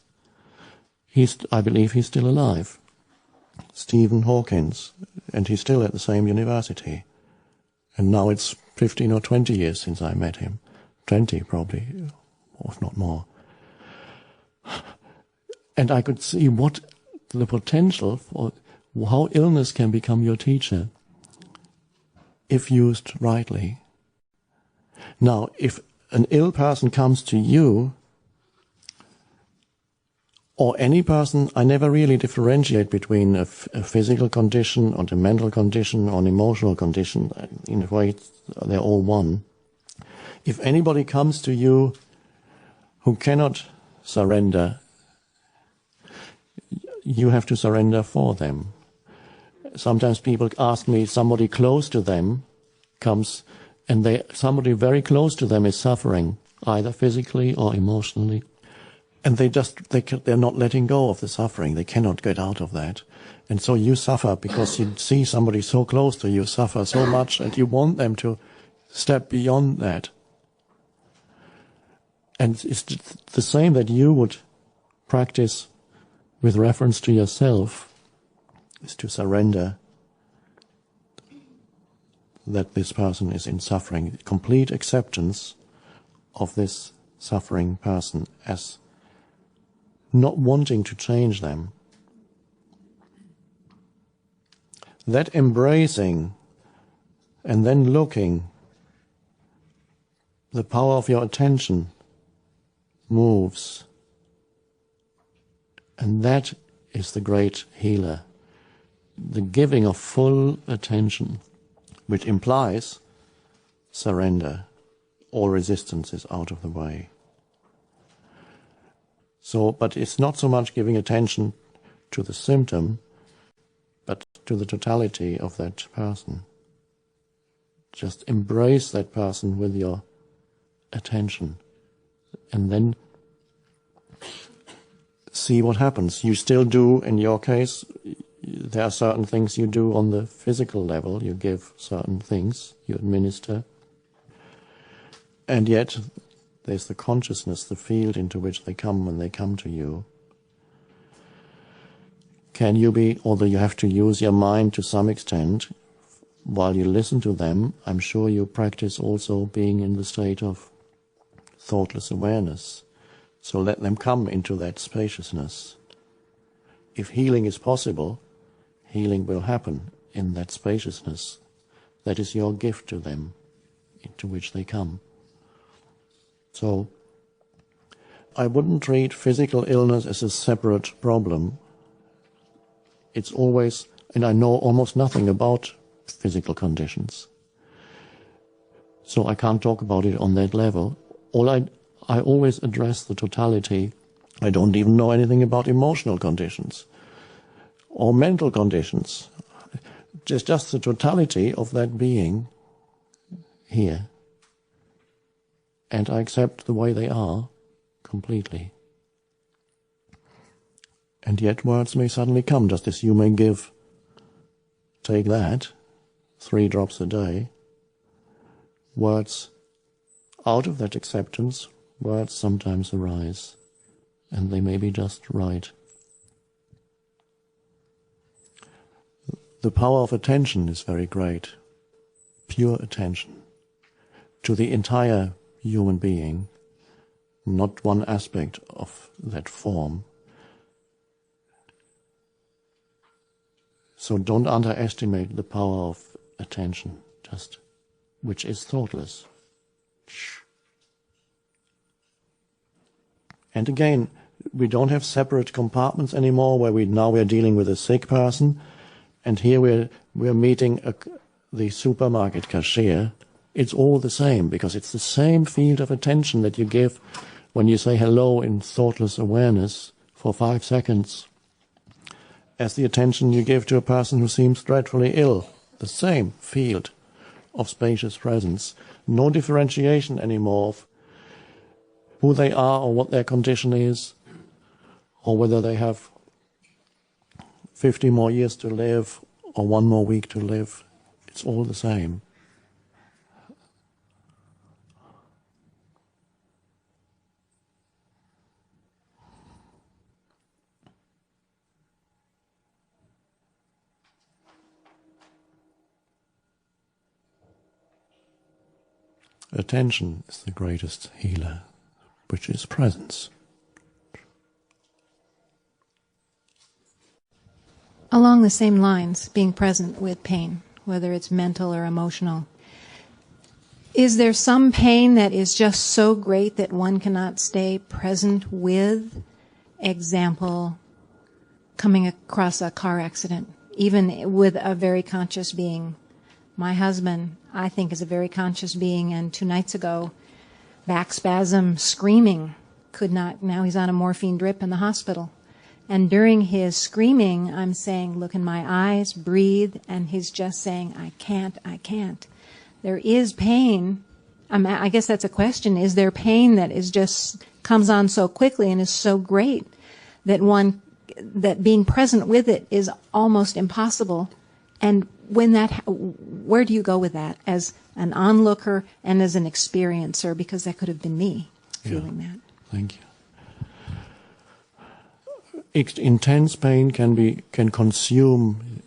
I believe he's still alive, Stephen Hawkins, and he's still at the same university. And now it's 15 or 20 years since I met him. 20 probably, or if not more. And I could see what the potential for how illness can become your teacher if used rightly. Now, if an ill person comes to you, or any person, I never really differentiate between a physical condition or a mental condition or an emotional condition. In a way, they're all one. If anybody comes to you who cannot surrender, you have to surrender for them. Sometimes people ask me, somebody close to them comes, and somebody very close to them is suffering, either physically or emotionally. And they're not letting go of the suffering. They cannot get out of that. And so you suffer because you see somebody so close to you suffer so much, and you want them to step beyond that. And it's the same that you would practice with reference to yourself, is to surrender that this person is in suffering, complete acceptance of this suffering person as not wanting to change them. That embracing and then looking, the power of your attention moves. And that is the great healer. The giving of full attention, which implies surrender. All resistance is out of the way. So, but it's not so much giving attention to the symptom, but to the totality of that person. Just embrace that person with your attention, and then see what happens. You still do, in your case, there are certain things you do on the physical level. You give certain things, you administer, and yet there's the consciousness, the field into which they come when they come to you. Can you be, although you have to use your mind to some extent, while you listen to them, I'm sure you practice also being in the state of thoughtless awareness. So let them come into that spaciousness. If healing is possible, healing will happen in that spaciousness. That is your gift to them, into which they come. So I wouldn't treat physical illness as a separate problem. It's always, and I know almost nothing about physical conditions. So I can't talk about it on that level. I always address the totality. I don't even know anything about emotional conditions or mental conditions. Just the totality of that being here. And I accept the way they are completely. And yet words may suddenly come, just as you may take that, 3 drops a day. Words, out of that acceptance, words sometimes arise, and they may be just right. The power of attention is very great, pure attention, to the entire human being, not one aspect of that form. So don't underestimate the power of attention, which is thoughtless. And again, we don't have separate compartments anymore where we're dealing with a sick person, and here we're meeting the supermarket cashier. It's all the same, because it's the same field of attention that you give when you say hello in thoughtless awareness for 5 seconds, as the attention you give to a person who seems dreadfully ill. The same field of spacious presence. No differentiation anymore of who they are or what their condition is, or whether they have 50 more years to live or 1 more week to live. It's all the same. Attention is the greatest healer, which is presence. Along the same lines, being present with pain, whether it's mental or emotional, is there some pain that is just so great that one cannot stay present with? Example, coming across a car accident, even with a very conscious being. My husband, I think, is a very conscious being, and 2 nights ago, back spasm, screaming, could not, now he's on a morphine drip in the hospital. And during his screaming, I'm saying, look in my eyes, breathe, and he's just saying, I can't. There is pain. I guess that's a question. Is there pain that is just comes on so quickly and is so great that being present with it is almost impossible? And where do you go with that as an onlooker and as an experiencer? Because that could have been me feeling that. Thank you. Intense pain can consume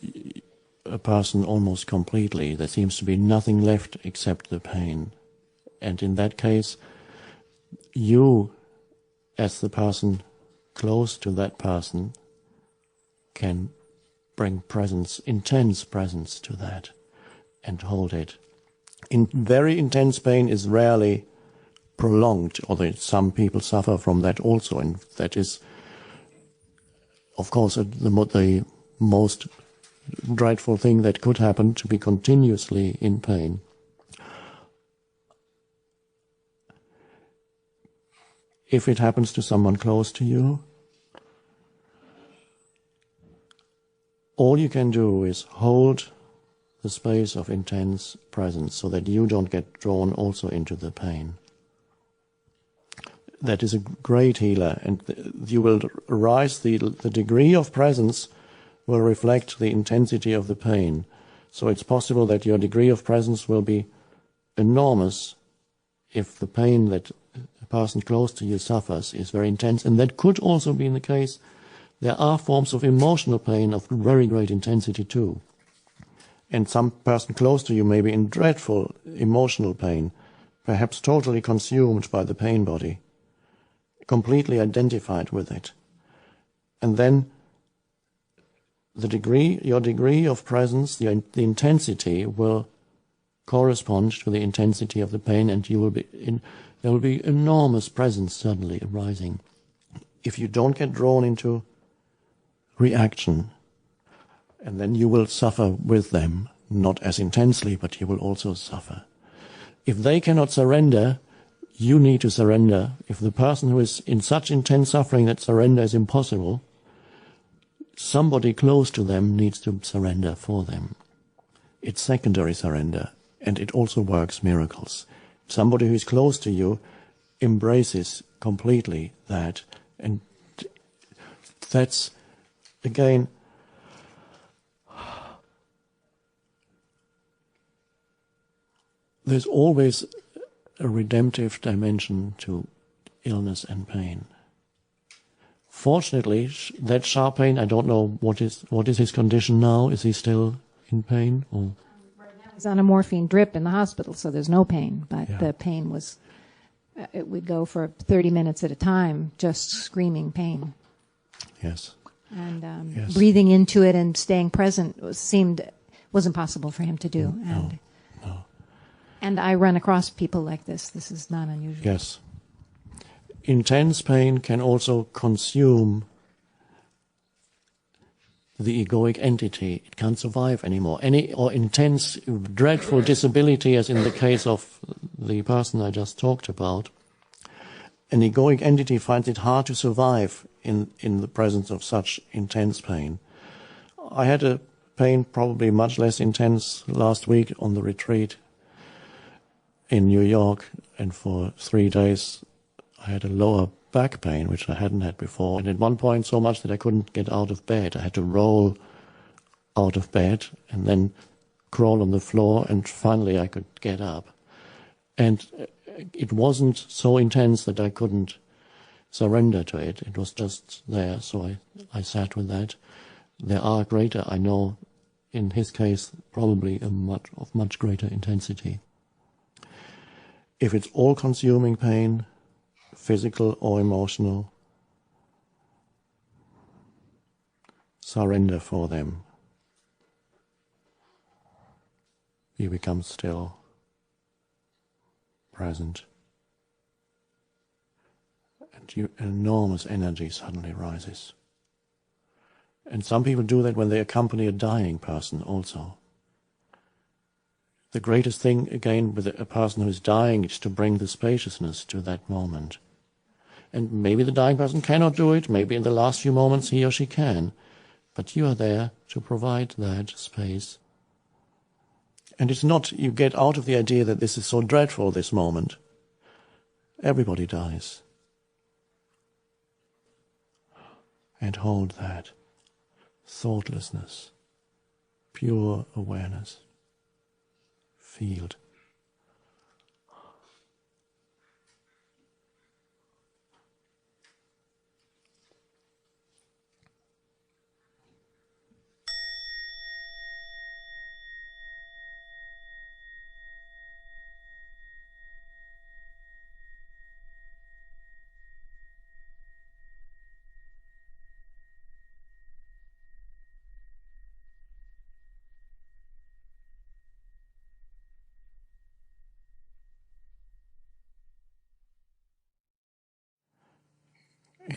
a person almost completely. There seems to be nothing left except the pain. And in that case, you, as the person close to that person, can bring presence, intense presence to that, and hold it. Very intense pain is rarely prolonged, although some people suffer from that also, and that is, of course, the most dreadful thing that could happen, to be continuously in pain. If it happens to someone close to you, all you can do is hold the space of intense presence so that you don't get drawn also into the pain. That is a great healer, and you will rise, the degree of presence will reflect the intensity of the pain. So it's possible that your degree of presence will be enormous if the pain that a person close to you suffers is very intense, and that could also be the case. There are forms of emotional pain of very great intensity too. And some person close to you may be in dreadful emotional pain, perhaps totally consumed by the pain body, completely identified with it. And then your degree of presence, the intensity will correspond to the intensity of the pain, and there will be enormous presence suddenly arising. If you don't get drawn into reaction, and then you will suffer with them, not as intensely, but you will also suffer. If they cannot surrender, you need to surrender. If the person who is in such intense suffering that surrender is impossible, somebody close to them needs to surrender for them. It's secondary surrender, and it also works miracles. Somebody who is close to you embraces completely that, and that's, again, there's always a redemptive dimension to illness and pain. Fortunately, that sharp pain, I don't know what is his condition now. Is he still in pain? Or? He's on a morphine drip in the hospital, so there's no pain, but Yeah. the pain was, it would go for 30 minutes at a time, just screaming pain. Yes. And Yes. breathing into it and staying present wasn't possible for him to do. No. And I run across people like this. This is not unusual. Yes. Intense pain can also consume the egoic entity. It can't survive anymore. Or intense, dreadful disability, as in the case of the person I just talked about, an egoic entity finds it hard to survive in the presence of such intense pain. I had a pain probably much less intense last week on the retreat in New York, and for 3 days I had a lower back pain, which I hadn't had before. And at one point so much that I couldn't get out of bed. I had to roll out of bed and then crawl on the floor, and finally I could get up. And it wasn't so intense that I couldn't surrender to it. It was just there, so I sat with that. There are greater, I know, in his case, probably of much greater intensity. If it's all-consuming pain, physical or emotional, surrender for them. You become still, present, and an enormous energy suddenly rises. And some people do that when they accompany a dying person also. The greatest thing, again, with a person who is dying is to bring the spaciousness to that moment. And maybe the dying person cannot do it, maybe in the last few moments he or she can, but you are there to provide that space. And it's not, you get out of the idea that this is so dreadful, this moment. Everybody dies. And hold that thoughtlessness, pure awareness. Field.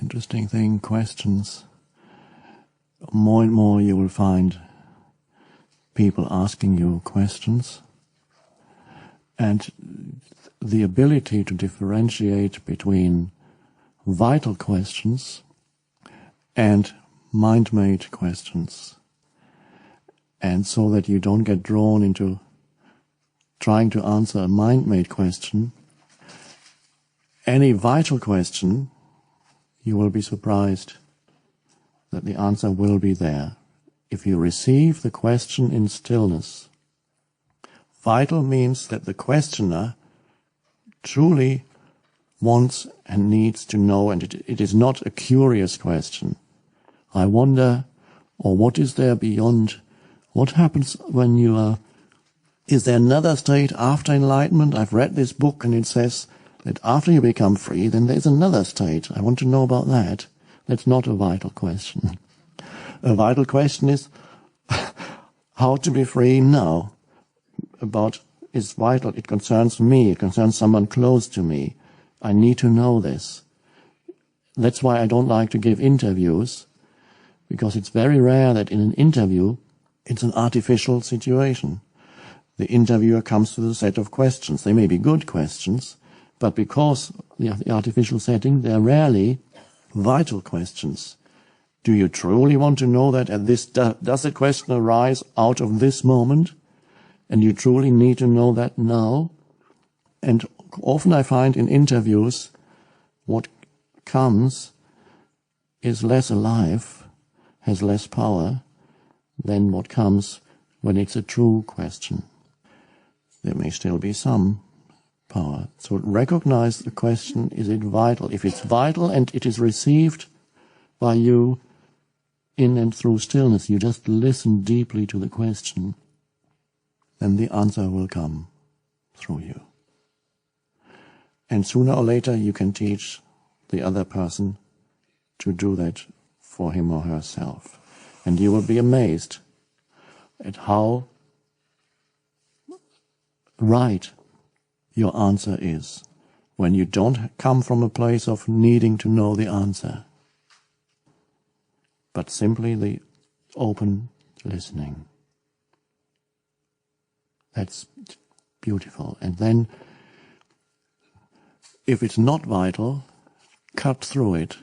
Interesting thing, questions. More and more you will find people asking you questions, and the ability to differentiate between vital questions and mind-made questions, and so that you don't get drawn into trying to answer a mind-made question. Any vital question, you will be surprised that the answer will be there. If you receive the question in stillness, vital means that the questioner truly wants and needs to know, and it is not a curious question. I wonder, or what is there beyond? What happens when you are? Is there another state after enlightenment? I've read this book and it says that after you become free, then there's another state. I want to know about that. That's not a vital question. A vital question is how to be free now. It's vital. It concerns me. It concerns someone close to me. I need to know this. That's why I don't like to give interviews, because it's very rare that in an interview It's an artificial situation. The interviewer comes with a set of questions. They may be good questions, but because the artificial setting, they're rarely vital questions. Do you truly want to know that at this, does the question arise out of this moment? And you truly need to know that now? And often I find in interviews, what comes is less alive, has less power than what comes when it's a true question. There may still be some power. So recognize the question, is it vital? If it's vital and it is received by you in and through stillness, you just listen deeply to the question, then the answer will come through you. And sooner or later you can teach the other person to do that for him or herself. And you will be amazed at how right your answer is when you don't come from a place of needing to know the answer, but simply the open listening. That's beautiful. And then, if it's not vital, cut through it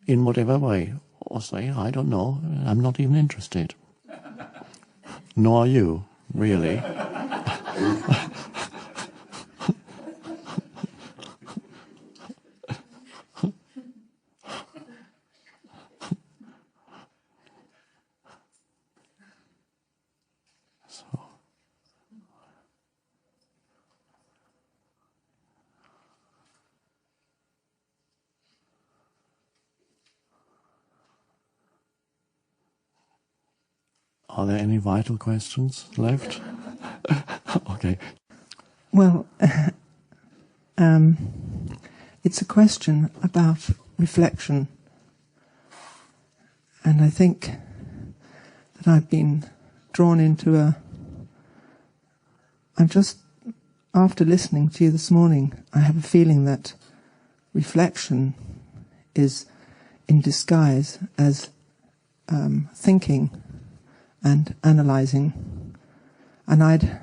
in whatever way, or say, I don't know, I'm not even interested. Nor are you, really. Are there any vital questions left? Okay. Well, it's a question about reflection. And I think that I've been drawn into I'm just, after listening to you this morning, I have a feeling that reflection is in disguise as thinking and analysing. And I'd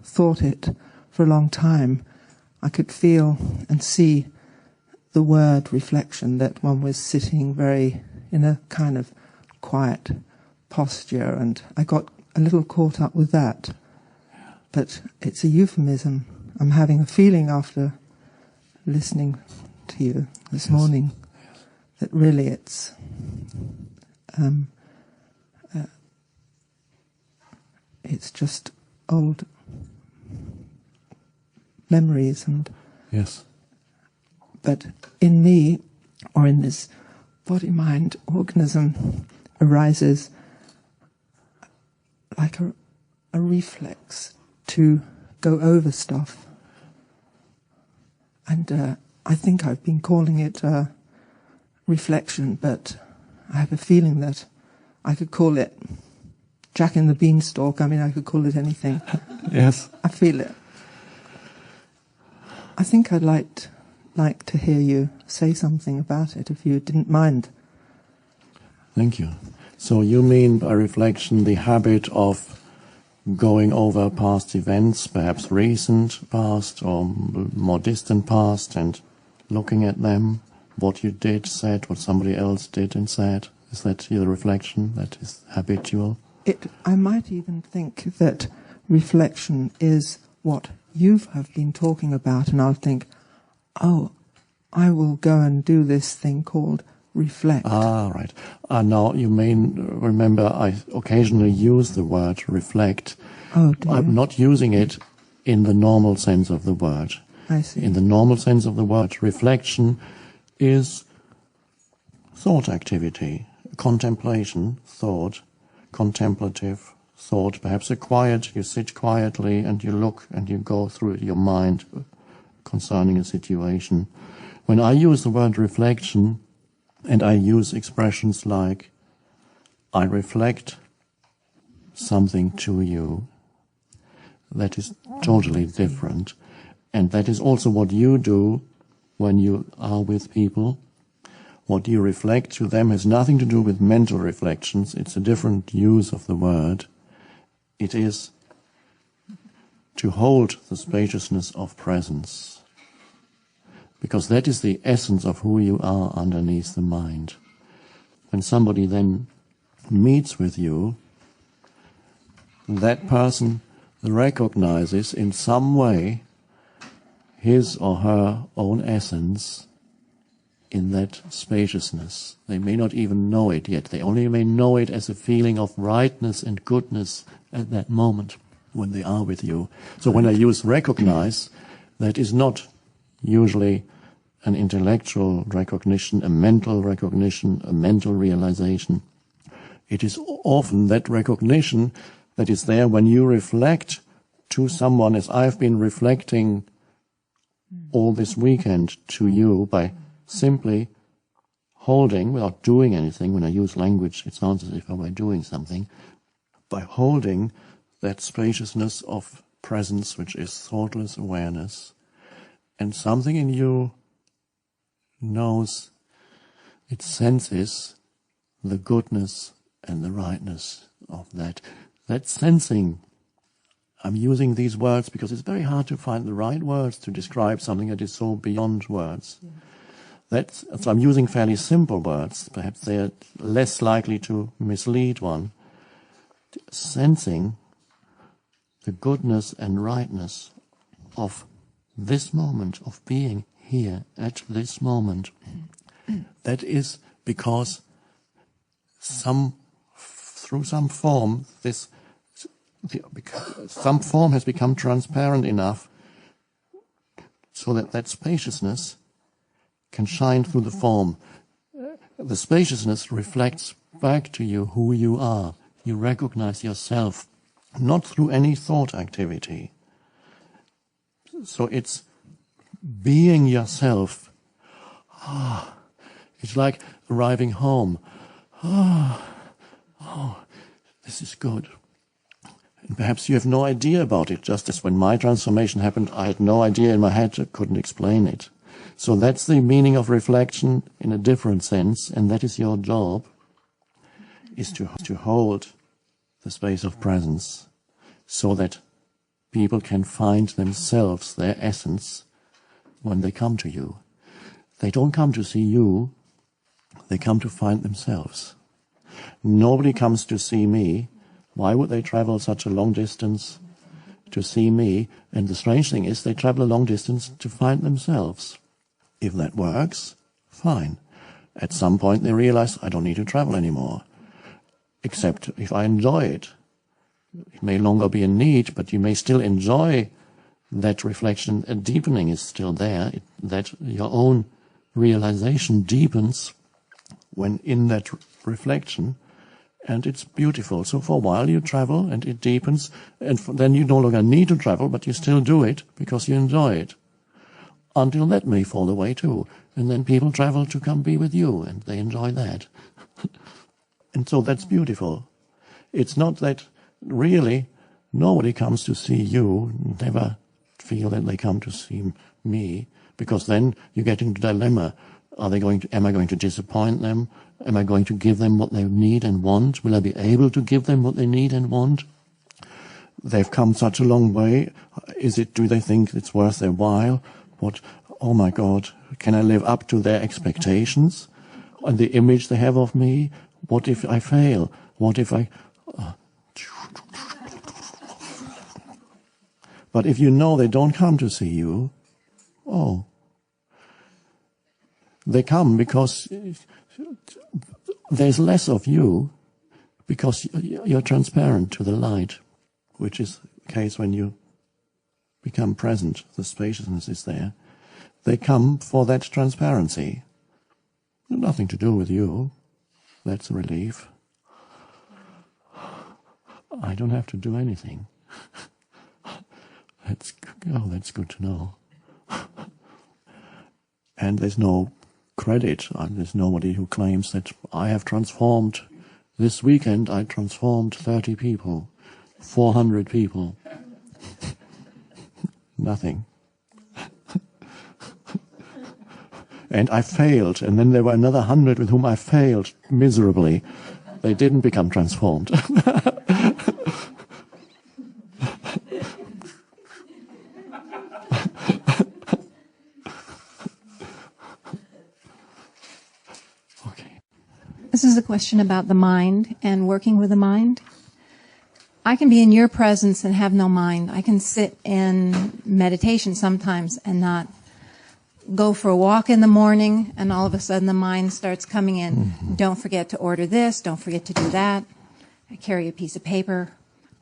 thought it for a long time. I could feel and see the word reflection, that one was sitting very in a kind of quiet posture, and I got a little caught up with that. But it's a euphemism. I'm having a feeling after listening to you this morning that really it's just old memories, and but in me, or in this body-mind organism, arises like a reflex to go over stuff. And I think I've been calling it reflection, but I have a feeling that I could call it Jack and the Beanstalk. I mean, I could call it anything. Yes. I feel it. I think I'd like to hear you say something about it, if you didn't mind. Thank you. So you mean by reflection the habit of going over past events, perhaps recent past or more distant past, and looking at them, what you did, said, what somebody else did and said? Is that your reflection that is habitual? I might even think that reflection is what you have been talking about, and I'll think, oh, I will go and do this thing called reflect. Ah, right. Now, you may remember I occasionally use the word reflect. Oh, dear. I'm not using it in the normal sense of the word. I see. In the normal sense of the word, reflection is thought activity, contemplation, thought, contemplative thought, perhaps you sit quietly and you look and you go through your mind concerning a situation. When I use the word reflection, and I use expressions like, I reflect something to you, that is totally different. And that is also what you do when you are with people, what you reflect to them has nothing to do with mental reflections. It's a different use of the word. It is to hold the spaciousness of presence, because that is the essence of who you are underneath the mind. When somebody then meets with you, that person recognizes in some way his or her own essence in that spaciousness. They may not even know it yet. They only may know it as a feeling of rightness and goodness at that moment when they are with you. So when I use recognize, that is not usually an intellectual recognition, a mental recognition, a mental realization. It is often that recognition that is there when you reflect to someone, as I've been reflecting all this weekend to you by simply holding, without doing anything. When I use language, it sounds as if I were doing something. By holding that spaciousness of presence, which is thoughtless awareness, and something in you knows, it senses the goodness and the rightness of that. That sensing, I'm using these words because it's very hard to find the right words to describe something that is so beyond words. So I'm using fairly simple words. Perhaps they're less likely to mislead one. Sensing the goodness and rightness of this moment, of being here at this moment. That is because through some form, some form has become transparent enough so that that spaciousness can shine through the form. The spaciousness reflects back to you who you are. You recognize yourself, not through any thought activity. So it's being yourself. It's like arriving home. This is good. And perhaps you have no idea about it, just as when my transformation happened, I had no idea in my head, I couldn't explain it. So that's the meaning of reflection in a different sense, and that is your job, is to hold the space of presence so that people can find themselves, their essence, when they come to you. They don't come to see you, they come to find themselves. Nobody comes to see me. Why would they travel such a long distance to see me? And the strange thing is they travel a long distance to find themselves. If that works, fine. At some point they realize I don't need to travel anymore. Except if I enjoy it. It may no longer be a need, but you may still enjoy that reflection. A deepening is still there. That your own realization deepens when in that reflection, and it's beautiful. So for a while you travel and it deepens, and then you no longer need to travel, but you still do it because you enjoy it. Until that may fall away too. And then people travel to come be with you, and they enjoy that. And so that's beautiful. It's not that really nobody comes to see you, never feel that they come to see me, because then you get into a dilemma. Am I going to disappoint them? Am I going to give them what they need and want? Will I be able to give them what they need and want? They've come such a long way. Do they think it's worth their while? Oh my God, can I live up to their expectations and the image they have of me? What if I fail? What if I... But if you know they don't come to see you, they come because there's less of you, because you're transparent to the light, which is the case when you become present. The spaciousness is there. They come for that transparency. Nothing to do with you. That's a relief. I don't have to do anything. That's good to know. And there's no credit. There's nobody who claims that I have transformed. This weekend I transformed 30 people, 400 people. Nothing. and I failed, and then there were another 100 with whom I failed miserably. They didn't become transformed. Okay. This is a question about the mind and working with the mind. I can be in your presence and have no mind. I can sit in meditation sometimes and not go for a walk in the morning, and all of a sudden the mind starts coming in. Mm-hmm. Don't forget to order this. Don't forget to do that. I carry a piece of paper,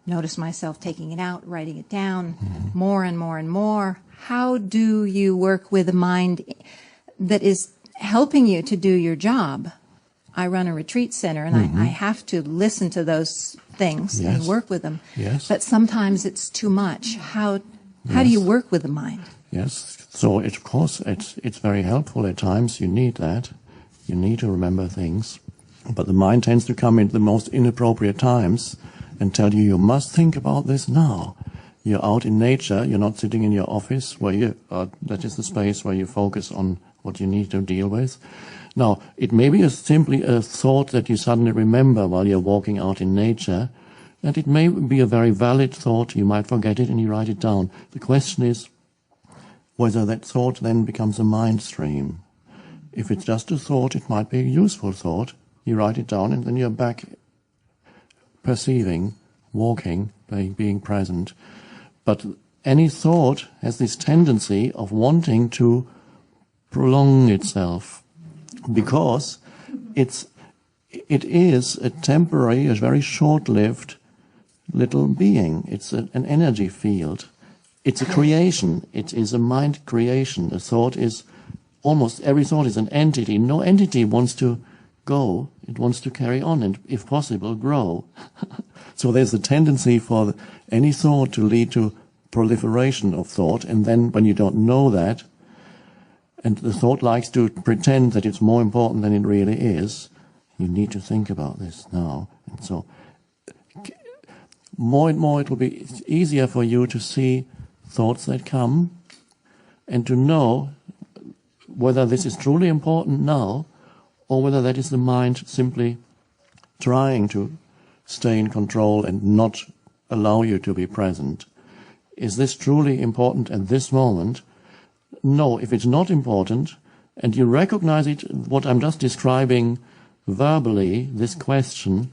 notice myself taking it out, writing it down, more and more and more. How do you work with a mind that is helping you to do your job? I run a retreat center, and I have to listen to those things and work with them. Yes. But sometimes it's too much. How do you work with the mind? Yes. So, of course, it's very helpful at times. You need that. You need to remember things. But the mind tends to come in the most inappropriate times and tell you, you must think about this now. You're out in nature. You're not sitting in your office where you that is the space where you focus on what you need to deal with. Now, it may be simply a thought that you suddenly remember while you're walking out in nature, and it may be a very valid thought. You might forget it and you write it down. The question is whether that thought then becomes a mind stream. If it's just a thought, it might be a useful thought. You write it down and then you're back perceiving, walking, being present. But any thought has this tendency of wanting to prolong itself, because it is a temporary, a very short-lived little being. It's an energy field. It's a creation. It is a mind creation. A thought is, almost every thought is an entity. No entity wants to go. It wants to carry on and, if possible, grow. So there's a tendency for any thought to lead to proliferation of thought, and then when you don't know that, and the thought likes to pretend that it's more important than it really is, you need to think about this now. And so more and more it will be easier for you to see thoughts that come and to know whether this is truly important now or whether that is the mind simply trying to stay in control and not allow you to be present. Is this truly important at this moment? No, if it's not important, and you recognize it, what I'm just describing verbally, this question,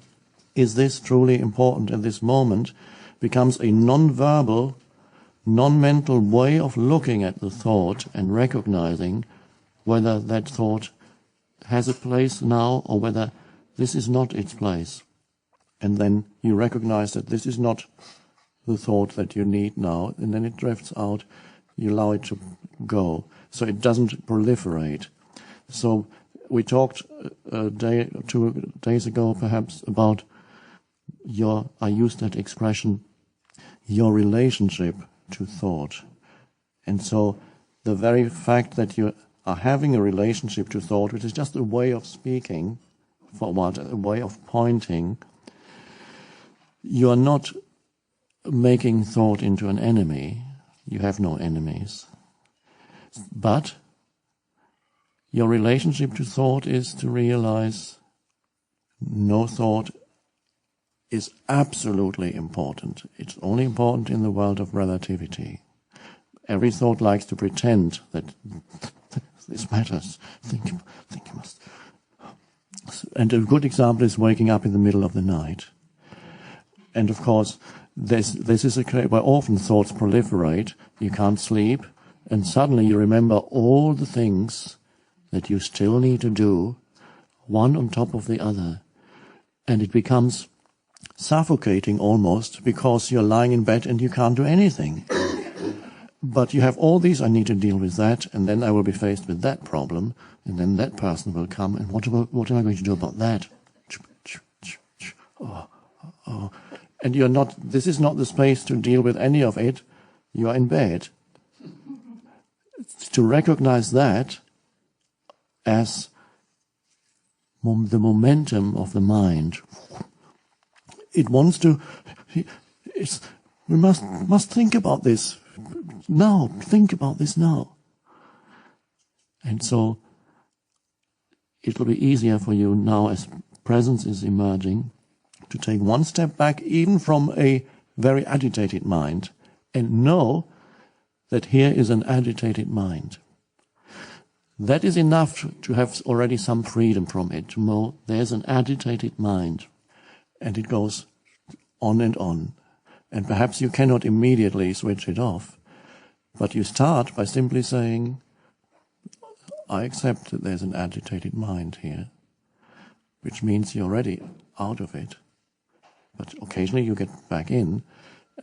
is this truly important at this moment, becomes a non-verbal, non-mental way of looking at the thought and recognizing whether that thought has a place now or whether this is not its place. And then you recognize that this is not the thought that you need now, and then it drifts out. You allow it to go, so it doesn't proliferate. So we talked a day or 2 days ago, perhaps, about I used that expression, your relationship to thought. And so the very fact that you are having a relationship to thought, which is just a way of speaking, for what, a way of pointing, you are not making thought into an enemy. You have no enemies. But your relationship to thought is to realize no thought is absolutely important. It's only important in the world of relativity. Every thought likes to pretend that this matters. Think you must. And a good example is waking up in the middle of the night. And of course, this is a case where often thoughts proliferate. You can't sleep, and suddenly you remember all the things that you still need to do, one on top of the other. And it becomes suffocating almost, because you're lying in bed and you can't do anything. But you have all these, I need to deal with that, and then I will be faced with that problem, and then that person will come, and what am I going to do about that? Oh. And this is not the space to deal with any of it. You are in bed. To recognize that as the momentum of the mind. It wants to, we must think about this now. Think about this now. And so it'll be easier for you now as presence is emerging to take one step back even from a very agitated mind and know that here is an agitated mind. That is enough to have already some freedom from it, to know there's an agitated mind, and it goes on and on. And perhaps you cannot immediately switch it off, but you start by simply saying, I accept that there's an agitated mind here, which means you're already out of it. But occasionally you get back in.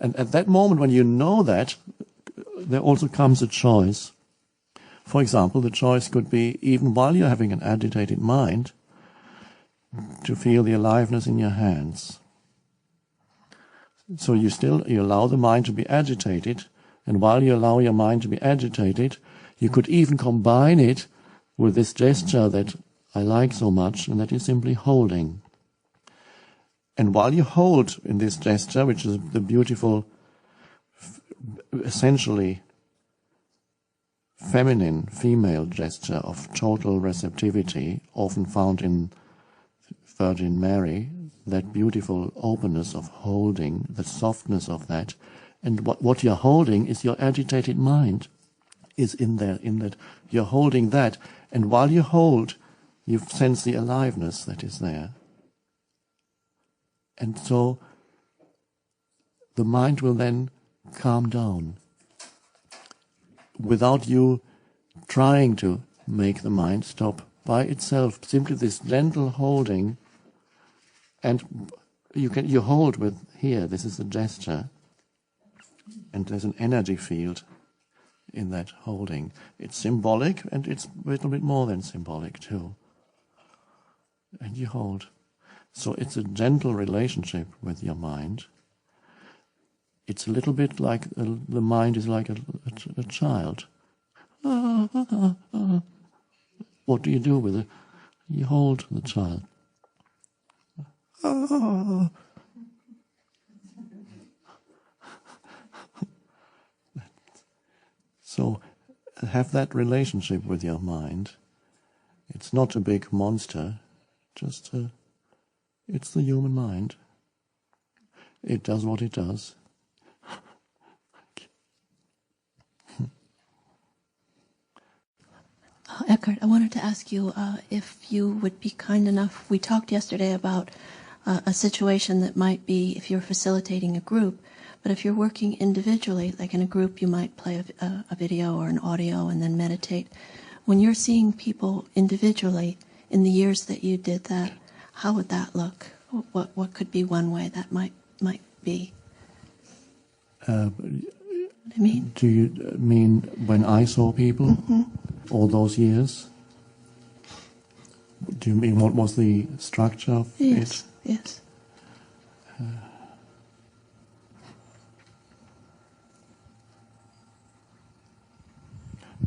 And at that moment when you know that, there also comes a choice. For example, the choice could be, even while you're having an agitated mind, to feel the aliveness in your hands. So you allow the mind to be agitated, and while you allow your mind to be agitated, you could even combine it with this gesture that I like so much, and that is simply holding. And while you hold in this gesture, which is the beautiful, essentially feminine, female gesture of total receptivity, often found in Virgin Mary, that beautiful openness of holding, the softness of that, and what you're holding is your agitated mind, is in there, in that you're holding that, and while you hold, you sense the aliveness that is there. And so the mind will then calm down without you trying to make the mind stop by itself. Simply this gentle holding, and you hold with here, this is a gesture, and there's an energy field in that holding. It's symbolic, and it's a little bit more than symbolic too. And you hold. So it's a gentle relationship with your mind. It's a little bit like the mind is like a child. What do you do with it? You hold the child. So have that relationship with your mind. It's not a big monster, just it's the human mind. It does what it does. Eckhart, I wanted to ask you if you would be kind enough. We talked yesterday about a situation that might be if you're facilitating a group, but if you're working individually, like in a group, you might play a video or an audio and then meditate. When you're seeing people individually, in the years that you did that, how would that look? What could be one way that might be? I mean, do you mean when I saw people all those years? Do you mean what was the structure of it? Yes.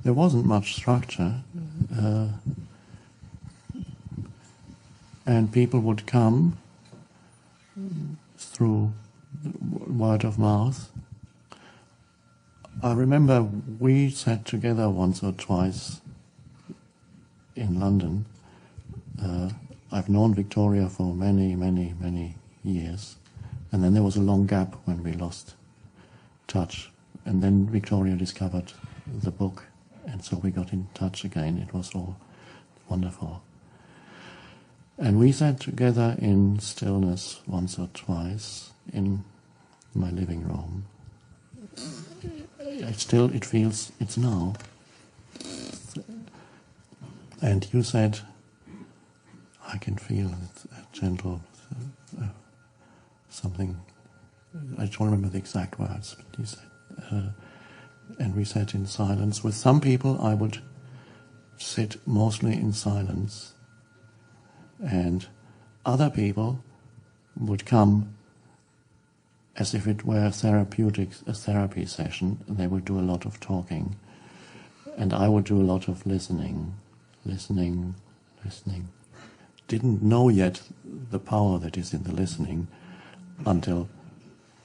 There wasn't much structure, and people would come through word of mouth. I remember we sat together once or twice in London. I've known Victoria for many, many, many years, and then there was a long gap when we lost touch, and then Victoria discovered the book, and so we got in touch again. It was all wonderful. And we sat together in stillness once or twice in my living room. It feels, it's now. And you said, I can feel a gentle something. I don't remember the exact words, but you said, and we sat in silence. With some people I would sit mostly in silence, and other people would come as if it were a therapy session, and they would do a lot of talking, and I would do a lot of listening. Didn't know yet the power that is in the listening until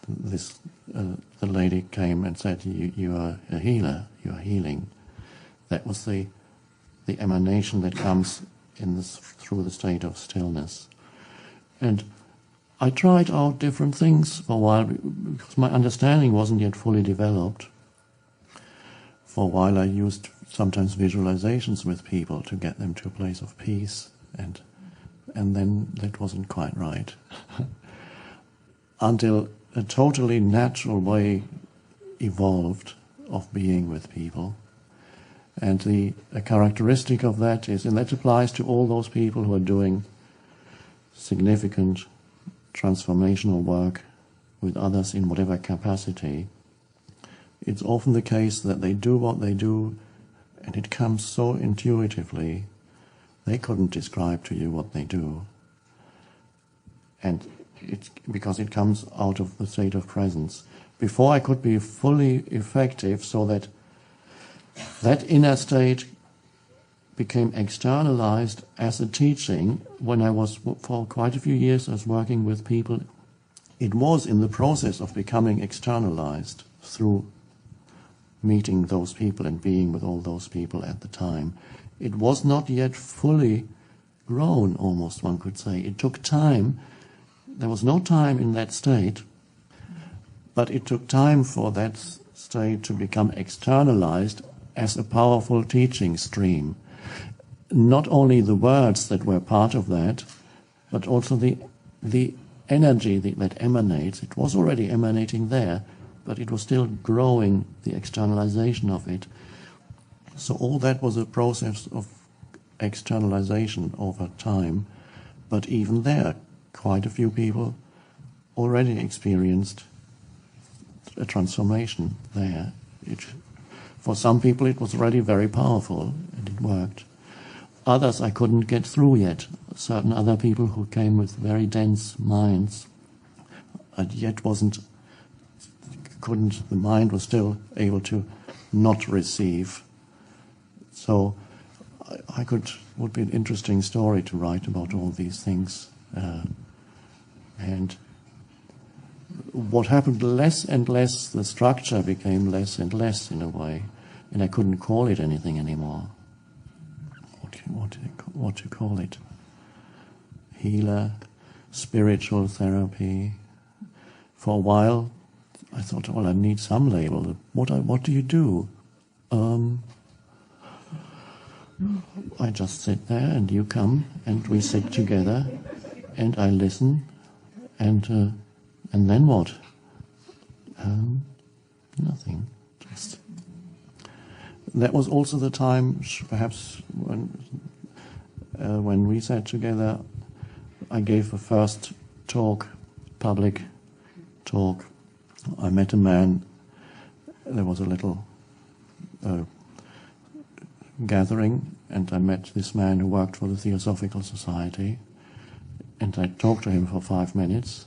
this the lady came and said, you are a healer, you are healing. That was the emanation that comes through the state of stillness. And I tried out different things for a while because my understanding wasn't yet fully developed. For a while I used sometimes visualizations with people to get them to a place of peace, and then that wasn't quite right. Until a totally natural way evolved of being with people. And a characteristic of that is, and that applies to all those people who are doing significant transformational work with others in whatever capacity, it's often the case that they do what they do and it comes so intuitively, they couldn't describe to you what they do. And it's because it comes out of the state of presence. Before I could be fully effective, so that inner state became externalized as a teaching. When I was, for quite a few years, I was working with people, it was in the process of becoming externalized through meeting those people and being with all those people at the time. It was not yet fully grown, almost one could say. It took time. There was no time in that state, but it took time for that state to become externalized as a powerful teaching stream. Not only the words that were part of that, but also the energy that emanates. It was already emanating there, but it was still growing, the externalization of it. So all that was a process of externalization over time. But even there, quite a few people already experienced a transformation there. For some people it was already very powerful and it worked. Others I couldn't get through yet. Certain other people who came with very dense minds, and yet the mind was still able to not receive. So would be an interesting story to write about all these things. And what happened, less and less, the structure became less and less in a way, and I couldn't call it anything anymore. What to call it? Healer, spiritual therapy. For a while, I thought, well, I need some label. What do you do? I just sit there, and you come, and we sit together, and I listen, and then what? Nothing. Just. That was also the time, perhaps, when we sat together, I gave the first public talk. I met a man. There was a little gathering, and I met this man who worked for the Theosophical Society, and I talked to him for 5 minutes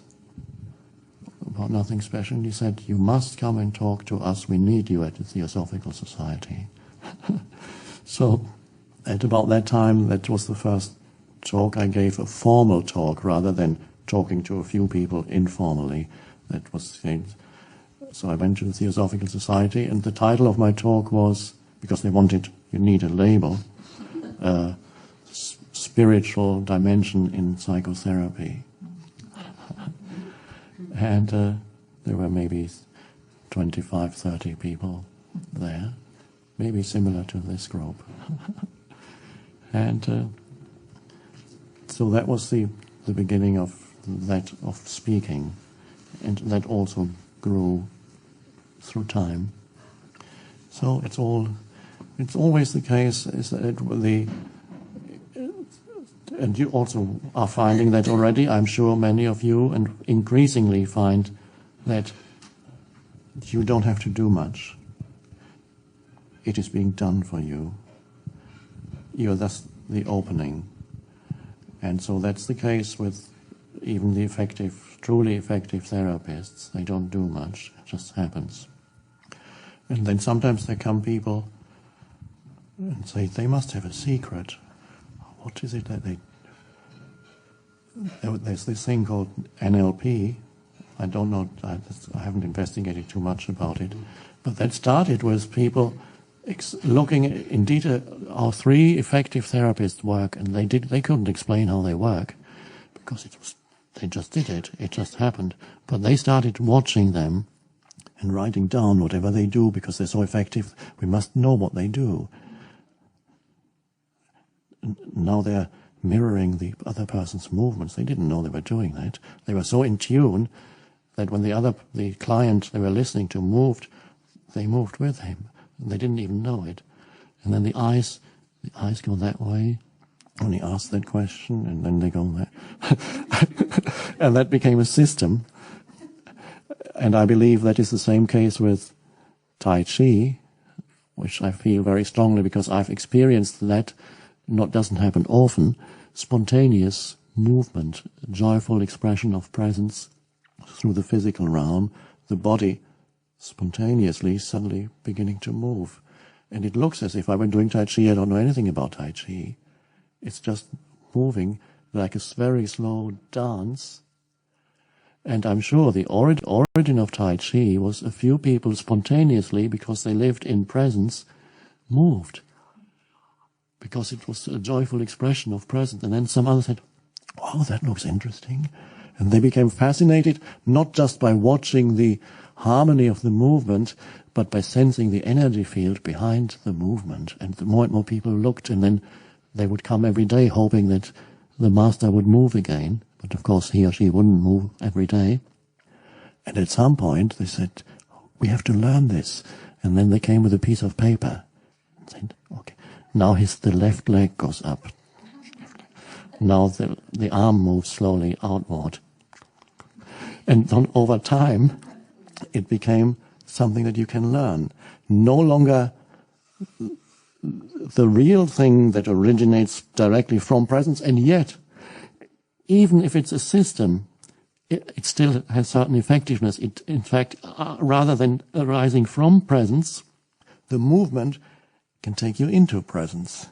about nothing special, and he said, "You must come and talk to us, we need you at the Theosophical Society." So at about that time, that was the first talk I gave, a formal talk rather than talking to a few people informally. That was so I went to the Theosophical Society, and the title of my talk was, because they wanted, you need a label, spiritual dimension in psychotherapy. And there were maybe 25, 30 people there, maybe similar to this group. And so that was the beginning of speaking, and that also grew through time. So it's always the case is that and you also are finding that already, I'm sure many of you, and increasingly find that you don't have to do much. It is being done for you. You're thus the opening. And so that's the case with even the truly effective therapists. They don't do much. It just happens. And then sometimes there come people and say they must have a secret. What is it that they... There's this thing called NLP. I don't know, I haven't investigated too much about it. But that started with people looking in detail, our 3 effective therapists work, and they couldn't explain how they work, because they just did it. It just happened. But they started watching them and writing down whatever they do, because they're so effective. We must know what they do. Now they're mirroring the other person's movements. They didn't know they were doing that. They were so in tune that when the client they were listening to moved, they moved with him. They didn't even know it. And then the eyes go that way when he asks that question, and then they go that. And that became a system. And I believe that is the same case with Tai Chi, which I feel very strongly because I've experienced that. Doesn't happen often. Spontaneous movement, joyful expression of presence through the physical realm, the body spontaneously suddenly beginning to move. And it looks as if I were doing Tai Chi. I don't know anything about Tai Chi. It's just moving like a very slow dance. And I'm sure the origin of Tai Chi was a few people spontaneously, because they lived in presence, moved. Because it was a joyful expression of presence. And then some others said, wow, that looks interesting. And they became fascinated, not just by watching the harmony of the movement, but by sensing the energy field behind the movement. And the more and more people looked, and then they would come every day hoping that the master would move again. But of course he or she wouldn't move every day. And at some point they said, we have to learn this. And then they came with a piece of paper and said, okay, now the left leg goes up. Now the arm moves slowly outward. And then over time, it became something that you can learn. No longer the real thing that originates directly from presence, and yet, even if it's a system, it still has certain effectiveness. It, in fact, rather than arising from presence, the movement can take you into presence.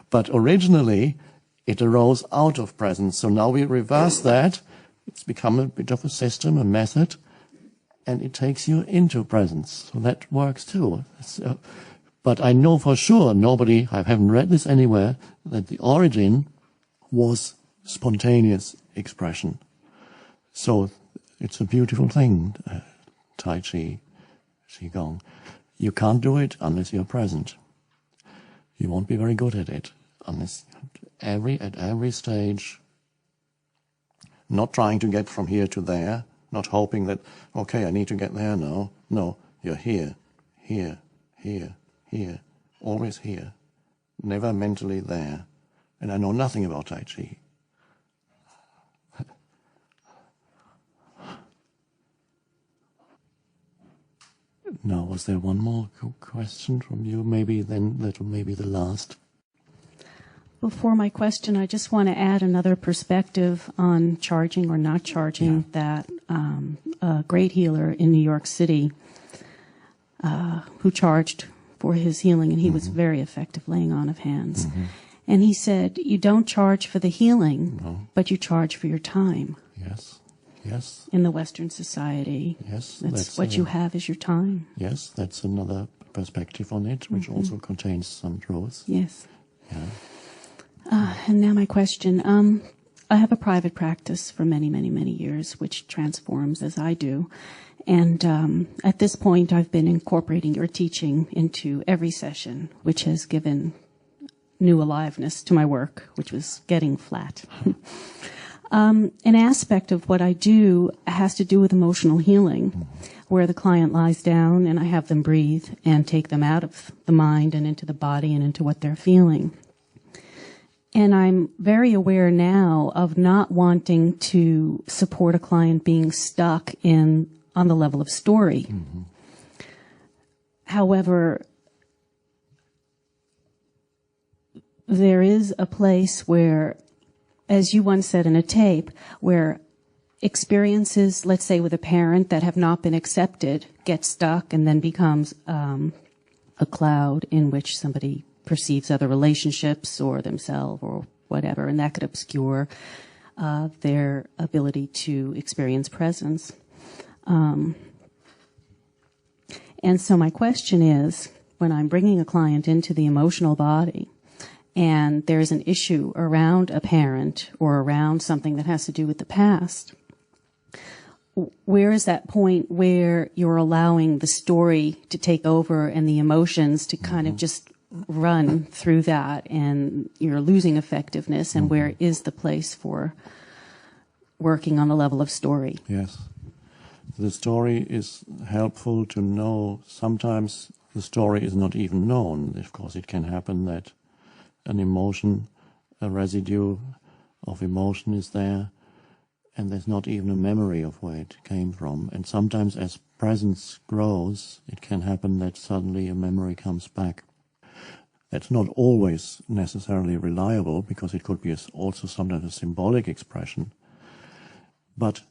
But originally, it arose out of presence. So now we reverse that. It's become a bit of a system, a method, and it takes you into presence. So that works too. But I know for sure, I haven't read this anywhere, that the origin was spontaneous expression. So it's a beautiful thing, Tai Chi, Qigong. You can't do it unless you're present. You won't be very good at it unless at every stage, not trying to get from here to there, not hoping that, okay, I need to get there now. No, you're here, here, here, here, always here, never mentally there. And I know nothing about Tai Chi. Now, was there one more question from you? Maybe then that'll maybe the last. Before my question, I just want to add another perspective on charging or not charging. That a great healer in New York City who charged for his healing, and he was very effective laying on of hands. And he said, you don't charge for the healing, but you charge for your time. Yes. Yes. In the Western society. Yes. That's what you have is your time. Yes, that's another perspective on it, which also contains some truth. Yes. Yeah. And now my question. I have a private practice for many, many, many years, which transforms as I do. And at this point, I've been incorporating your teaching into every session, which has given new aliveness to my work, which was getting flat. An aspect of what I do has to do with emotional healing, where the client lies down and I have them breathe and take them out of the mind and into the body and into what they're feeling. And I'm very aware now of not wanting to support a client being stuck on the level of story. However, there is a place where, as you once said in a tape, where experiences, let's say with a parent that have not been accepted, get stuck and then becomes a cloud in which somebody perceives other relationships or themselves or whatever, and that could obscure their ability to experience presence. And so my question is, when I'm bringing a client into the emotional body, and there's an issue around a parent or around something that has to do with the past, where is that point where you're allowing the story to take over and the emotions to kind of just run through that, and you're losing effectiveness, and where is the place for working on the level of story? Yes. The story is helpful to know. Sometimes the story is not even known. Of course, it can happen that an emotion, a residue of emotion is there, and there's not even a memory of where it came from. And sometimes as presence grows, it can happen that suddenly a memory comes back. That's not always necessarily reliable, because it could be also sometimes a symbolic expression. But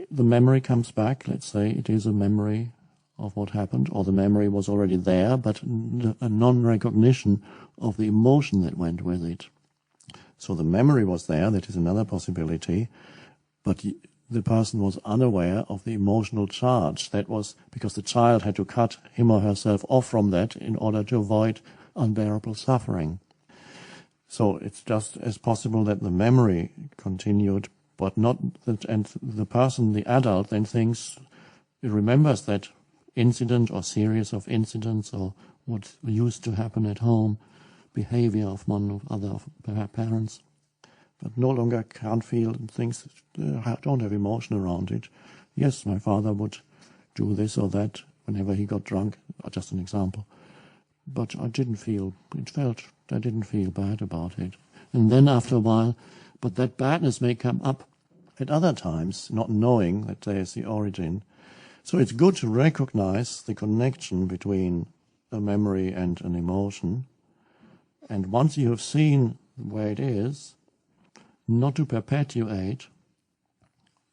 the memory comes back. Let's say it is a memory of what happened, or the memory was already there, but a non-recognition of the emotion that went with it. So the memory was there, that is another possibility, but the person was unaware of the emotional charge. That was because the child had to cut him or herself off from that in order to avoid unbearable suffering. So it's just as possible that the memory continued, but not that, and the person, the adult, then thinks, he remembers that incident or series of incidents or what used to happen at home, behavior of one or other of parents, but no longer can't feel and thinks, don't have emotion around it. Yes, my father would do this or that whenever he got drunk, just an example. But I didn't feel bad about it. And then after a while, but that badness may come up at other times, not knowing that there is the origin. So it's good to recognize the connection between a memory and an emotion. And once you have seen where it is, not to perpetuate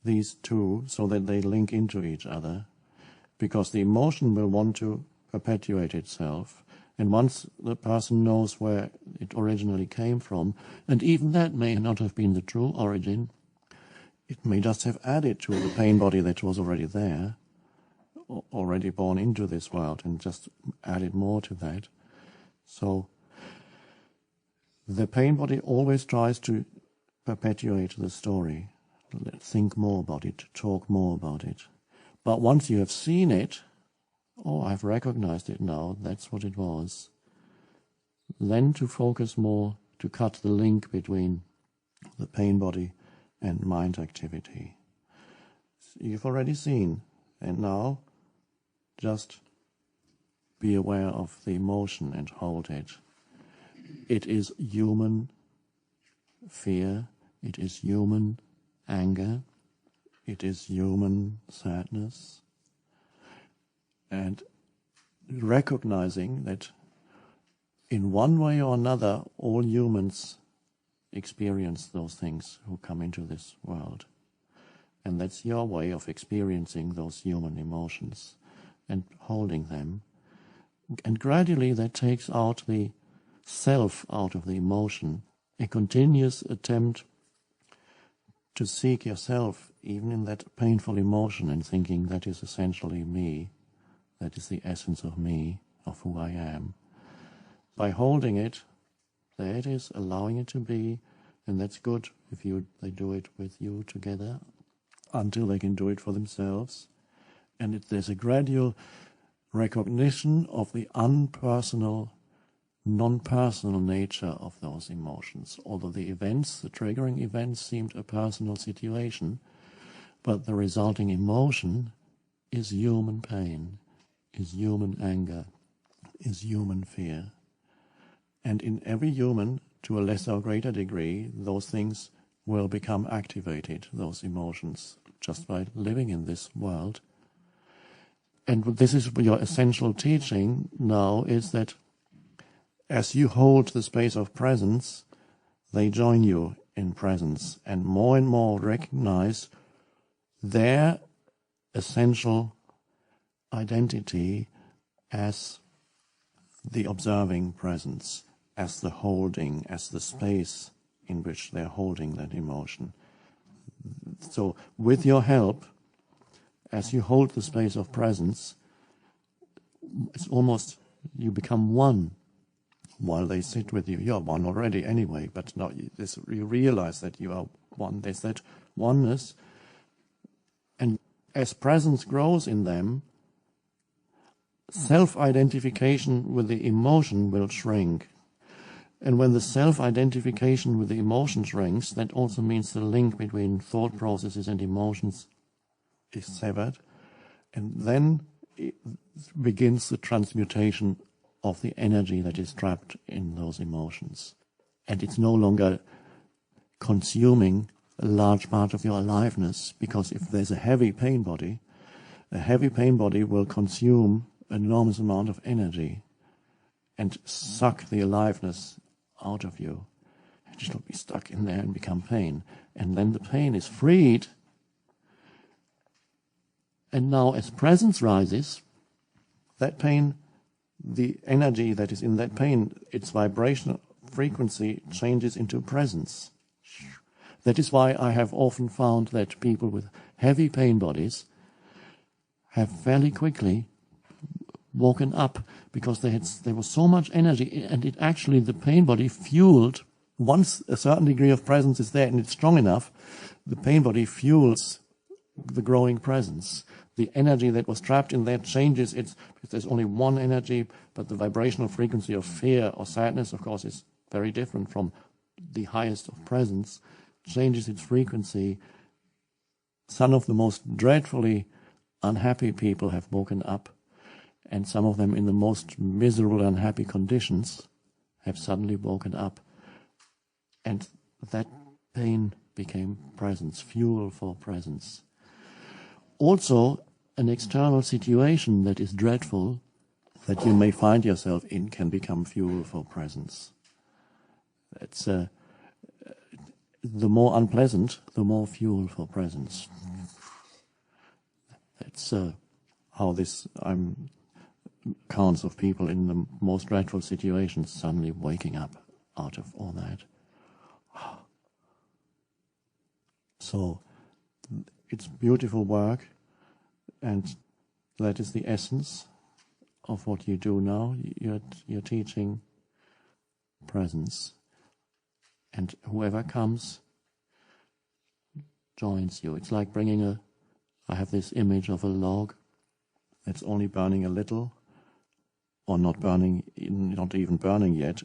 these two so that they link into each other, because the emotion will want to perpetuate itself. And once the person knows where it originally came from, and even that may not have been the true origin, it may just have added to the pain body that was already there, already born into this world, and just added more to that. So the pain body always tries to perpetuate the story, think more about it, talk more about it. But once you have seen it, I've recognized it now, that's what it was, then to focus more, to cut the link between the pain body and mind activity. You've already seen, and now just be aware of the emotion and hold it. It is human fear, it is human anger, it is human sadness, and recognizing that in one way or another all humans experience those things who come into this world. And that's your way of experiencing those human emotions and holding them. And gradually that takes out the self out of the emotion, a continuous attempt to seek yourself even in that painful emotion and thinking that is essentially me, that is the essence of me, of who I am. By holding it, there it is, allowing it to be, and that's good if they do it with you together until they can do it for themselves. And there's a gradual recognition of the unpersonal, non-personal nature of those emotions. Although the events, the triggering events, seemed a personal situation, but the resulting emotion is human pain, is human anger, is human fear. And in every human, to a lesser or greater degree, those things will become activated, those emotions, just by living in this world. And this is your essential teaching now, is that as you hold the space of presence, they join you in presence and more recognize their essential identity as the observing presence, as the holding, as the space in which they're holding that emotion. So with your help, as you hold the space of presence, it's almost, you become one while they sit with you. You're one already anyway, but now you realize that you are one. There's that oneness. And as presence grows in them, self-identification with the emotion will shrink. And when the self-identification with the emotion shrinks, that also means the link between thought processes and emotions is severed. And then it begins the transmutation of the energy that is trapped in those emotions. And it's no longer consuming a large part of your aliveness, because if there's a heavy pain body will consume an enormous amount of energy and suck the aliveness out of you. It'll be stuck in there and become pain. And then the pain is freed. And now as presence rises, that pain, the energy that is in that pain, its vibrational frequency changes into presence. That is why I have often found that people with heavy pain bodies have fairly quickly woken up, because there was so much energy, and it actually, the pain body fueled, once a certain degree of presence is there and it's strong enough, the pain body fuels the growing presence. The energy that was trapped in there changes. There's only one energy, but the vibrational frequency of fear or sadness, of course, is very different from the highest of presence, changes its frequency. Some of the most dreadfully unhappy people have woken up, and some of them in the most miserable, unhappy conditions have suddenly woken up. And that pain became presence, fuel for presence. Also, an external situation that is dreadful, that you may find yourself in, can become fuel for presence. It's the more unpleasant, the more fuel for presence. That's how this counts of people in the most dreadful situations suddenly waking up out of all that. So it's beautiful work, and that is the essence of what you do now. You're teaching presence, and whoever comes joins you. It's like bringing I have this image of a log that's only burning a little, or not even burning yet.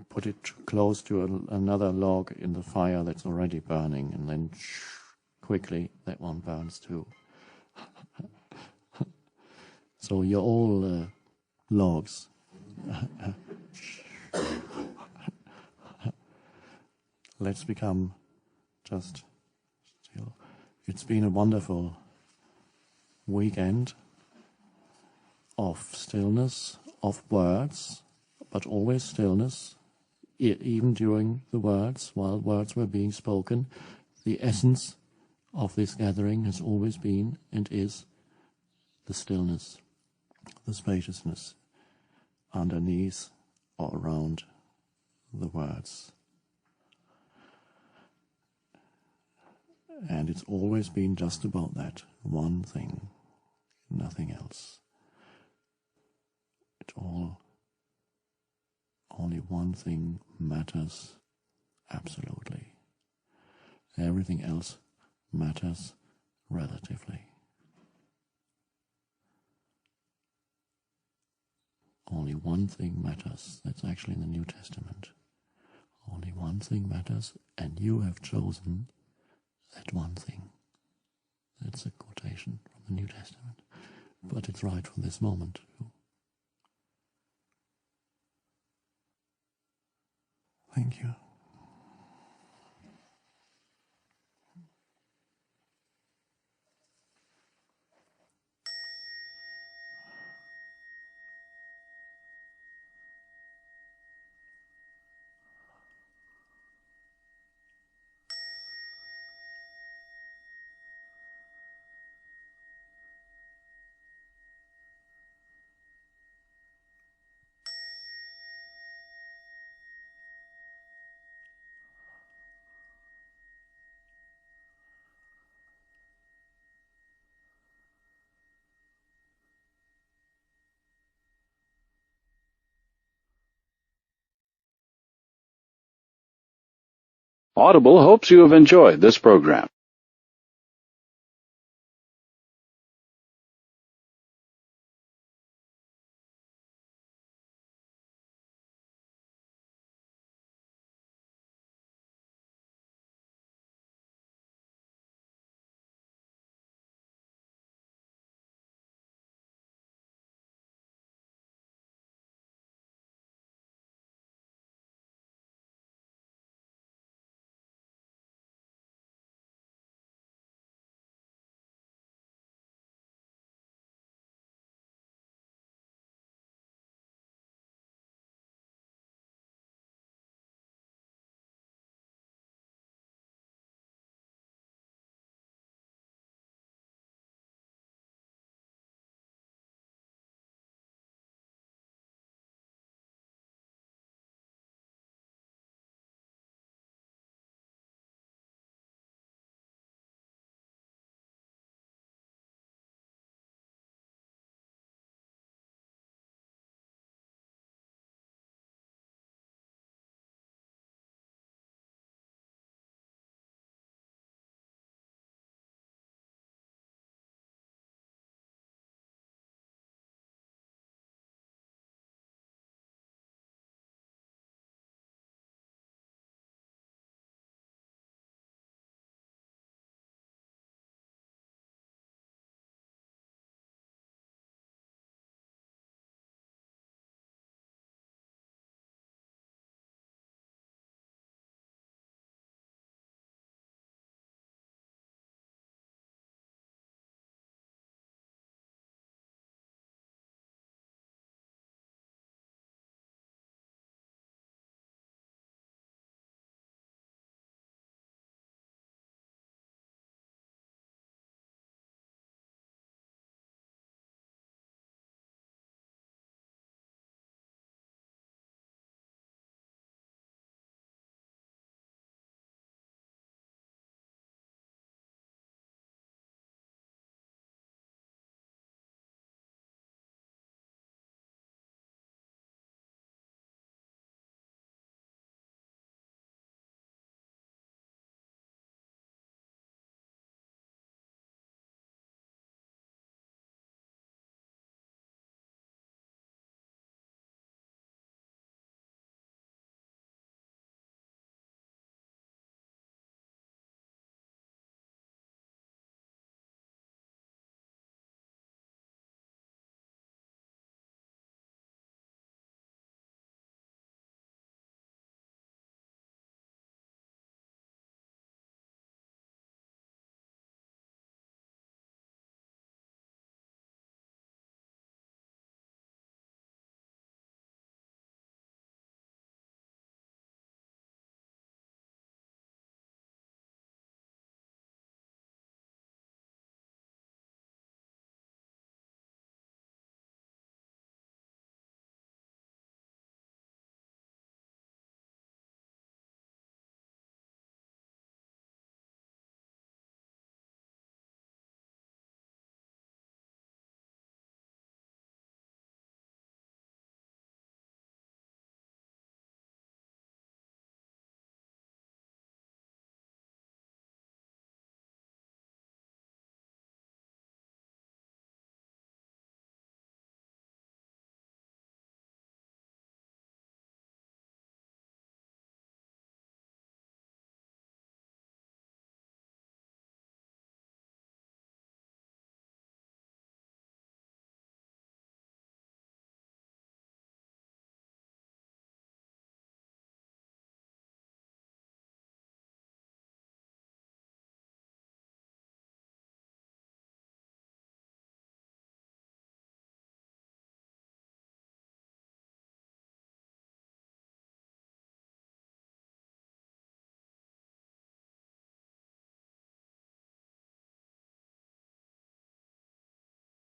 Put it close to another log in the fire that's already burning, and then quickly that one burns too. So you're all logs. Let's become just still. It's been a wonderful weekend of stillness, of words, but always stillness, even during the words, while words were being spoken. The essence of this gathering has always been and is the stillness, the spaciousness underneath or around the words. And it's always been just about that one thing, nothing else. Only one thing matters absolutely. Everything else matters relatively. Only one thing matters. That's actually in the New Testament. Only one thing matters, and you have chosen that one thing. That's a quotation from the New Testament. But it's right for this moment. Thank you. Audible hopes you have enjoyed this program.